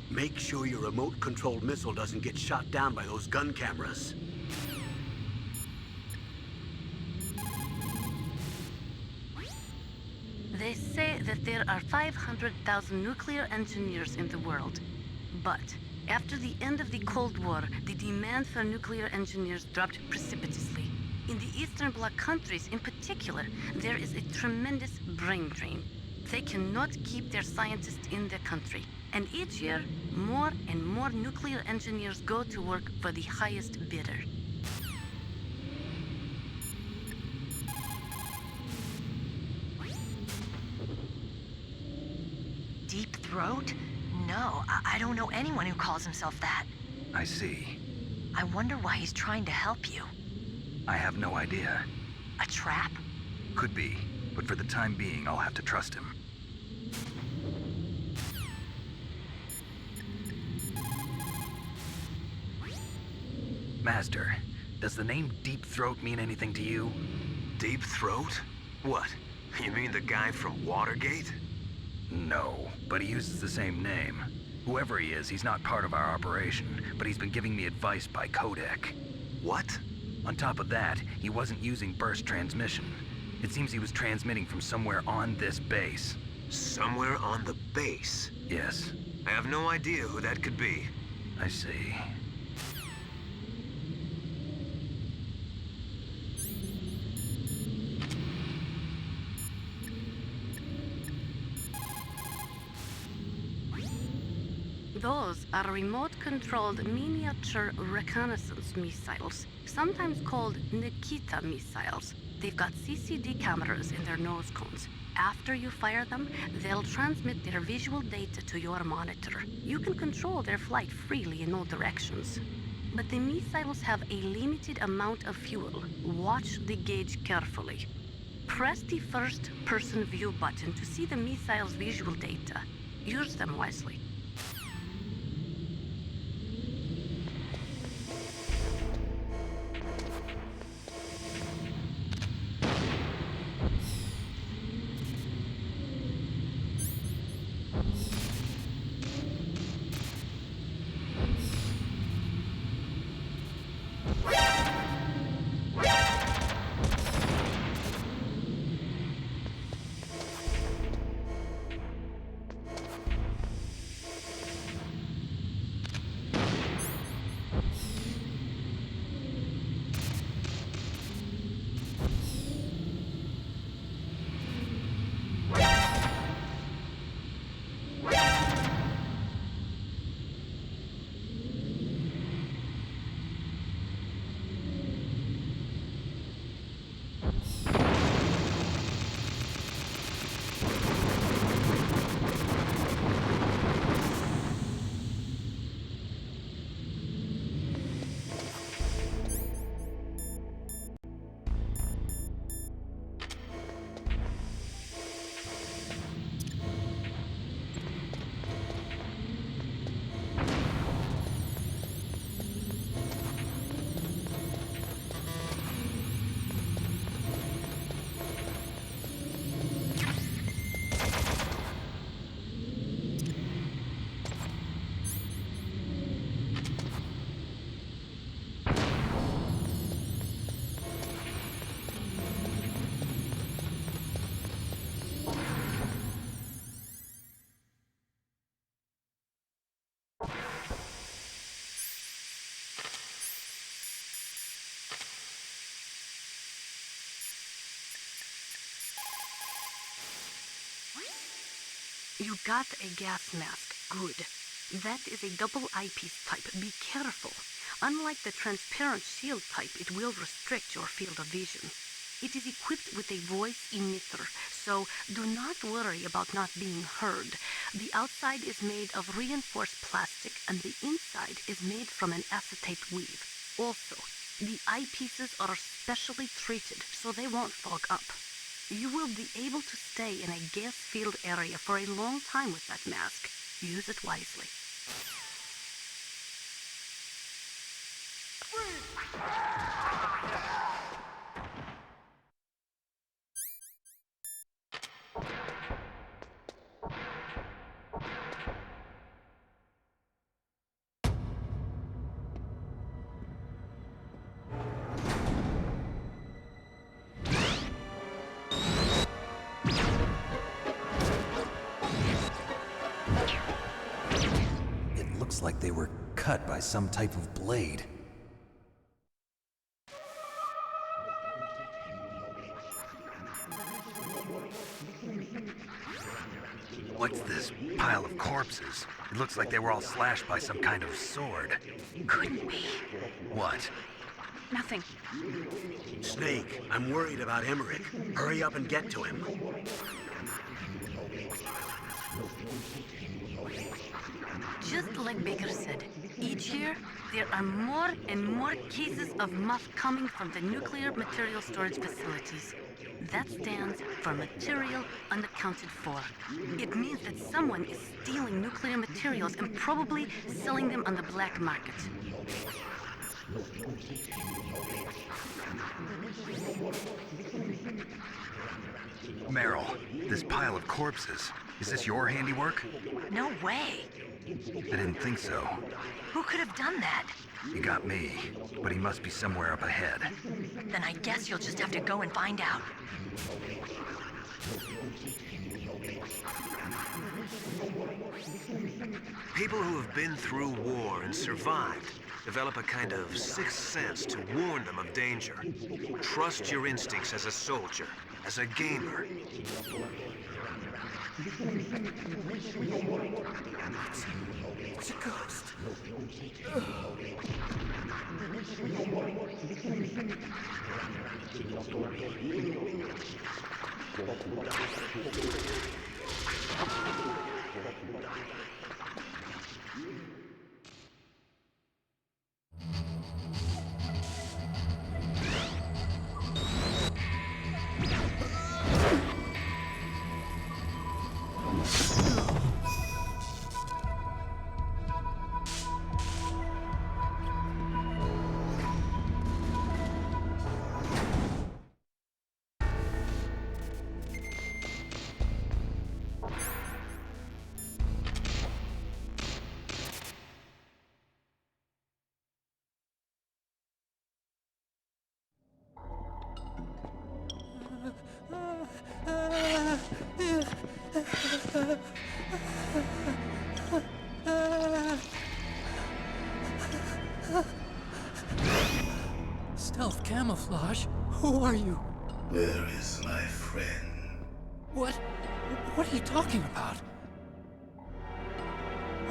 Make sure your remote-controlled missile doesn't get shot down by those gun cameras. They say that there are 500,000 nuclear engineers in the world. But after the end of the Cold War, the demand for nuclear engineers dropped precipitously. In the Eastern Bloc countries in particular, there is a tremendous brain drain. They cannot keep their scientists in their country. And each year, more and more nuclear engineers go to work for the highest bidder. Deep Throat? No, I don't know anyone who calls himself that. I see. I wonder why he's trying to help you. I have no idea. A trap? Could be, but for the time being, I'll have to trust him. Master, does the name Deep Throat mean anything to you? Deep Throat? What? You mean the guy from Watergate? No, but he uses the same name. Whoever he is, he's not part of our operation, but he's been giving me advice by codec. What? On top of that, he wasn't using burst transmission. It seems he was transmitting from somewhere on this base. Somewhere on the base? Yes. I have no idea who that could be. I see. Those are remote-controlled miniature reconnaissance missiles, sometimes called Nikita missiles. They've got CCD cameras in their nose cones. After you fire them, they'll transmit their visual data to your monitor. You can control their flight freely in all directions. But the missiles have a limited amount of fuel. Watch the gauge carefully. Press the first-person view button to see the missile's visual data. Use them wisely. You got a gas mask. Good. That is a double eyepiece type. Be careful. Unlike the transparent shield type, it will restrict your field of vision. It is equipped with a voice emitter, so do not worry about not being heard. The outside is made of reinforced plastic, and the inside is made from an acetate weave. Also, the eyepieces are specially treated, so they won't fog up. You will be able to stay in a gas-filled area for a long time with that mask. Use it wisely. Like they were cut by some type of blade. What's this pile of corpses? It looks like they were all slashed by some kind of sword. Couldn't be. What? Nothing. Snake, I'm worried about Emmerich. Hurry up and get to him. Just like Baker said, each year there are more and more cases of muff coming from the nuclear material storage facilities. That stands for material unaccounted for. It means that someone is stealing nuclear materials and probably selling them on the black market. Meryl, this pile of corpses, is this your handiwork? No way. I didn't think so. Who could have done that? You got me, but he must be somewhere up ahead. Then I guess you'll just have to go and find out. People who have been through war and survived develop a kind of sixth sense to warn them of danger. Trust your instincts as a soldier, as a gamer. It's a ghost. Stealth camouflage? Who are you? Where is my friend? What are you talking about?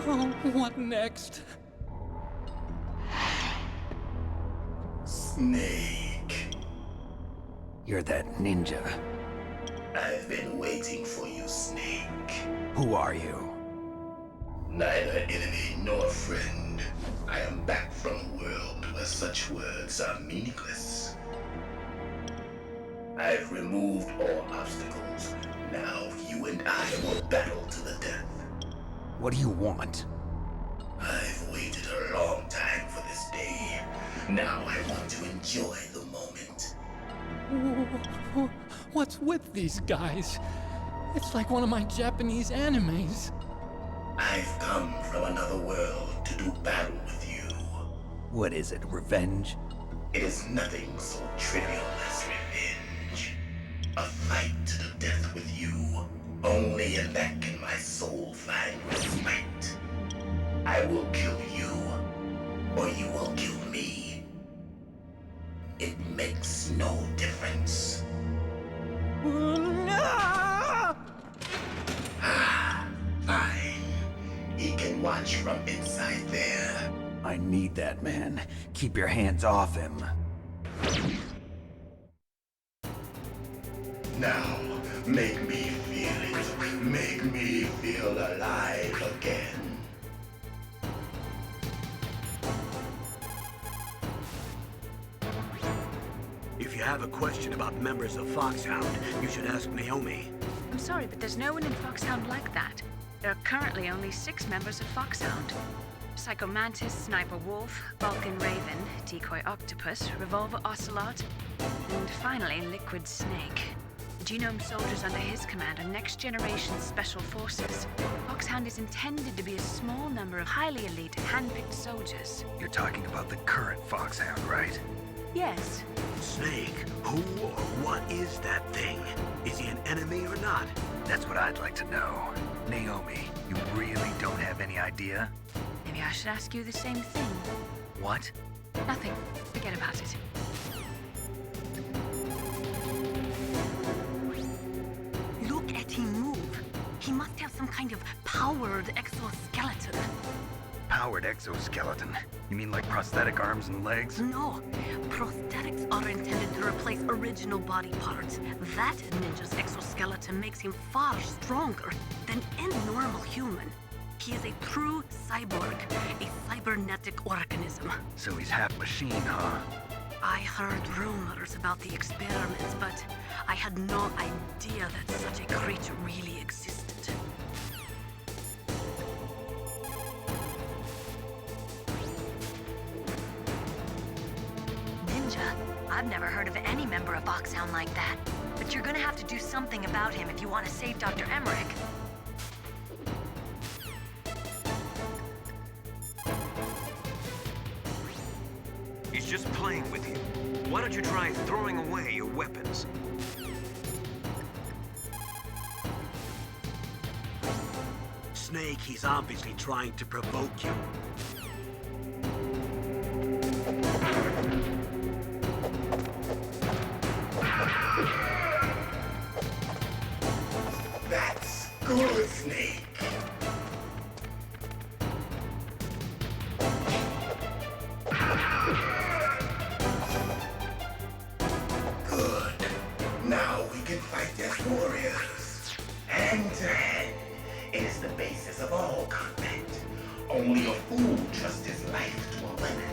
Oh, what next? Snake. You're that ninja. I've been waiting for you, Snake. Who are you? Neither enemy nor friend. I am back from a world where such words are meaningless. I've removed all obstacles. Now you and I will battle to the death. What do you want? I've waited a long time for this day. Now I want to enjoy the moment. What's with these guys? It's like one of my Japanese animes. I've come from another world to do battle with you. What is it, revenge? It is nothing so trivial as revenge. A fight to the death with you. Only in that can my soul find respite. I will kill you, or you will kill me. It makes no difference. watch from inside there. I need that man. Keep your hands off him. Now, make me feel it. Make me feel alive again. If you have a question about members of Foxhound, you should ask Naomi. I'm sorry, but there's no one in Foxhound like that. There are currently only 6 members of Foxhound. Psycho Mantis, Sniper Wolf, Vulcan Raven, Decoy Octopus, Revolver Ocelot, and finally Liquid Snake. The Genome soldiers under his command are next-generation special forces. Foxhound is intended to be a small number of highly elite, hand-picked soldiers. You're talking about the current Foxhound, right? Yes. Snake, who or what is that thing? Is he an enemy or not? That's what I'd like to know. Naomi, you really don't have any idea? Maybe I should ask you the same thing. What? Nothing. Forget about it. Look at him move. He must have some kind of powered exoskeleton. Powered exoskeleton? You mean like prosthetic arms and legs? No. Prosthetics are intended to replace original body parts. That ninja's exoskeleton makes him far stronger than any normal human. He is a true cyborg, a cybernetic organism. So he's half machine, huh? I heard rumors about the experiments, but I had no idea that such a creature really existed. Ninja? I've never heard of any member of Foxhound like that. But you're gonna have to do something about him if you want to save Dr. Emmerich. He's just playing with you. Why don't you try throwing away your weapons? Snake, he's obviously trying to provoke you. That's good, Snake. Good. Now we can fight as warriors. Hand to hand. It is the basis of all combat. Only a fool trusts his life to a weapon.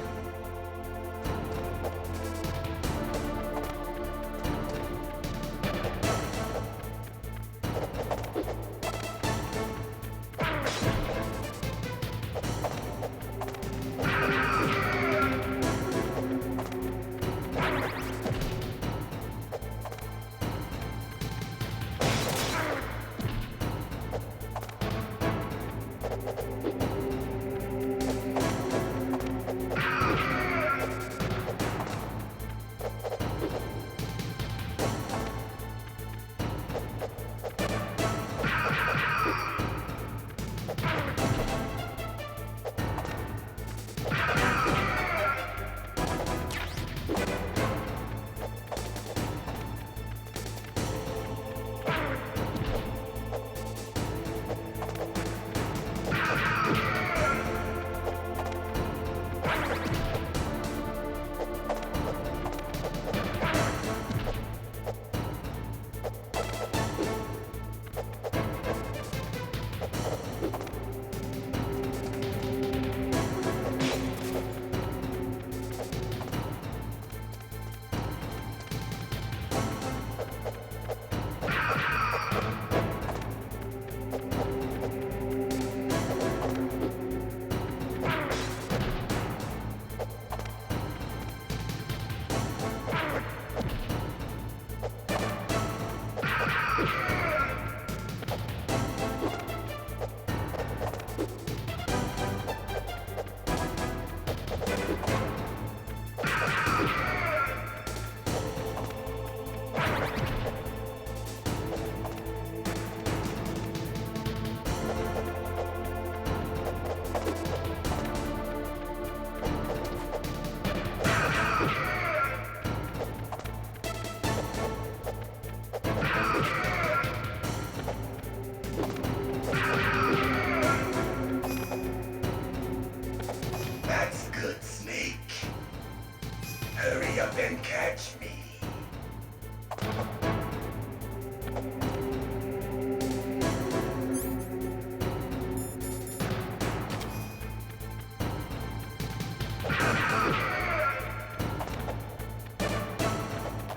Hurry up and catch me.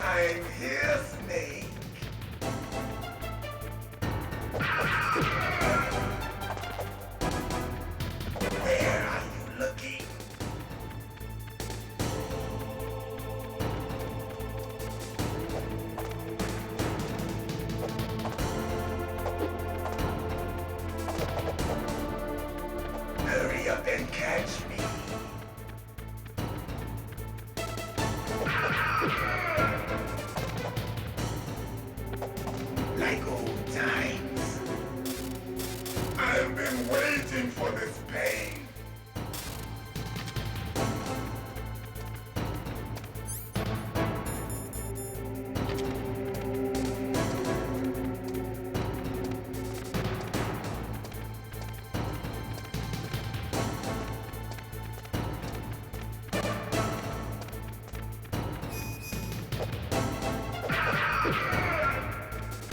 I'm here, Snake. Where are you looking? Hurry up and catch me. Like old times. I've been waiting for this pain.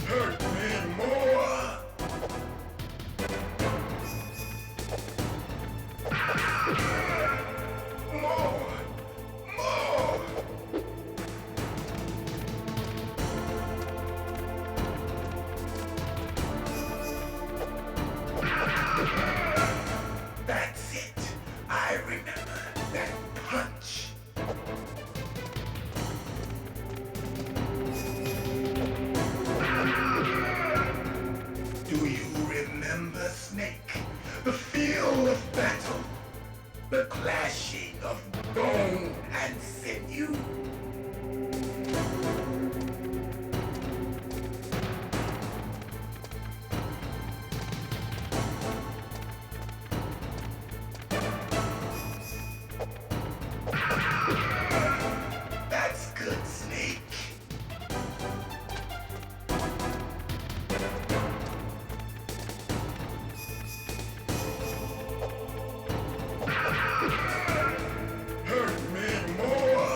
Hurt me more. More. That's it. I remember that punch. Do you remember, Snake? The feel of battle. The clashing of bone and sinew. That's good, Snake. Hurt me more.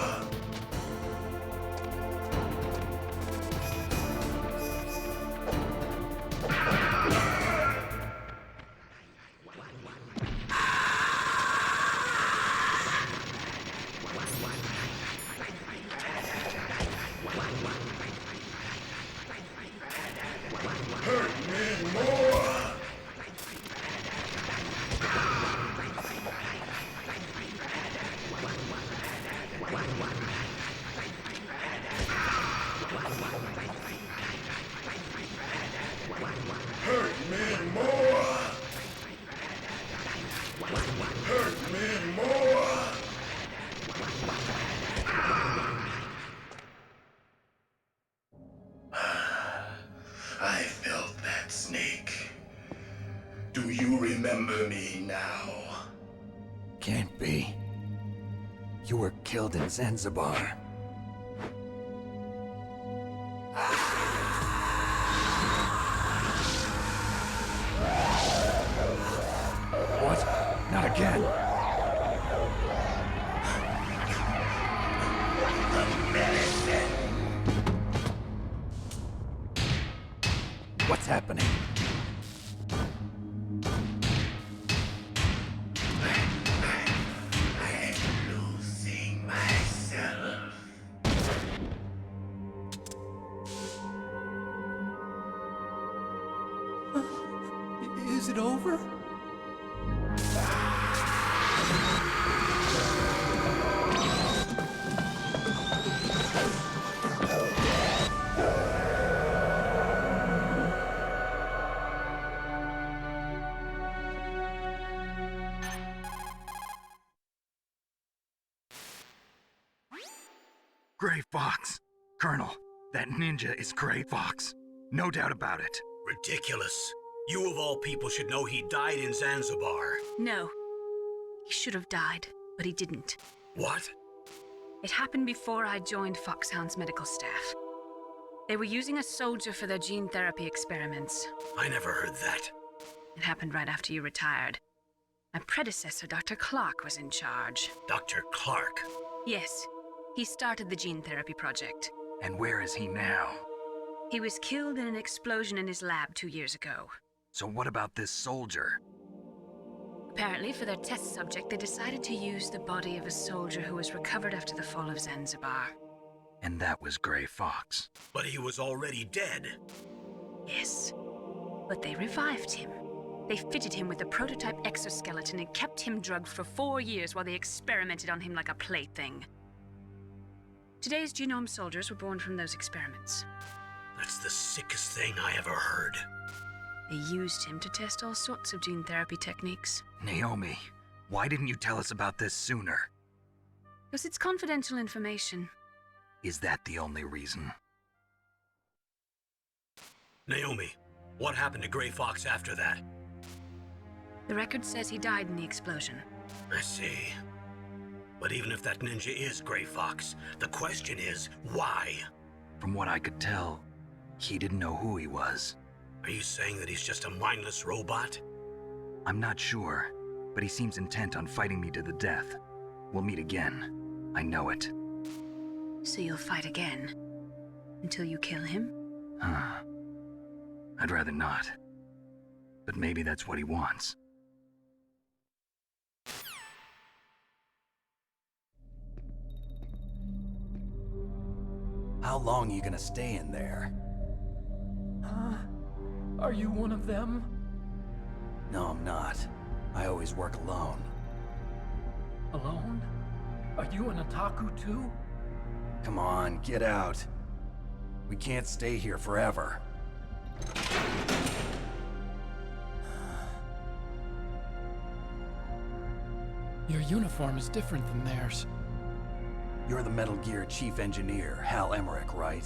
Hurt me more. Hurt me more. Hurt me more. I felt that, Snake. Do you remember me now? Can't be. You were killed in Zanzibar. What? Not again. What's happening? I'm losing myself. Is it over? Gray Fox. Colonel, that ninja is Gray Fox. No doubt about it. Ridiculous. You of all people should know he died in Zanzibar. No. He should have died, but he didn't. What? It happened before I joined Foxhound's medical staff. They were using a soldier for their gene therapy experiments. I never heard that. It happened right after you retired. My predecessor, Dr. Clark, was in charge. Dr. Clark? Yes. He started the gene therapy project. And where is he now? He was killed in an explosion in his lab 2 years ago. So what about this soldier? Apparently, for their test subject, they decided to use the body of a soldier who was recovered after the fall of Zanzibar. And that was Grey Fox. But he was already dead. Yes. But they revived him. They fitted him with a prototype exoskeleton and kept him drugged for 4 years while they experimented on him like a plaything. Today's genome soldiers were born from those experiments. That's the sickest thing I ever heard. They used him to test all sorts of gene therapy techniques. Naomi, why didn't you tell us about this sooner? Because it's confidential information. Is that the only reason? Naomi, what happened to Grey Fox after that? The record says he died in the explosion. I see. But even if that ninja is Grey Fox, the question is, why? From what I could tell, he didn't know who he was. Are you saying that he's just a mindless robot? I'm not sure, but he seems intent on fighting me to the death. We'll meet again. I know it. So you'll fight again? Until you kill him? I'd rather not. But maybe that's what he wants. How long are you gonna stay in there? Are you one of them? No, I'm not. I always work alone. Alone? Are you an otaku too? Come on, get out. We can't stay here forever. Your uniform is different than theirs. You're the Metal Gear Chief Engineer, Hal Emmerich, right?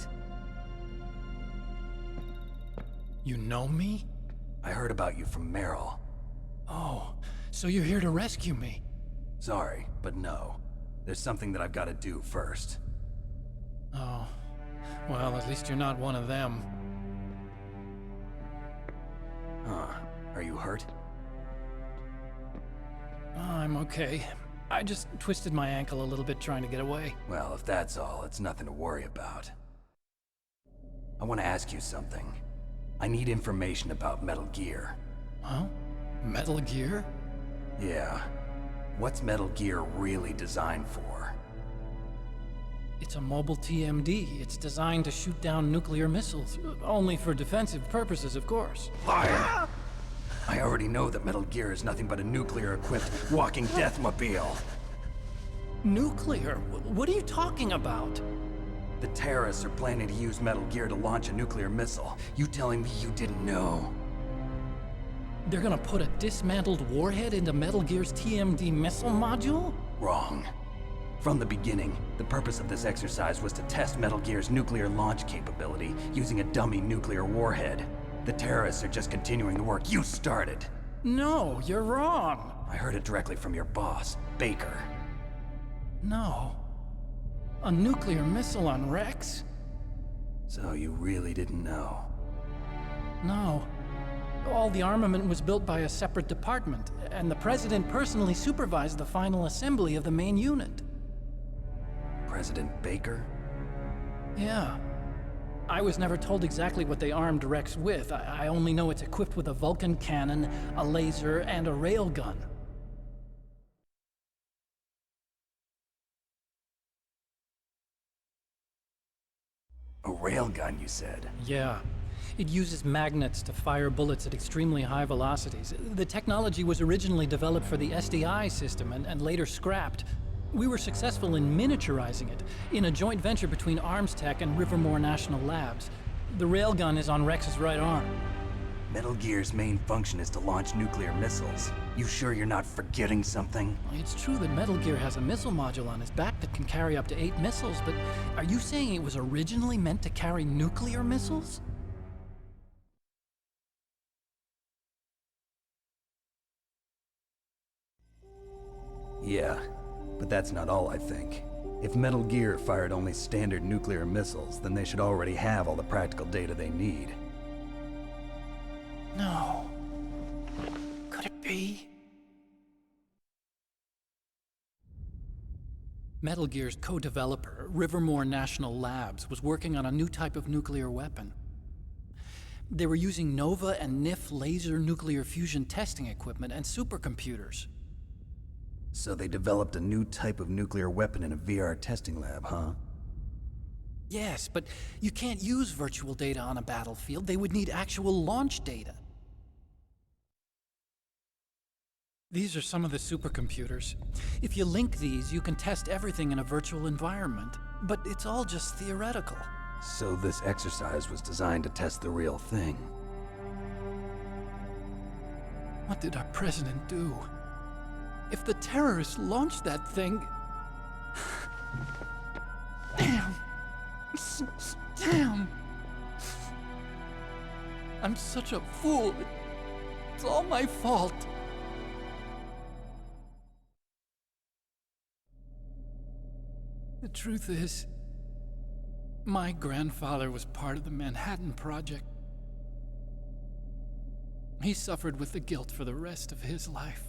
You know me? I heard about you from Meryl. Oh, so you're here to rescue me? Sorry, but no. There's something that I've got to do first. Oh, well, at least you're not one of them. Huh. Are you hurt? I'm okay. I just twisted my ankle a little bit trying to get away. Well, if that's all, it's nothing to worry about. I want to ask you something. I need information about Metal Gear. Huh? Metal Gear? Yeah. What's Metal Gear really designed for? It's a mobile TMD. It's designed to shoot down nuclear missiles. Only for defensive purposes, of course. Liar! I already know that Metal Gear is nothing but a nuclear-equipped walking deathmobile. Nuclear? What are you talking about? The terrorists are planning to use Metal Gear to launch a nuclear missile. You telling me you didn't know? They're gonna put a dismantled warhead into Metal Gear's TMD missile module? Wrong. From the beginning, the purpose of this exercise was to test Metal Gear's nuclear launch capability using a dummy nuclear warhead. The terrorists are just continuing the work you started. No, you're wrong. I heard it directly from your boss, Baker. No. A nuclear missile on Rex? So you really didn't know? No. All the armament was built by a separate department, and the President personally supervised the final assembly of the main unit. President Baker? Yeah. I was never told exactly what they armed Rex with. I only know it's equipped with a Vulcan cannon, a laser, and a railgun. A railgun, you said? Yeah. It uses magnets to fire bullets at extremely high velocities. The technology was originally developed for the SDI system and later scrapped. We were successful in miniaturizing it, in a joint venture between Arms Tech and Rivermore National Labs. The railgun is on Rex's right arm. Metal Gear's main function is to launch nuclear missiles. You sure you're not forgetting something? It's true that Metal Gear has a missile module on his back that can carry up to 8 missiles, but are you saying it was originally meant to carry nuclear missiles? Yeah, but that's not all I think. If Metal Gear fired only standard nuclear missiles, then they should already have all the practical data they need. No. Could it be? Metal Gear's co-developer, Rivermore National Labs, was working on a new type of nuclear weapon. They were using NOVA and NIF laser nuclear fusion testing equipment and supercomputers. So they developed a new type of nuclear weapon in a VR testing lab, huh? Yes, but you can't use virtual data on a battlefield. They would need actual launch data. These are some of the supercomputers. If you link these, you can test everything in a virtual environment. But it's all just theoretical. So this exercise was designed to test the real thing. What did our president do? If the terrorists launched that thing... Damn! Damn! I'm such a fool. It's all my fault. The truth is, my grandfather was part of the Manhattan Project. He suffered with the guilt for the rest of his life.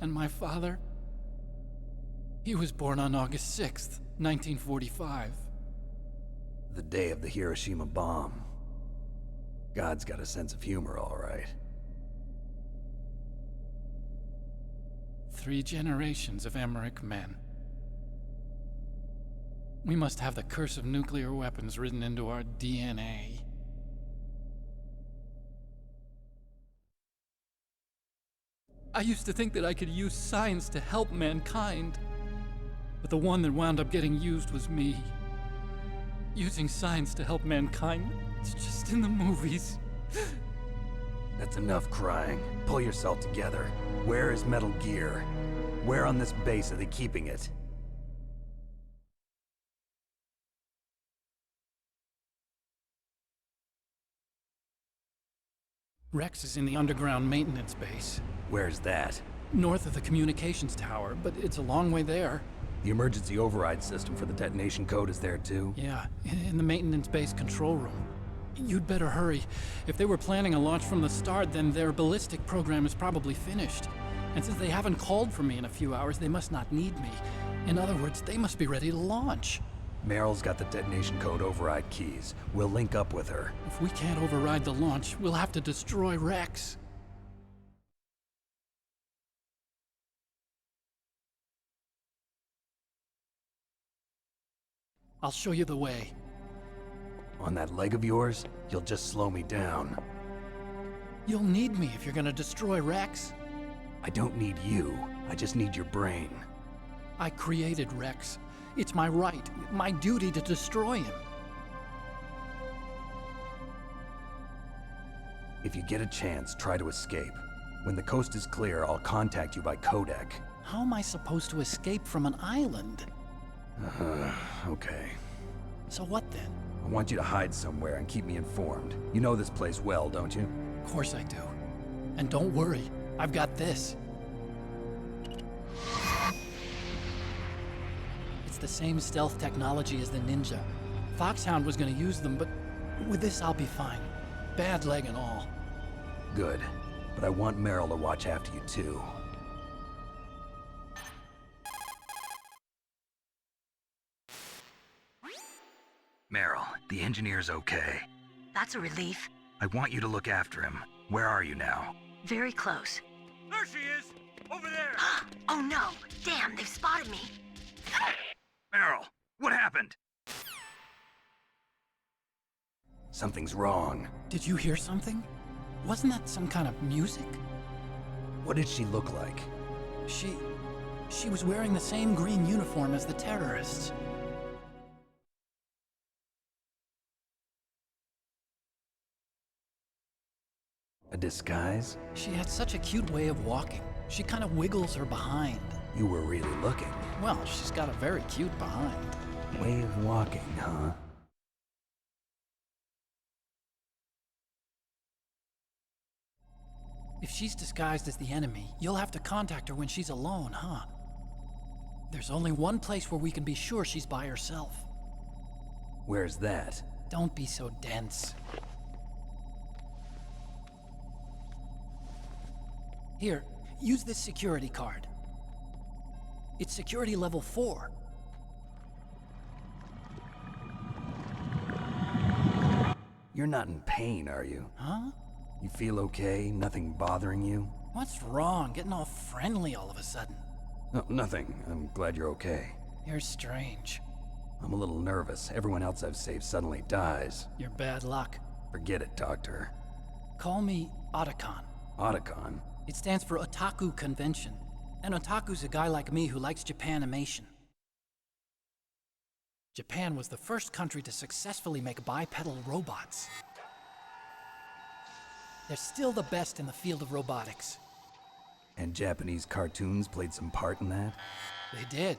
And my father, he was born on August 6th, 1945. The day of the Hiroshima bomb. God's got a sense of humor, all right. 3 generations of Emmerich men. We must have the curse of nuclear weapons written into our DNA. I used to think that I could use science to help mankind, but the one that wound up getting used was me. Using science to help mankind, it's just in the movies. That's enough crying. Pull yourself together. Where is Metal Gear? Where on this base are they keeping it? Rex is in the underground maintenance base. Where's that? North of the communications tower, but it's a long way there. The emergency override system for the detonation code is there too? Yeah, in the maintenance base control room. You'd better hurry. If they were planning a launch from the start, then their ballistic program is probably finished. And since they haven't called for me in a few hours, they must not need me. In other words, they must be ready to launch. Meryl's got the detonation code override keys. We'll link up with her. If we can't override the launch, we'll have to destroy Rex. I'll show you the way. On that leg of yours, you'll just slow me down. You'll need me if you're gonna destroy Rex. I don't need you. I just need your brain. I created Rex. It's my right, my duty to destroy him. If you get a chance, try to escape. When the coast is clear, I'll contact you by codec. How am I supposed to escape from an island? Okay. So what then? I want you to hide somewhere and keep me informed. You know this place well, don't you? Of course I do. And don't worry, I've got this. It's the same stealth technology as the Ninja. Foxhound was gonna use them, but with this I'll be fine. Bad leg and all. Good. But I want Meryl to watch after you too. Meryl, the engineer's okay. That's a relief. I want you to look after him. Where are you now? Very close. There she is! Over there! Oh no! Damn, they've spotted me! Meryl, what happened? Something's wrong. Did you hear something? Wasn't that some kind of music? What did she look like? She was wearing the same green uniform as the terrorists. A disguise? She had such a cute way of walking. She kind of wiggles her behind. You were really looking. Well, she's got a very cute behind. Way of walking, huh? If she's disguised as the enemy, you'll have to contact her when she's alone, huh? There's only one place where we can be sure she's by herself. Where's that? Don't be so dense. Here, use this security card. It's security level 4. You're not in pain, are you? Huh? You feel okay? Nothing bothering you? What's wrong? Getting all friendly all of a sudden. No, nothing. I'm glad you're okay. You're strange. I'm a little nervous. Everyone else I've saved suddenly dies. You're bad luck. Forget it, Doctor. Call me Otacon. Otacon? It stands for Otaku Convention. And Otaku's a guy like me who likes Japanimation. Japan was the first country to successfully make bipedal robots. They're still the best in the field of robotics. And Japanese cartoons played some part in that? They did.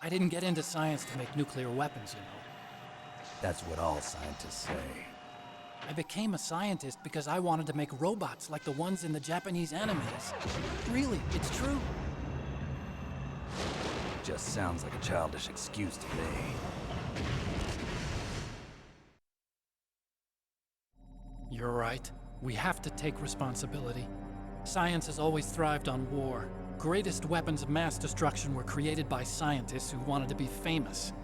I didn't get into science to make nuclear weapons, you know. That's what all scientists say. I became a scientist because I wanted to make robots like the ones in the Japanese animes. Really, it's true. Just sounds like a childish excuse to me. You're right. We have to take responsibility. Science has always thrived on war. Greatest weapons of mass destruction were created by scientists who wanted to be famous.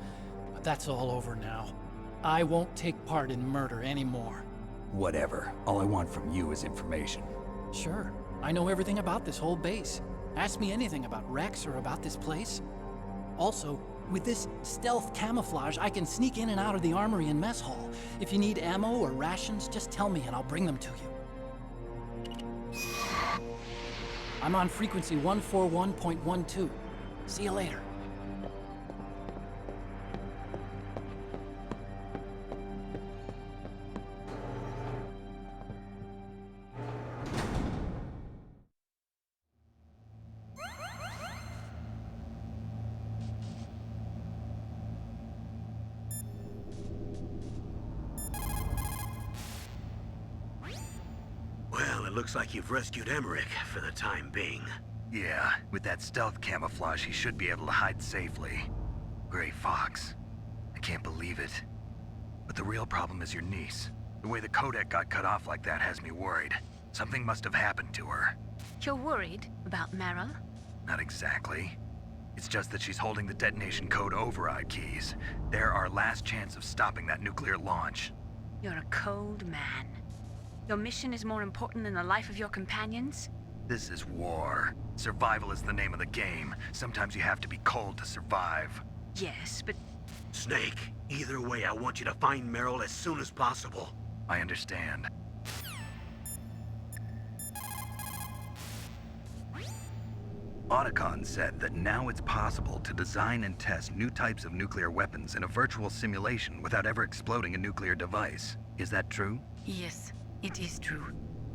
But that's all over now. I won't take part in murder anymore. Whatever. All I want from you is information. Sure. I know everything about this whole base. Ask me anything about Rex or about this place. Also, with this stealth camouflage, I can sneak in and out of the armory and mess hall. If you need ammo or rations, just tell me and I'll bring them to you. I'm on frequency 141.12. See you later. Well, it looks like you've rescued Emmerich for the time being. Yeah, with that stealth camouflage, he should be able to hide safely. Gray Fox. I can't believe it. But the real problem is your niece. The way the codec got cut off like that has me worried. Something must have happened to her. You're worried about Meryl? Not exactly. It's just that she's holding the detonation code override keys. They're our last chance of stopping that nuclear launch. You're a cold man. Your mission is more important than the life of your companions? This is war. Survival is the name of the game. Sometimes you have to be cold to survive. Yes, but... Snake, either way, I want you to find Meryl as soon as possible. I understand. Otacon said that now it's possible to design and test new types of nuclear weapons in a virtual simulation without ever exploding a nuclear device. Is that true? Yes, it is true.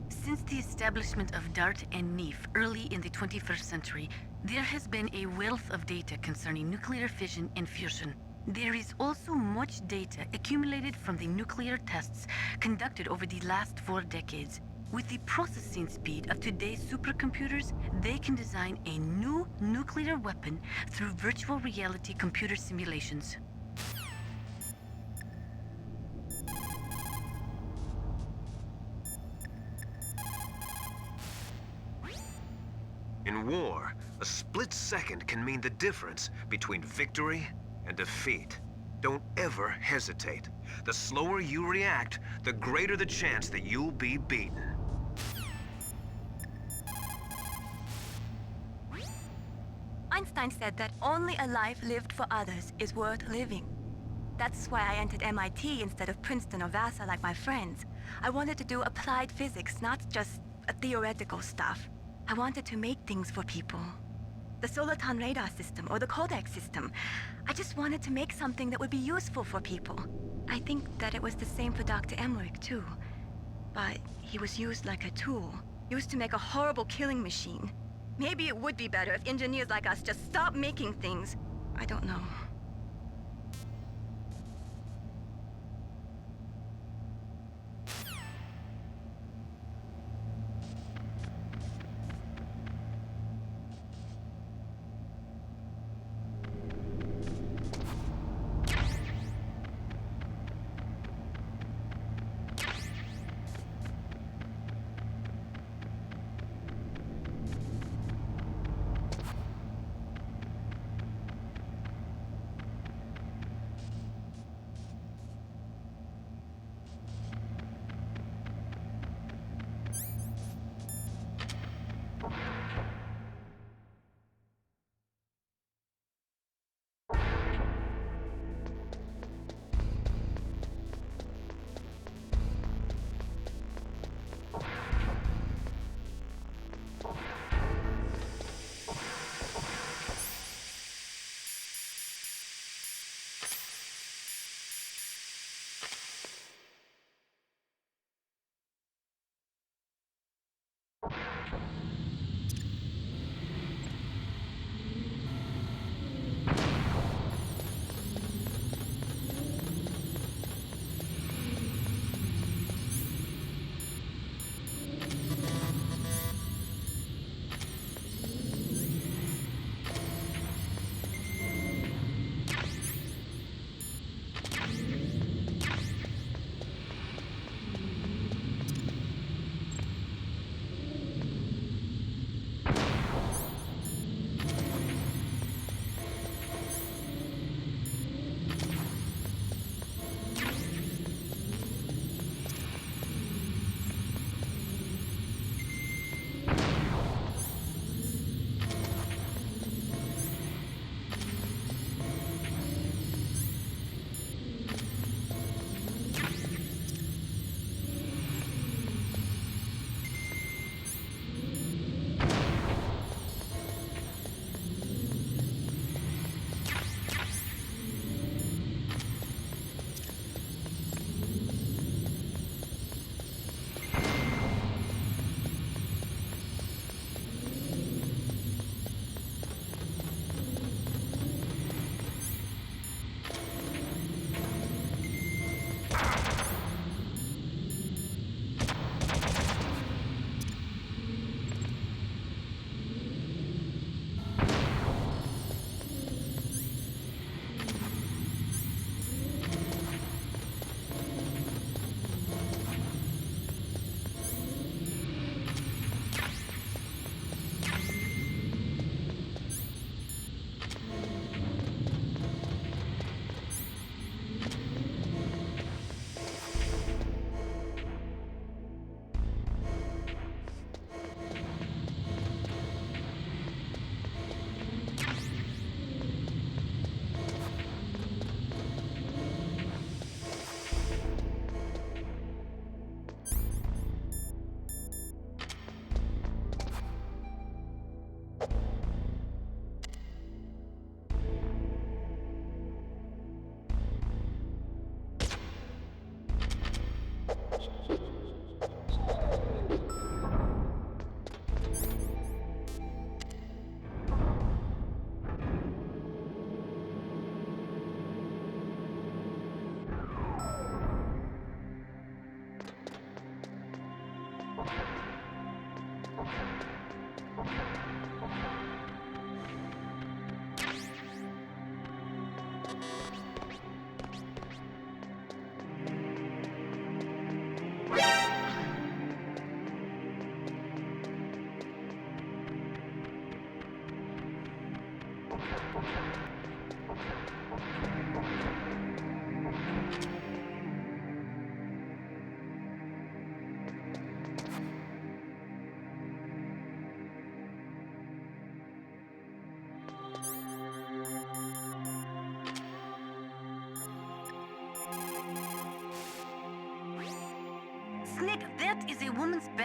Since the establishment of DART and NEEF early in the 21st century, there has been a wealth of data concerning nuclear fission and fusion. There is also much data accumulated from the nuclear tests conducted over the last 4 decades. With the processing speed of today's supercomputers, they can design a new nuclear weapon through virtual reality computer simulations. In war, a split second can mean the difference between victory and defeat. Don't ever hesitate. The slower you react, the greater the chance that you'll be beaten. Einstein said that only a life lived for others is worth living. That's why I entered MIT instead of Princeton or Vassar like my friends. I wanted to do applied physics, not just theoretical stuff. I wanted to make things for people. The Soliton radar system or the Codex system. I just wanted to make something that would be useful for people. I think that it was the same for Dr. Emmerich too. But he was used like a tool, used to make a horrible killing machine. Maybe it would be better if engineers like us just stopped making things. I don't know.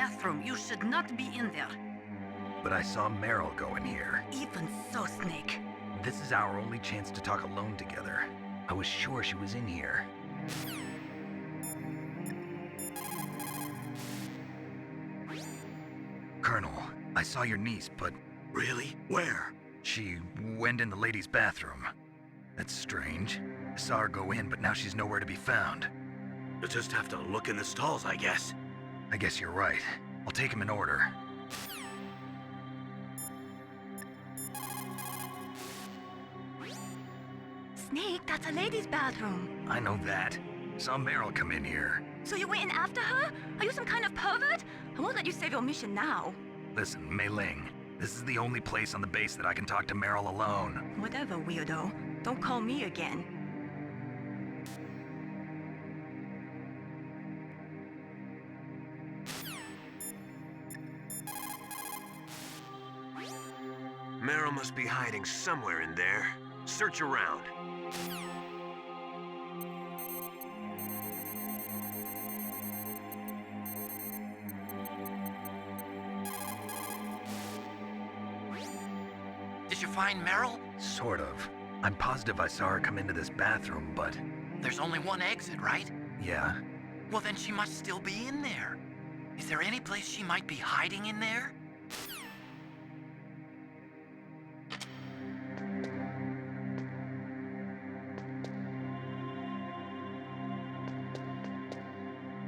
bathroom. You should not be in there. But I saw Meryl go in here. Even so, Snake. This is our only chance to talk alone together. I was sure she was in here. Colonel, I saw your niece, but... Really? Where? She went in the ladies' bathroom. That's strange. I saw her go in, but now she's nowhere to be found. You'll just have to look in the stalls, I guess. I guess you're right. I'll take him in order. Snake, that's a ladies' bathroom. I know that. Saw Meryl come in here. So you went in after her? Are you some kind of pervert? I won't let you save your mission now. Listen, Mei Ling, this is the only place on the base that I can talk to Meryl alone. Whatever, weirdo. Don't call me again. Meryl must be hiding somewhere in there. Search around. Did you find Meryl? Sort of. I'm positive I saw her come into this bathroom, but... There's only one exit, right? Yeah. Well, then she must still be in there. Is there any place she might be hiding in there?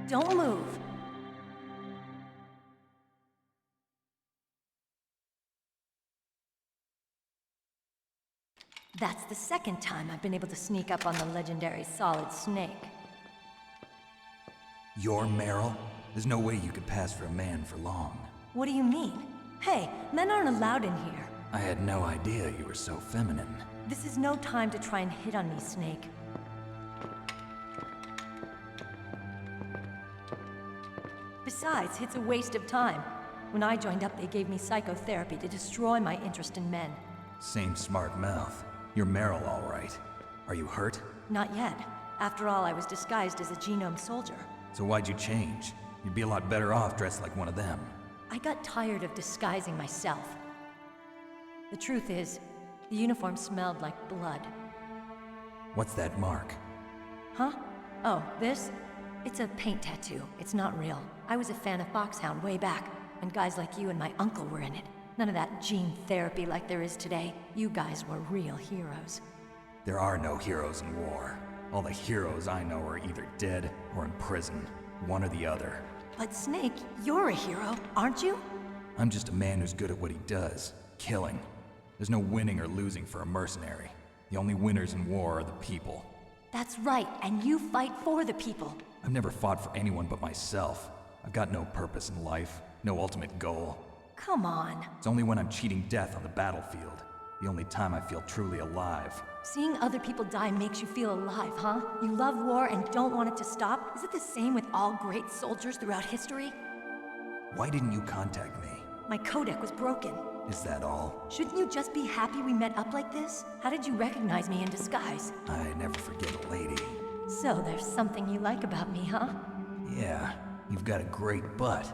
Don't move. That's the second time I've been able to sneak up on the legendary Solid Snake. You're Meryl? There's no way you could pass for a man for long. What do you mean? Hey, men aren't allowed in here. I had no idea you were so feminine. This is no time to try and hit on me, Snake. Besides, it's a waste of time. When I joined up, they gave me psychotherapy to destroy my interest in men. Same smart mouth. You're Meryl, all right. Are you hurt? Not yet. After all, I was disguised as a genome soldier. So why'd you change? You'd be a lot better off dressed like one of them. I got tired of disguising myself. The truth is, the uniform smelled like blood. What's that mark? Huh? Oh, this? It's a paint tattoo. It's not real. I was a fan of Foxhound way back, when guys like you and my uncle were in it. None of that gene therapy like there is today. You guys were real heroes. There are no heroes in war. All the heroes I know are either dead or in prison. One or the other. But Snake, you're a hero, aren't you? I'm just a man who's good at what he does. Killing. There's no winning or losing for a mercenary. The only winners in war are the people. That's right, and you fight for the people. I've never fought for anyone but myself. I've got no purpose in life, no ultimate goal. Come on. It's only when I'm cheating death on the battlefield. The only time I feel truly alive. Seeing other people die makes you feel alive, huh? You love war and don't want it to stop? Is it the same with all great soldiers throughout history? Why didn't you contact me? My codec was broken. Is that all? Shouldn't you just be happy we met up like this? How did you recognize me in disguise? I never forget a lady. So there's something you like about me, huh? Yeah, you've got a great butt.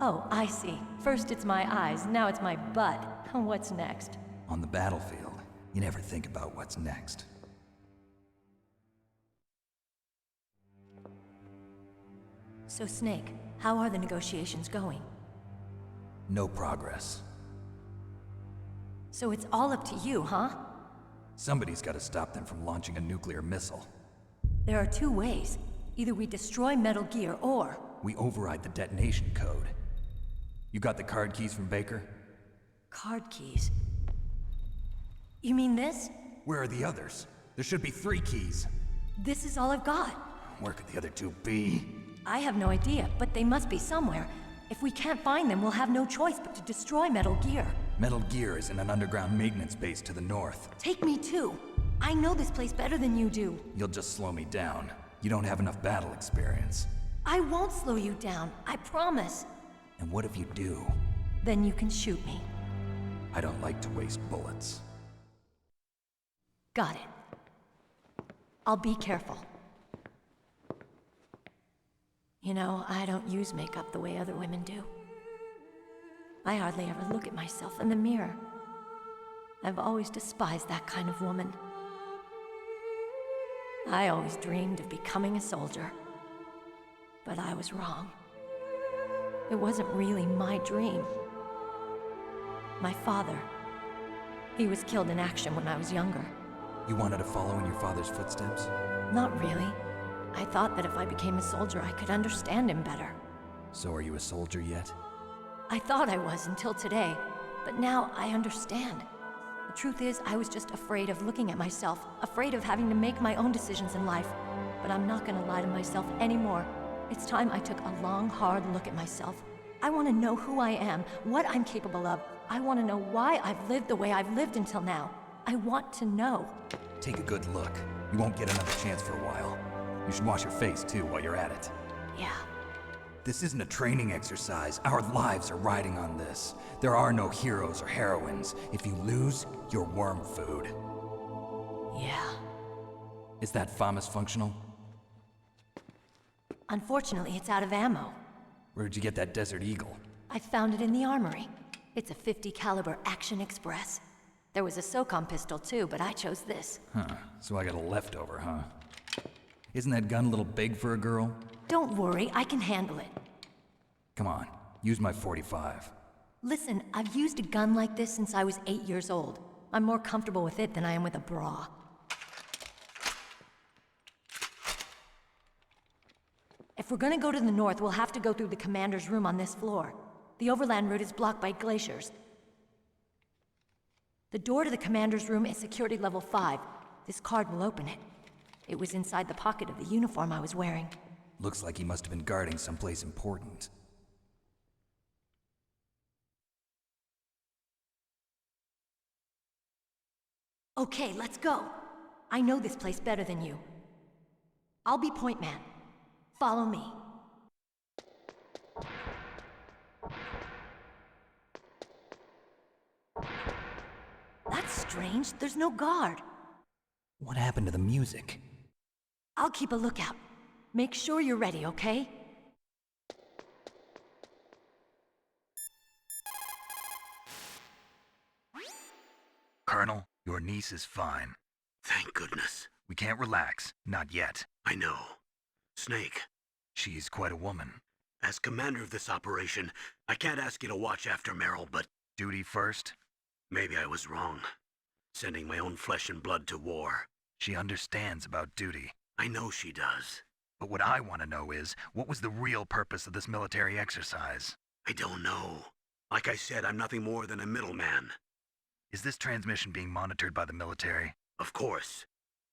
Oh, I see. First it's my eyes, now it's my butt. What's next? On the battlefield, you never think about what's next. So Snake, how are the negotiations going? No progress. So it's all up to you, huh? Somebody's got to stop them from launching a nuclear missile. There are two ways. Either we destroy Metal Gear, or... we override the detonation code. You got the card keys from Baker? Card keys? You mean this? Where are the others? There should be 3 keys. This is all I've got. Where could the other 2 be? I have no idea, but they must be somewhere. If we can't find them, we'll have no choice but to destroy Metal Gear. Metal Gear is in an underground maintenance base to the north. Take me too. I know this place better than you do. You'll just slow me down. You don't have enough battle experience. I won't slow you down, I promise. And what if you do? Then you can shoot me. I don't like to waste bullets. Got it. I'll be careful. You know, I don't use makeup the way other women do. I hardly ever look at myself in the mirror. I've always despised that kind of woman. I always dreamed of becoming a soldier. But I was wrong. It wasn't really my dream. My father, he was killed in action when I was younger. You wanted to follow in your father's footsteps? Not really. I thought that if I became a soldier, I could understand him better. So are you a soldier yet? I thought I was until today, but now I understand. The truth is, I was just afraid of looking at myself, afraid of having to make my own decisions in life. But I'm not gonna lie to myself anymore. It's time I took a long, hard look at myself. I want to know who I am, what I'm capable of. I want to know why I've lived the way I've lived until now. I want to know. Take a good look. You won't get another chance for a while. You should wash your face, too, while you're at it. Yeah. This isn't a training exercise. Our lives are riding on this. There are no heroes or heroines. If you lose, you're worm food. Yeah. Is that FAMAS functional? Unfortunately, it's out of ammo. Where'd you get that Desert Eagle? I found it in the armory. It's a .50 caliber Action Express. There was a SOCOM pistol too, but I chose this. Huh, so I got a leftover, huh? Isn't that gun a little big for a girl? Don't worry, I can handle it. Come on, use my .45. Listen, I've used a gun like this since I was 8 years old. I'm more comfortable with it than I am with a bra. If we're gonna go to the north, we'll have to go through the commander's room on this floor. The overland route is blocked by glaciers. The door to the commander's room is security level 5. This card will open it. It was inside the pocket of the uniform I was wearing. Looks like he must have been guarding someplace important. Okay, let's go. I know this place better than you. I'll be point man. Follow me. That's strange. There's no guard. What happened to the music? I'll keep a lookout. Make sure you're ready, okay? Colonel, your niece is fine. Thank goodness. We can't relax. Not yet. I know. Snake. She's quite a woman. As commander of this operation, I can't ask you to watch after Meryl, but... Duty first? Maybe I was wrong. Sending my own flesh and blood to war. She understands about duty. I know she does. But what I want to know is, what was the real purpose of this military exercise? I don't know. Like I said, I'm nothing more than a middleman. Is this transmission being monitored by the military? Of course.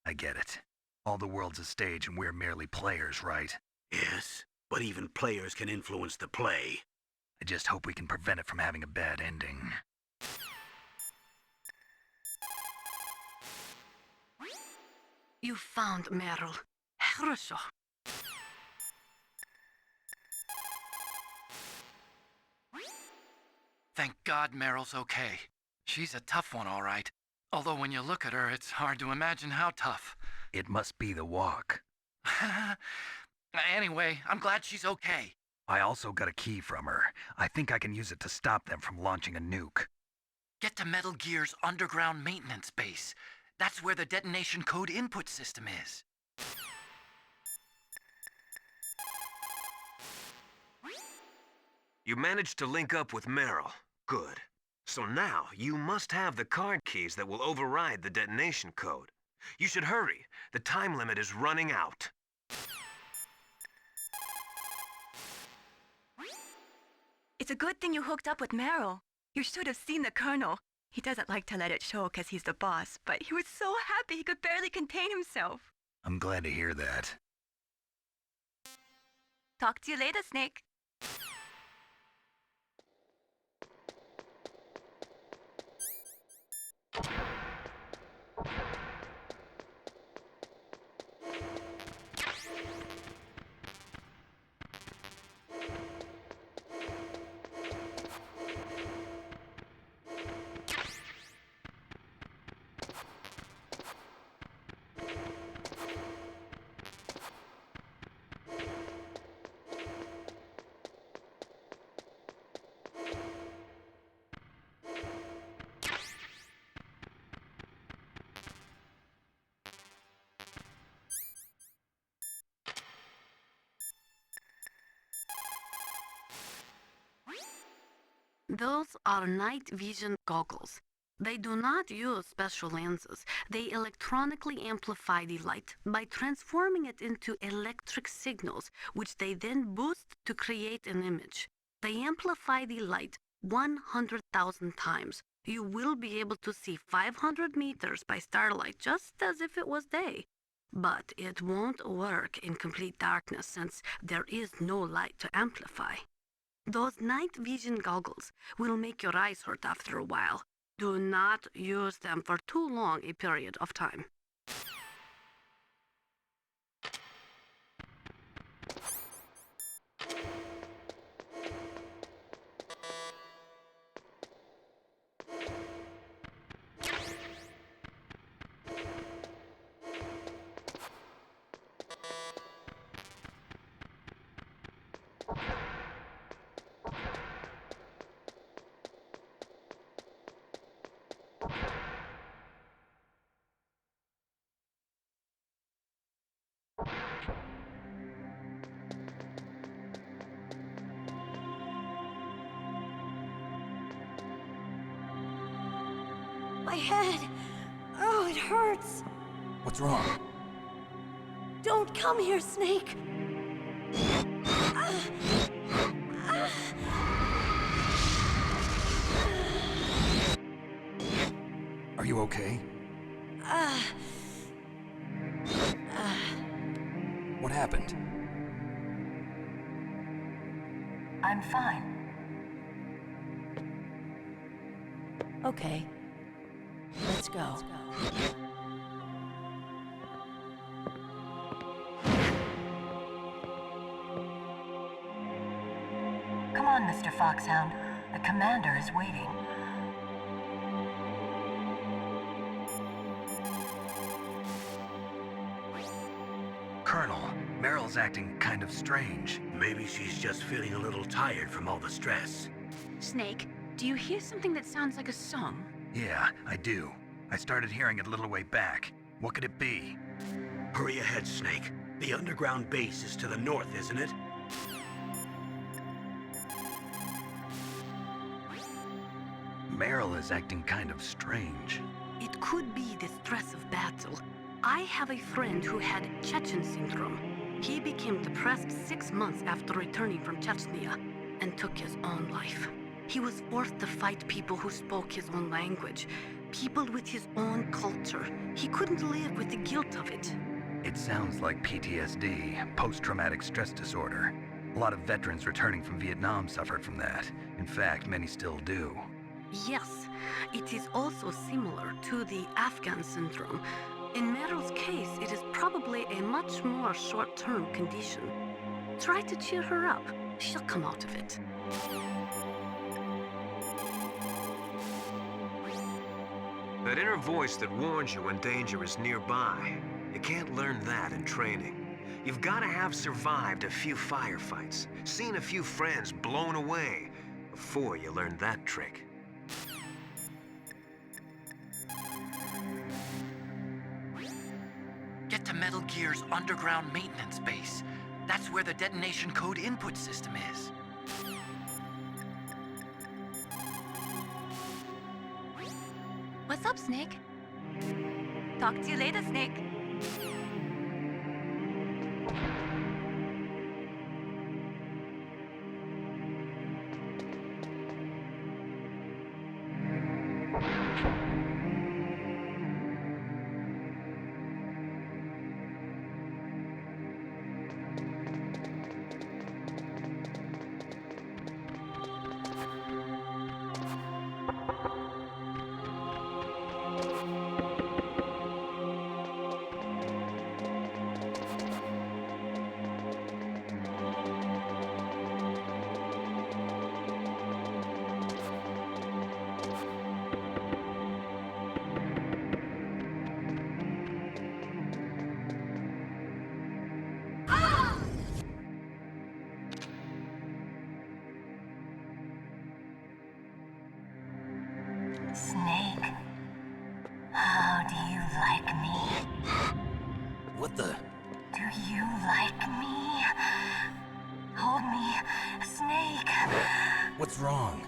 I get it. All the world's a stage and we're merely players, right? Yes, but even players can influence the play. I just hope we can prevent it from having a bad ending. You found Meryl. Хорошо. Thank God Meryl's okay. She's a tough one, all right. Although when you look at her, it's hard to imagine how tough. It must be the walk. Anyway, I'm glad she's okay. I also got a key from her. I think I can use it to stop them from launching a nuke. Get to Metal Gear's underground maintenance base. That's where the detonation code input system is. You managed to link up with Meryl. Good. So now, you must have the card keys that will override the detonation code. You should hurry. The time limit is running out. It's a good thing you hooked up with Meryl. You should have seen the Colonel. He doesn't like to let it show because he's the boss, but he was so happy he could barely contain himself. I'm glad to hear that. Talk to you later, Snake. Those are night vision goggles. They do not use special lenses. They electronically amplify the light by transforming it into electric signals, which they then boost to create an image. They amplify the light 100,000 times. You will be able to see 500 meters by starlight just as if it was day. But it won't work in complete darkness since there is no light to amplify. Those night vision goggles will make your eyes hurt after a while. Do not use them for too long a period of time. My head! Oh, it hurts! What's wrong? Don't come here, Snake! Are you okay? What happened? I'm fine. Okay. Let's go. Come on, Mr. Foxhound. The commander is waiting. Colonel, Meryl's acting kind of strange. Maybe she's just feeling a little tired from all the stress. Snake, do you hear something that sounds like a song? Yeah, I do. I started hearing it a little way back. What could it be? Hurry ahead, Snake. The underground base is to the north, isn't it? Meryl is acting kind of strange. It could be the stress of battle. I have a friend who had Chechen syndrome. He became depressed 6 months after returning from Chechnya and took his own life. He was forced to fight people who spoke his own language, people with his own culture. He couldn't live with the guilt of it. It sounds like PTSD, post-traumatic stress disorder. A lot of veterans returning from Vietnam suffered from that. In fact, many still do. Yes, it is also similar to the Afghan syndrome. In Meryl's case, it is probably a much more short-term condition. Try to cheer her up. She'll come out of it. That inner voice that warns you when danger is nearby. You can't learn that in training. You've got to have survived a few firefights, seen a few friends blown away, before you learn that trick. Get to Metal Gear's underground maintenance base. That's where the detonation code input system is. What's up, Snake? Talk to you later, Snake. Snake, how do you like me? What the? Do you like me? Hold me, Snake. What's wrong?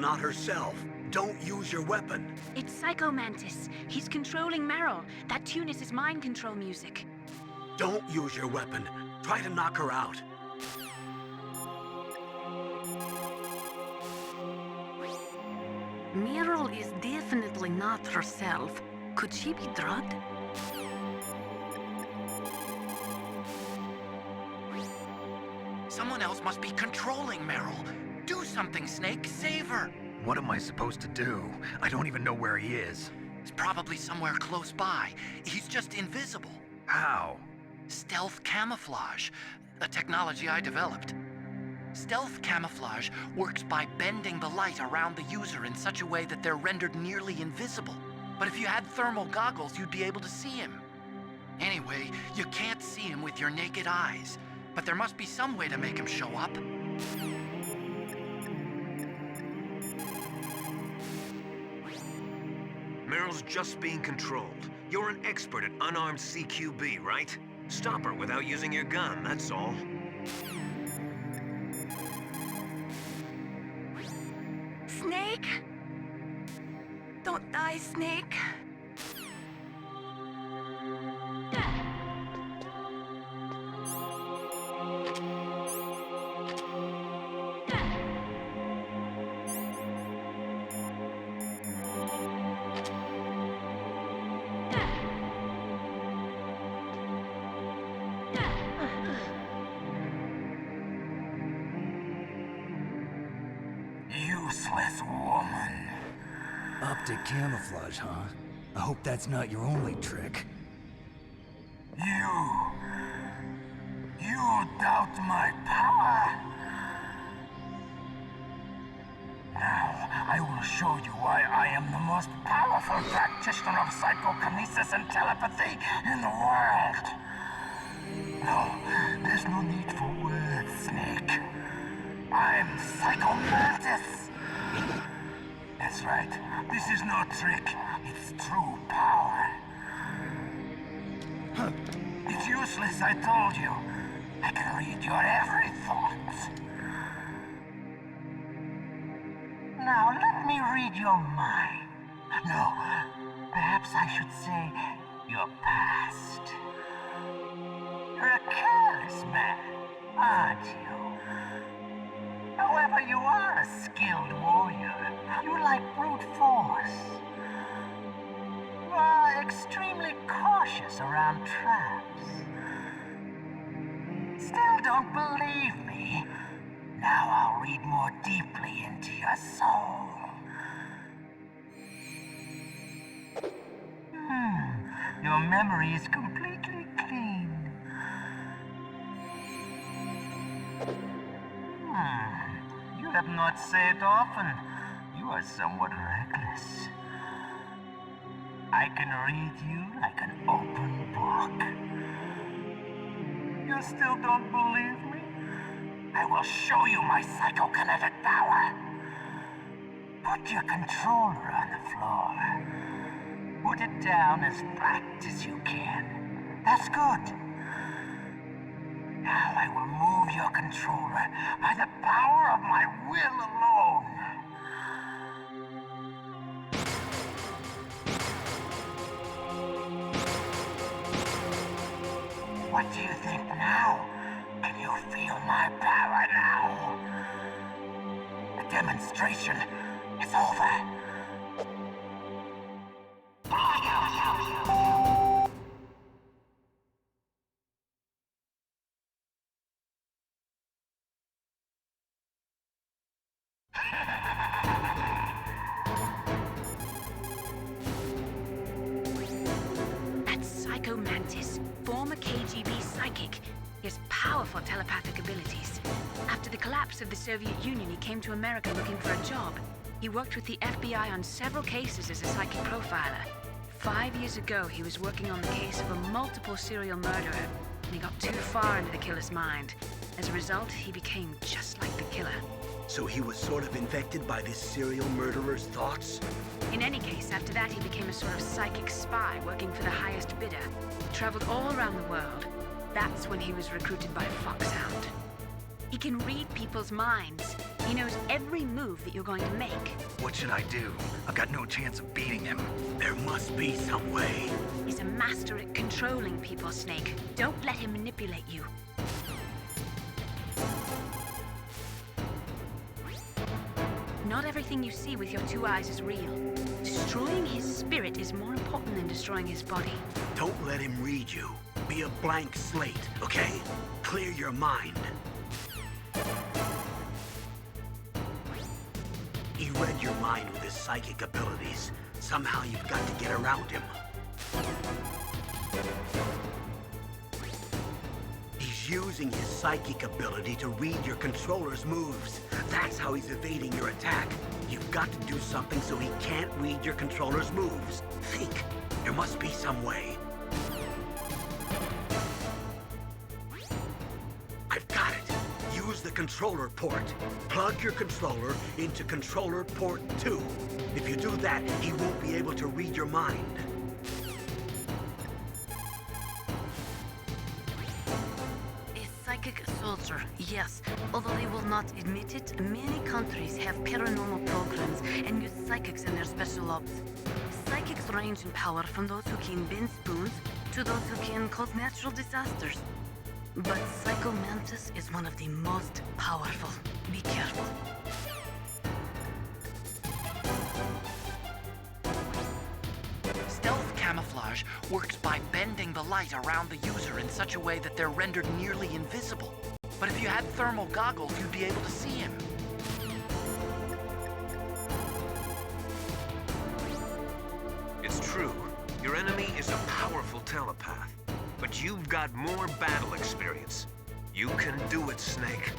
not herself. Don't use your weapon. It's Psycho Mantis. He's controlling Meryl. That tune is his mind control music. Don't use your weapon. Try to knock her out. Meryl is definitely not herself. Could she be drugged? Someone else must be controlling Meryl. Do something, Snake. Save her. What am I supposed to do? I don't even know where he is. He's probably somewhere close by. He's just invisible. How? Stealth camouflage, a technology I developed. Stealth camouflage works by bending the light around the user in such a way that they're rendered nearly invisible. But if you had thermal goggles, you'd be able to see him. Anyway, you can't see him with your naked eyes. But there must be some way to make him show up. Meryl's just being controlled. You're an expert at unarmed CQB, right? Stop her without using your gun, that's all. Snake? Don't die, Snake. Useless woman. Optic camouflage, huh? I hope that's not your only trick. You doubt my power? Now, I will show you why I am the most powerful practitioner of psychokinesis and telepathy in the world. No, there's no need for words, Snake. I'm Psycho Mantis. That's right. This is no trick. It's true power. It's useless, I told you. I can read your every thought. Now, let me read your mind. No, perhaps I should say your past. You're a careless man, aren't you? However, you are a skilled warrior. You like brute force. You are extremely cautious around traps. Still don't believe me? Now I'll read more deeply into your soul. Your memory is completely clean. You have not said often. You are somewhat reckless. I can read you like an open book. You still don't believe me? I will show you my psychokinetic power. Put your controller on the floor. Put it down as flat as you can. That's good. Now I will move your controller by the power of my will alone. What do you think now? Can you feel my power now? The demonstration is over. That's Psycho Mantis, former KGB psychic. He has powerful telepathic abilities. After the collapse of the Soviet Union, he came to America looking for a job. He worked with the FBI on several cases as a psychic profiler. 5 years ago, he was working on the case of a multiple serial murderer, and he got too far into the killer's mind. As a result, he became just like the killer. So he was sort of infected by this serial murderer's thoughts? In any case, after that, he became a sort of psychic spy working for the highest bidder. He traveled all around the world. That's when he was recruited by Foxhound. He can read people's minds. He knows every move that you're going to make. What should I do? I've got no chance of beating him. There must be some way. He's a master at controlling people, Snake. Don't let him manipulate you. Not everything you see with your two eyes is real. Destroying his spirit is more important than destroying his body. Don't let him read you. Be a blank slate, okay? Clear your mind. He read your mind with his psychic abilities. Somehow you've got to get around him. He's using his psychic ability to read your controller's moves. That's how he's evading your attack. You've got to do something so he can't read your controller's moves. Think. There must be some way. I've got it. Use the controller port. Plug your controller into controller port 2. If you do that, he won't be able to read your mind. Psychic soldier, yes. Although they will not admit it, many countries have paranormal programs and use psychics in their special ops. Psychics range in power from those who can bend spoons to those who can cause natural disasters. But Psycho Mantis is one of the most powerful. Be careful. Stealth camouflage works by bending the light around the user in such a way that they're rendered nearly invisible. But if you had thermal goggles, you'd be able to see him. It's true. Your enemy is a powerful telepath. But you've got more battle experience. You can do it, Snake.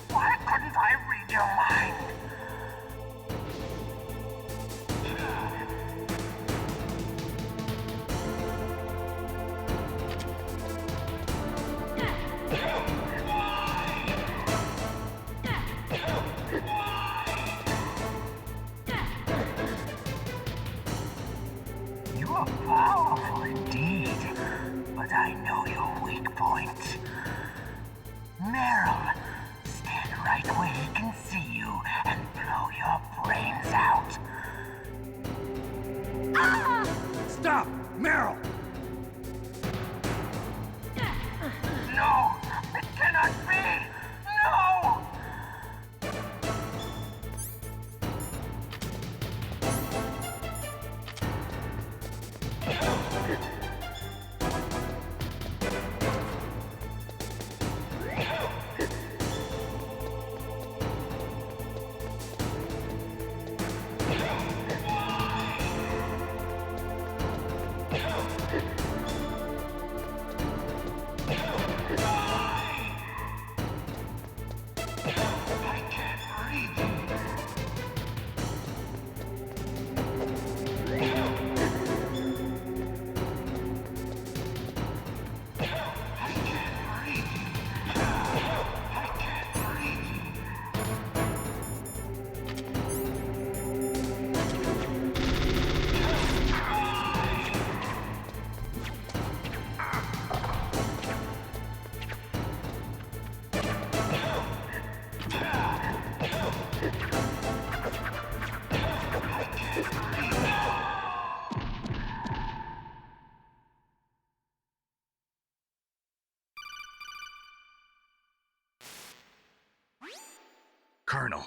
Why couldn't I read your mind? You are powerful indeed, but I know your weak point. Meryl, stand right where he can see you and blow your brains out. Ah! Stop! Meryl! No! It cannot be! No! Colonel,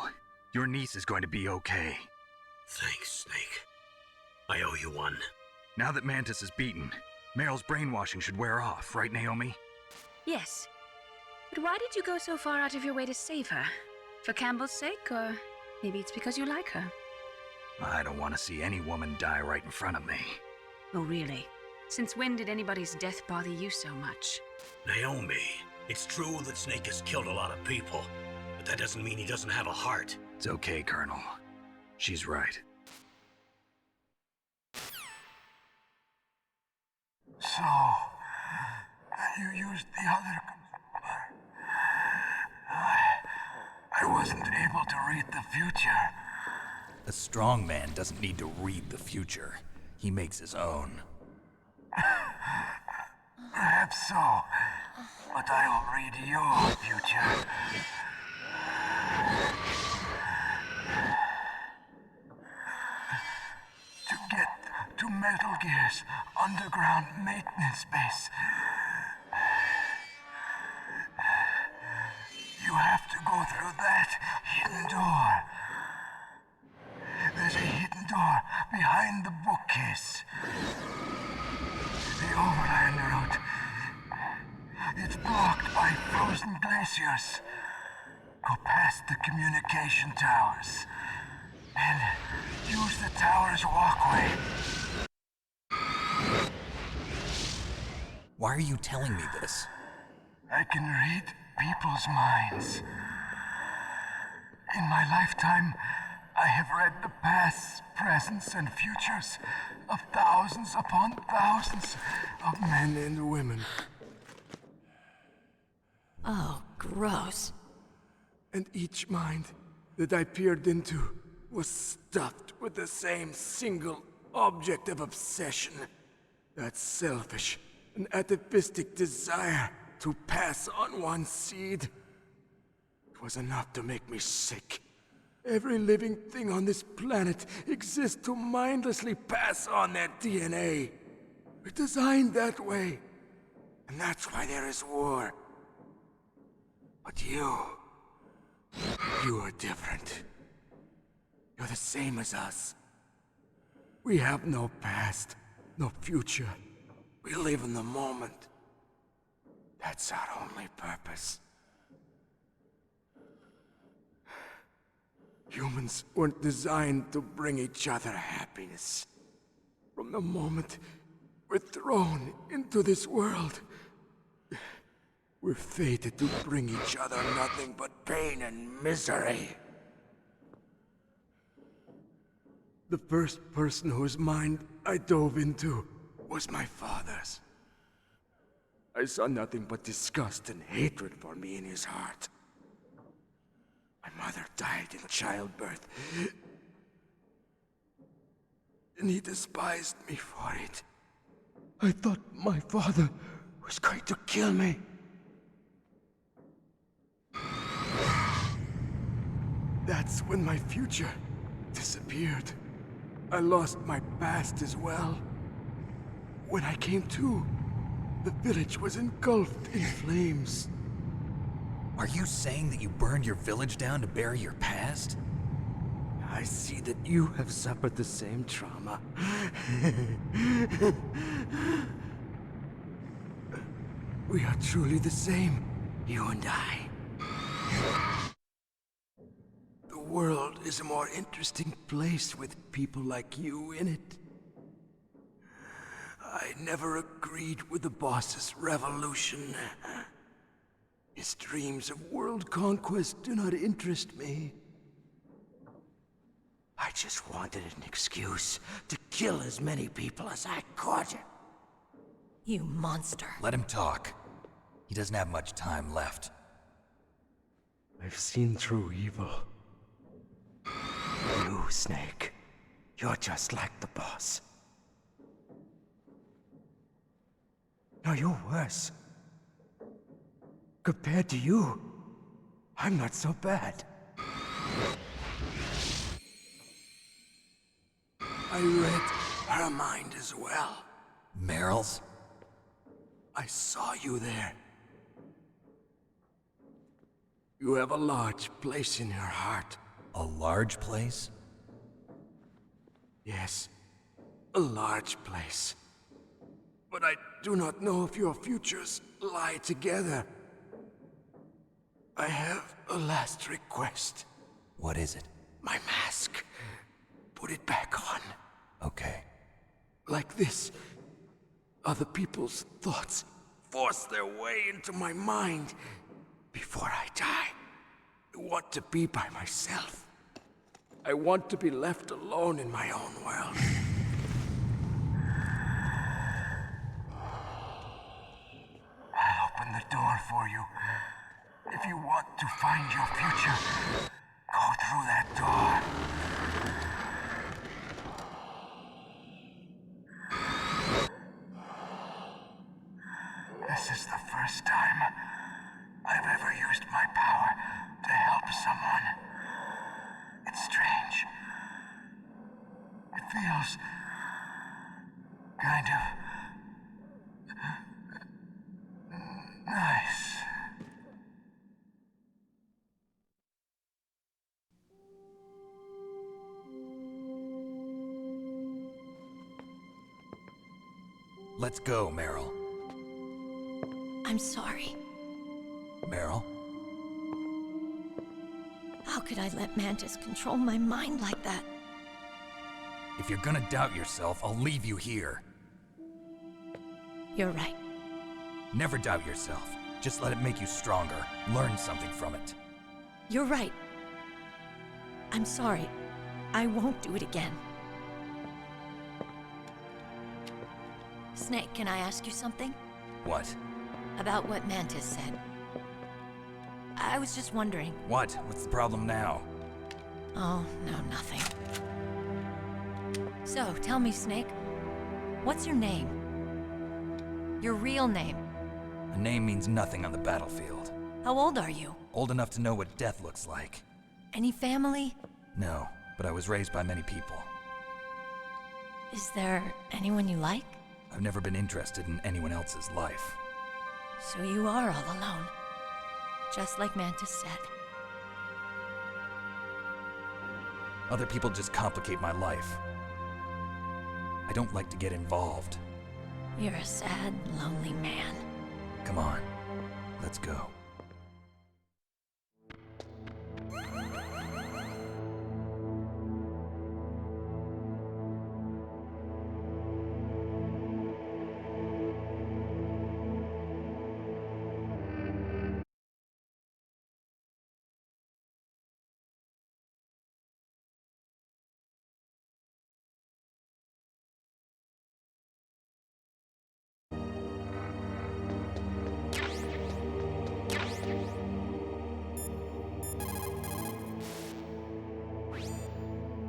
your niece is going to be okay. Thanks, Snake. I owe you one. Now that Mantis is beaten, Meryl's brainwashing should wear off, right, Naomi? Yes. But why did you go so far out of your way to save her? For Campbell's sake, or maybe it's because you like her? I don't want to see any woman die right in front of me. Oh, really? Since when did anybody's death bother you so much? Naomi, it's true that Snake has killed a lot of people, but that doesn't mean he doesn't have a heart. It's okay, Colonel. She's right. So, you used the other... I wasn't able to read the future. A strong man doesn't need to read the future. He makes his own. Perhaps so, but I'll read your future. To get to Metal Gear's underground maintenance base, you have to go through that hidden door. There's a hidden door behind the bookcase. The overland route. It's blocked by frozen glaciers. Go past the communication towers. And use the tower's walkway. Why are you telling me this? I can read people's minds. In my lifetime, I have read the pasts, presents, and futures of thousands upon thousands of men and women. Oh, gross. And each mind that I peered into was stuffed with the same single object of obsession. That selfish and atavistic desire to pass on one seed. It was enough to make me sick. Every living thing on this planet exists to mindlessly pass on their DNA. We're designed that way. And that's why there is war. But you are different. You're the same as us. We have no past, no future. We live in the moment. That's our only purpose. Humans weren't designed to bring each other happiness. From the moment we're thrown into this world, we're fated to bring each other nothing but pain and misery. The first person whose mind I dove into was my father's. I saw nothing but disgust and hatred for me in his heart. My mother died in childbirth, and he despised me for it. I thought my father was going to kill me. That's when my future disappeared. I lost my past as well. When I came to, the village was engulfed in flames. Are you saying that you burned your village down to bury your past? I see that you have suffered the same trauma. We are truly the same, you and I. The world is a more interesting place with people like you in it. I never agreed with the boss's revolution. His dreams of world conquest do not interest me. I just wanted an excuse to kill as many people as I could. You monster. Let him talk. He doesn't have much time left. I've seen through evil. You, Snake, you're just like the boss. No, you're worse. Compared to you, I'm not so bad. I read her mind as well. Meryl's? I saw you there. You have a large place in her heart. A large place? Yes, a large place. But I do not know if your futures lie together. I have a last request. What is it? My mask. Put it back on. Okay. Like this, other people's thoughts force their way into my mind. Before I die, I want to be by myself. I want to be left alone in my own world. I'll open the door for you. If you want to find your future, go through that door. This is the first time I've ever used my power to help someone. It's strange. It feels kind of nice. Let's go, Meryl. I'm sorry. Meryl? How could I let Mantis control my mind like that? If you're gonna doubt yourself, I'll leave you here. You're right. Never doubt yourself. Just let it make you stronger. Learn something from it. You're right. I'm sorry. I won't do it again. Snake, can I ask you something? What? About what Mantis said. I was just wondering. What? What's the problem now? Oh, no, nothing. So, tell me, Snake. What's your name? Your real name? A name means nothing on the battlefield. How old are you? Old enough to know what death looks like. Any family? No, but I was raised by many people. Is there anyone you like? I've never been interested in anyone else's life. So you are all alone. Just like Mantis said. Other people just complicate my life. I don't like to get involved. You're a sad, lonely man. Come on, let's go.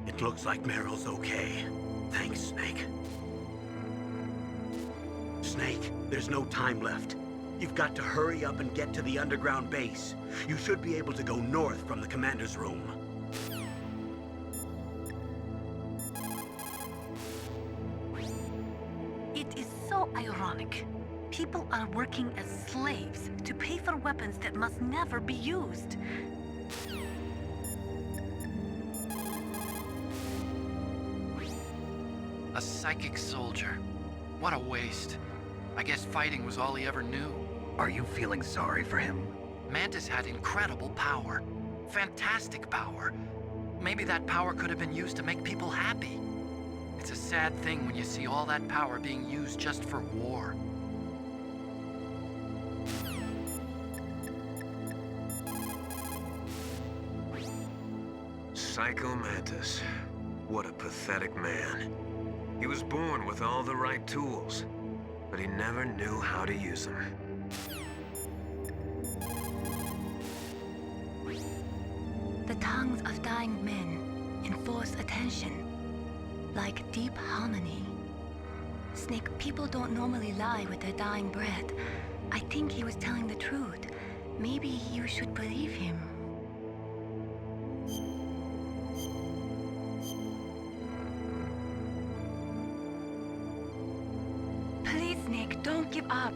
It looks like Meryl's okay. Thanks, Snake. Snake, there's no time left. You've got to hurry up and get to the underground base. You should be able to go north from the commander's room. It is so ironic. People are working as slaves to pay for weapons that must never be used. A psychic soldier. What a waste. I guess fighting was all he ever knew. Are you feeling sorry for him? Mantis had incredible power. Fantastic power. Maybe that power could have been used to make people happy. It's a sad thing when you see all that power being used just for war. Psycho Mantis. What a pathetic man. He was born with all the right tools, but he never knew how to use them. The tongues of dying men enforce attention, like deep harmony. Snake, people don't normally lie with their dying breath. I think he was telling the truth. Maybe you should believe him. Please, Snake, don't give up.